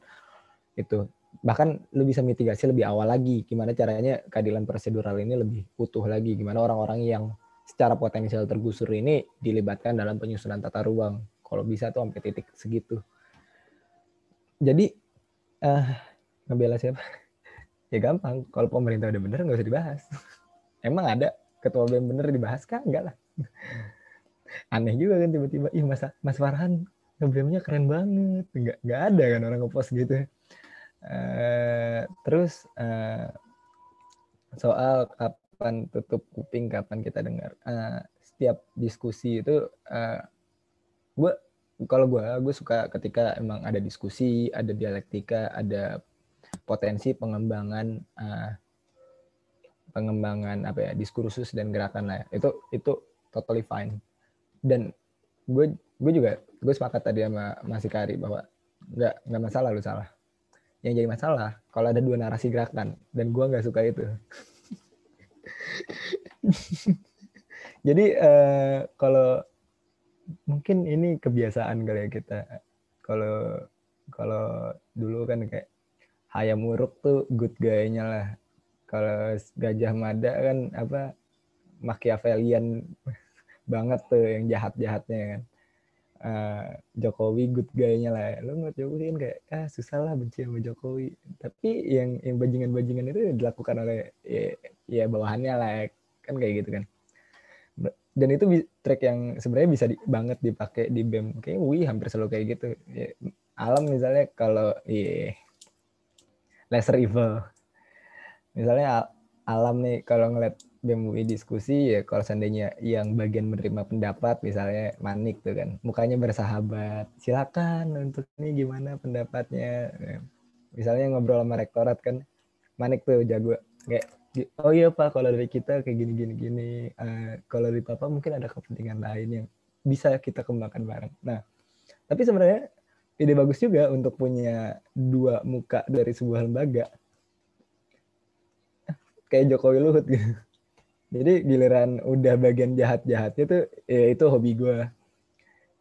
itu bahkan lu bisa mitigasi lebih awal lagi, gimana caranya keadilan prosedural ini lebih utuh lagi, gimana orang-orang yang secara potensial tergusur ini dilibatkan dalam penyusunan tata ruang, kalau bisa tuh sampai titik segitu. Jadi ngebela siapa? Ya gampang, kalau pemerintah udah bener nggak usah dibahas. Emang ada ketua BEM bener dibahas kan? Enggak lah. Aneh juga kan tiba-tiba, ih Mas Farhan nge-BEM-nya keren banget. Enggak ada kan orang nge-post gitu. Terus soal kapan tutup kuping, kapan kita dengar. Setiap diskusi itu, gue suka ketika emang ada diskusi, ada dialektika, ada potensi pengembangan diskursus dan gerakan lah. Itu totally fine. Dan gue sepakat tadi sama Mas Ikari bahwa nggak masalah lu salah. Yang jadi masalah kalau ada dua narasi gerakan, dan gue nggak suka itu. Jadi kalau mungkin ini kebiasaan kali ya kita, kalau dulu kan kayak Hayam Wuruk tuh good guy-nya lah. Kalau Gajah Mada kan Machiavellian banget tuh, yang jahat-jahatnya kan. Jokowi good guy-nya lah. Lo ngeliat Jokowi kan kayak susah lah benci sama Jokowi. Tapi yang bajingan-bajingan itu dilakukan oleh ya bawahannya lah, kan kayak gitu kan. Dan itu track yang sebenarnya bisa banget dipakai di BEM. Kayaknya hampir selalu kayak gitu. Ya, Alam misalnya kalau lesser evil. Misalnya Alam nih kalau ngeliat BEM UI diskusi, ya kalau seandainya yang bagian menerima pendapat misalnya Manik tuh kan, mukanya bersahabat, silakan untuk ini gimana pendapatnya. Misalnya ngobrol sama rektorat kan, Manik tuh jago kayak, oh iya Pak, kalau dari kita kayak gini. Kalau dari Papa mungkin ada kepentingan lain yang bisa kita kembangkan bareng. Nah, tapi sebenarnya ide bagus juga untuk punya dua muka dari sebuah lembaga. Kayak Jokowi Luhut gitu. Jadi giliran udah bagian jahat-jahatnya tuh, ya itu hobi gue.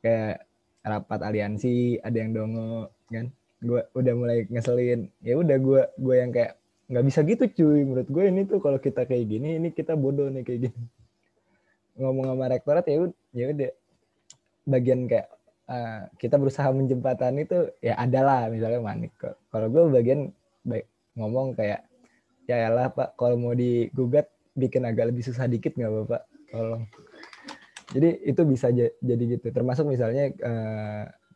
Kayak rapat aliansi, ada yang dongo kan. Gue udah mulai ngeselin. Ya udah gue yang kayak, nggak bisa gitu cuy, menurut gue ini tuh kalau kita kayak gini, ini kita bodoh nih kayak gini. Ngomong sama rektorat ya udah bagian kayak kita berusaha menjembatani itu ya adalah misalnya Manik. Kalau gue bagian ngomong kayak Ya elah Pak, kalau mau digugat bikin agak lebih susah dikit nggak Bapak? Tolong. Jadi itu bisa jadi gitu. Termasuk misalnya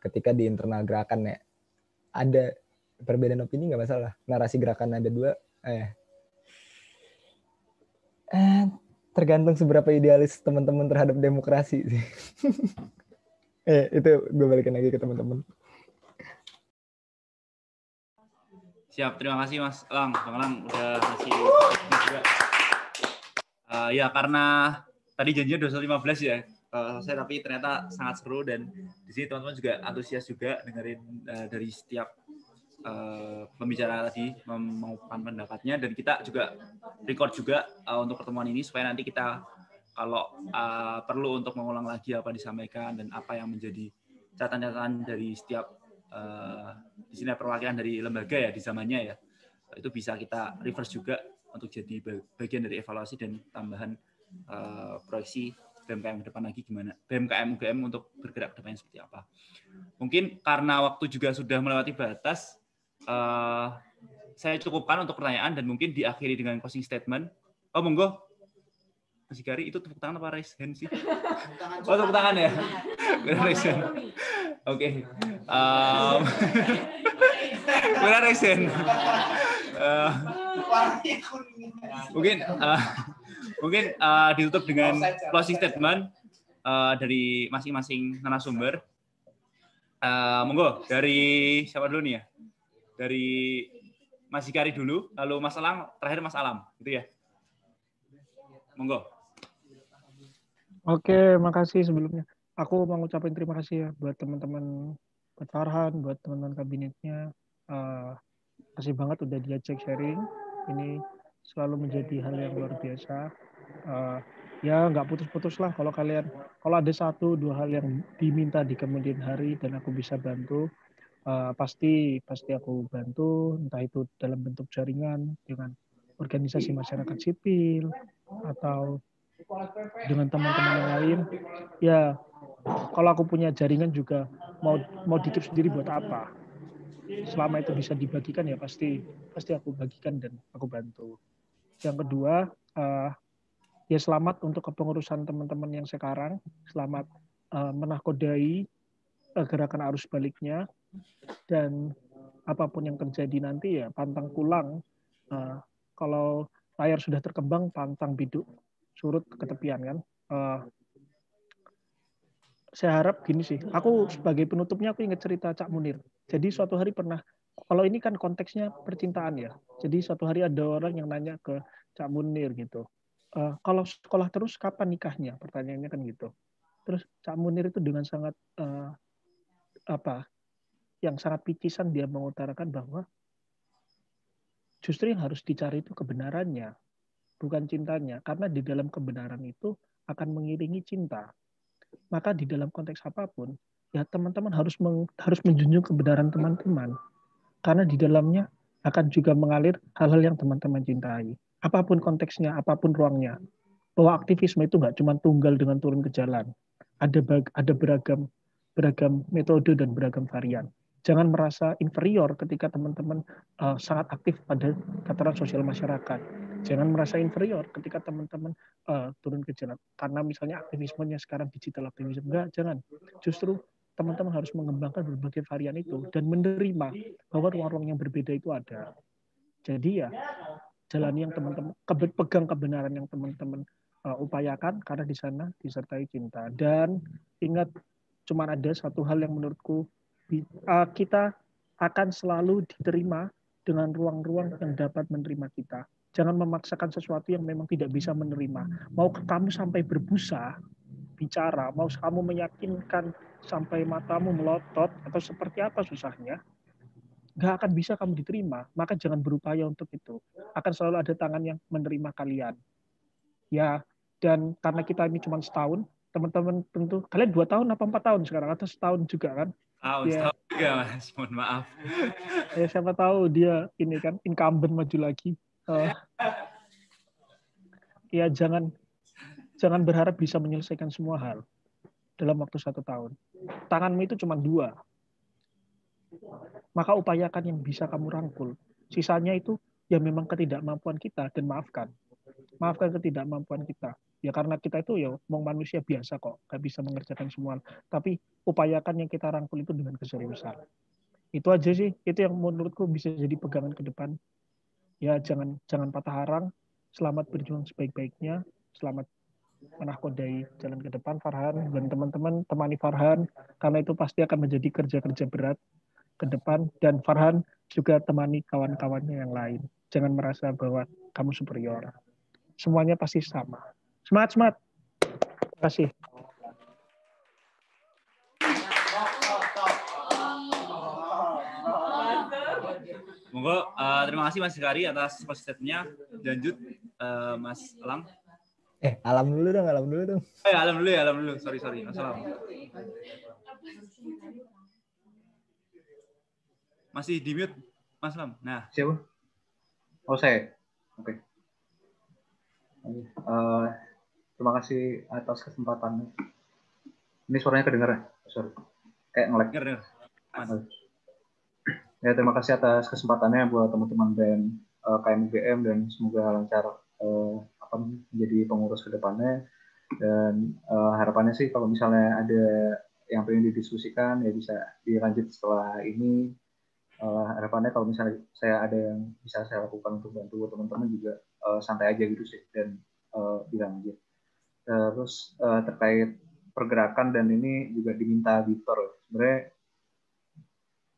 ketika di internal gerakan ya, ada perbedaan opini nggak masalah. Narasi gerakan ada dua, tergantung seberapa idealis teman-teman terhadap demokrasi sih. Itu gue balikin lagi ke teman-teman. Siap, terima kasih Mas Elang. Bang Elang udah ngasih juga. Ya karena tadi janjinya 215 ya, saya tapi ternyata sangat seru dan di sini teman-teman juga antusias juga dengerin dari setiap pembicara tadi mengungkapkan pendapatnya, dan kita juga record juga untuk pertemuan ini supaya nanti kita kalau perlu untuk mengulang lagi apa disampaikan dan apa yang menjadi catatan-catatan dari setiap di sini perwakilan dari lembaga ya di zamannya ya, itu bisa kita reverse juga untuk jadi bagian dari evaluasi dan tambahan proyeksi BMKM ke depan lagi gimana, BMKM UGM untuk bergerak ke depannya seperti apa. Mungkin karena waktu juga sudah melewati batas, saya cukupkan untuk pertanyaan dan mungkin diakhiri dengan closing statement. Oh monggo, Mas Gari, itu tepuk tangan apa raise hand sih? Oh tepuk tangan ya? Raise hand. Oke. Benar raise hand. Mungkin ditutup dengan closing statement dari masing-masing narasumber. Monggo dari siapa dulu nih ya? Dari Mas Hikari dulu, lalu Mas Elang, terakhir Mas Alam, gitu ya. Monggo. Oke, makasih sebelumnya. Aku mau ngucapin terima kasih ya buat teman-teman, buat Farhan, buat teman-teman kabinetnya. Kasih banget udah diajak sharing. Ini selalu menjadi hal yang luar biasa. Ya nggak putus-putus lah kalau ada 1-2 hal yang diminta di kemudian hari dan aku bisa bantu, pasti aku bantu, entah itu dalam bentuk jaringan dengan organisasi masyarakat sipil atau dengan teman-teman yang lain. Ya kalau aku punya jaringan juga mau dikip sendiri buat apa? Selama itu bisa dibagikan ya pasti aku bagikan dan aku bantu. Yang kedua, ya selamat untuk kepengurusan teman-teman yang sekarang. Selamat menakodai gerakan arus baliknya, dan apapun yang terjadi nanti ya pantang pulang. Kalau layar sudah terkembang, pantang biduk surut ke tepian kan. Saya harap gini sih, aku sebagai penutupnya aku ingat cerita Cak Munir. Jadi suatu hari pernah, kalau ini kan konteksnya percintaan ya, jadi suatu hari ada orang yang nanya ke Cak Munir gitu, kalau sekolah terus kapan nikahnya? Pertanyaannya kan gitu. Terus Cak Munir itu dengan sangat yang sangat picisan dia mengutarakan bahwa justru yang harus dicari itu kebenarannya, bukan cintanya. Karena di dalam kebenaran itu akan mengiringi cinta. Maka di dalam konteks apapun, ya teman-teman harus menjunjung kebenaran teman-teman. Karena di dalamnya akan juga mengalir hal-hal yang teman-teman cintai. Apapun konteksnya, apapun ruangnya. Bahwa aktivisme itu nggak cuma tunggal dengan turun ke jalan. Ada beragam metode dan beragam varian. Jangan merasa inferior ketika teman-teman sangat aktif pada tataran sosial masyarakat. Jangan merasa inferior ketika teman-teman turun ke jalan. Karena misalnya aktivismenya sekarang digital aktivisme. Enggak, jangan. Justru teman-teman harus mengembangkan berbagai varian itu dan menerima bahwa ruang-ruang yang berbeda itu ada. Jadi ya, jalani yang teman-teman, pegang kebenaran yang teman-teman upayakan, karena di sana disertai cinta. Dan ingat, cuma ada satu hal yang menurutku kita akan selalu diterima dengan ruang-ruang yang dapat menerima kita. Jangan memaksakan sesuatu yang memang tidak bisa menerima. Mau kamu sampai berbusa bicara, mau kamu meyakinkan sampai matamu melotot atau seperti apa susahnya, nggak akan bisa kamu diterima. Maka jangan berupaya untuk itu. Akan selalu ada tangan yang menerima kalian. Ya, dan karena kita ini cuma setahun, teman-teman tentu, kalian 2 tahun apa 4 tahun sekarang, atau setahun juga kan? Setahun juga Mas, mohon maaf. Ya siapa tahu dia ini kan incumbent maju lagi. Ya jangan berharap bisa menyelesaikan semua hal dalam waktu 1 tahun. Tanganmu itu cuma 2. Maka upayakan yang bisa kamu rangkul. Sisanya itu ya memang ketidakmampuan kita, dan maafkan ketidakmampuan kita. Ya karena kita itu ya mau manusia biasa kok, nggak bisa mengerjakan semua. Tapi upayakan yang kita rangkul itu dengan keseriusan. Itu aja sih, itu yang menurutku bisa jadi pegangan ke depan. Ya jangan patah arang, selamat berjuang sebaik-baiknya, selamat menahkodai jalan ke depan Farhan, dan teman-teman temani Farhan, karena itu pasti akan menjadi kerja-kerja berat ke depan, dan Farhan juga temani kawan-kawannya yang lain. Jangan merasa bahwa kamu superior. Semuanya pasti sama. Semangat. Terima kasih. Monggo, terima kasih Mas Hikari atas statement-nya. Lanjut, Mas Alam. Alam dulu dong. Alam dulu. Sorry. Mas Alam. Masih di mute, Mas Alam. Nah. Siapa? Oh, saya. Oke. Terima kasih atas kesempatannya. Ini suaranya kedengaran? Sorry. Kayak nge-lag. Dengar. Ya, terima kasih atas kesempatannya buat teman-teman BEM KMUGM, dan semoga lancar menjadi pengurus ke depannya. Dan harapannya sih kalau misalnya ada yang pengen didiskusikan ya bisa dilanjut setelah ini. Harapannya kalau misalnya saya ada yang bisa saya lakukan untuk bantu teman-teman juga santai aja gitu sih, dan bilang aja. Terus terkait pergerakan dan ini juga diminta Victor. Sebenarnya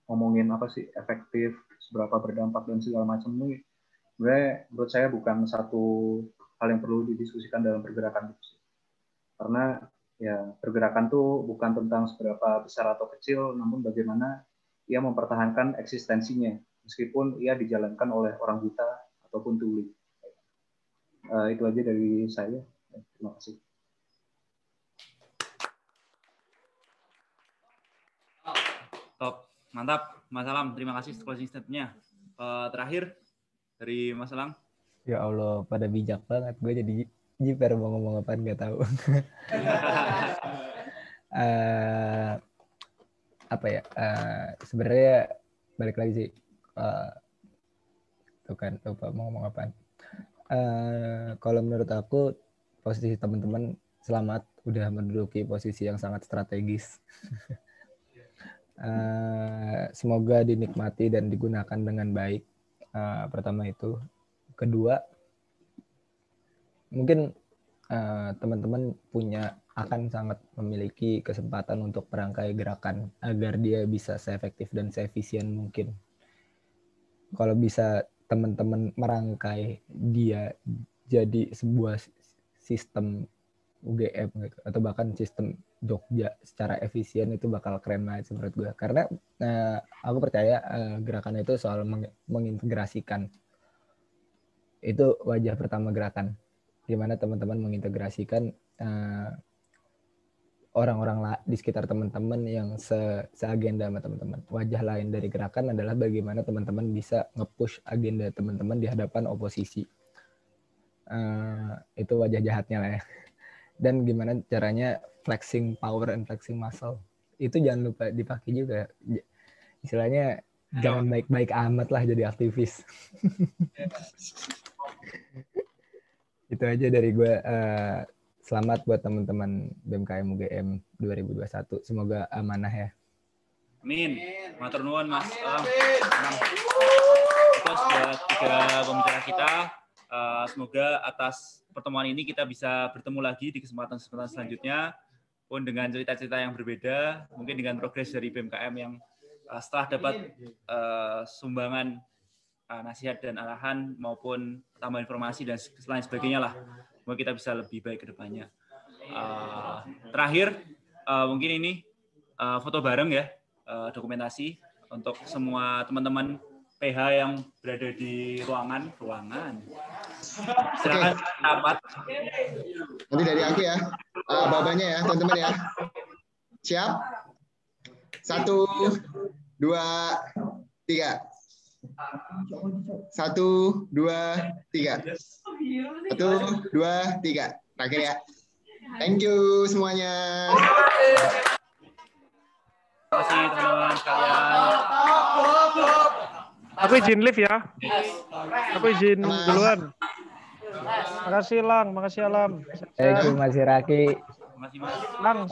ngomongin apa sih efektif, seberapa berdampak dan segala macam ini, sebenarnya menurut saya bukan satu hal yang perlu didiskusikan dalam pergerakan itu sih. Karena ya pergerakan tuh bukan tentang seberapa besar atau kecil, namun bagaimana ia mempertahankan eksistensinya meskipun ia dijalankan oleh orang buta ataupun tuli. Itu aja dari saya. Terima kasih. Top. Mantap, Mas Alam. Terima kasih closing statement-nya. Terakhir dari Mas Alam. Ya Allah, pada bijak banget. Gue jadi jiper mau ngomong apaan nggak tahu. Sebenarnya balik lagi sih. Tuh kan, lupa mau ngomong apaan. Kalau menurut aku, posisi teman-teman selamat udah menduduki posisi yang sangat strategis. Semoga dinikmati dan digunakan dengan baik. Pertama itu. Kedua, mungkin teman-teman akan sangat memiliki kesempatan untuk merangkai gerakan agar dia bisa seefektif dan seefisien mungkin. Kalau bisa teman-teman merangkai dia jadi sebuah sistem UGM gitu, atau bahkan sistem Jogja secara efisien, itu bakal keren banget menurut gue. Karena aku percaya gerakan itu soal mengintegrasikan. Itu wajah pertama gerakan. Gimana teman-teman mengintegrasikan orang-orang di sekitar teman-teman yang seagenda sama teman-teman. Wajah lain dari gerakan adalah bagaimana teman-teman bisa nge-push agenda teman-teman di hadapan oposisi. Itu wajah jahatnya lah ya. Dan gimana caranya flexing power and flexing muscle. Itu jangan lupa dipakai juga. Istilahnya jangan baik-baik amat lah jadi aktivis. Itu aja dari gue. Selamat buat teman-teman BMKM UGM 2021. Semoga amanah ya. Amin. Matur nuwun Mas. Itu sudah 3 pembicara kita. Semoga atas pertemuan ini kita bisa bertemu lagi di kesempatan-kesempatan selanjutnya, pun dengan cerita-cerita yang berbeda, mungkin dengan progres dari BMKM yang setelah dapat sumbangan nasihat dan arahan maupun tambahan informasi dan lain sebagainya lah. Semoga kita bisa lebih baik ke depannya. Terakhir, mungkin ini foto bareng ya, dokumentasi untuk semua teman-teman PH yang berada di ruangan. Silakan rapat. Nanti dari aku ya, babanya ya, teman-teman ya. Siap? 1, 2, 3. 1, 2, 3. 1, 2, 3. Terakhir ya. Thank you semuanya. Terima kasih teman-teman sekalian. Aku izin live ya. Aku izin duluan. Makasih Lang, makasih Alam. Thank you Mas Iraki. Masih Mas. Lang,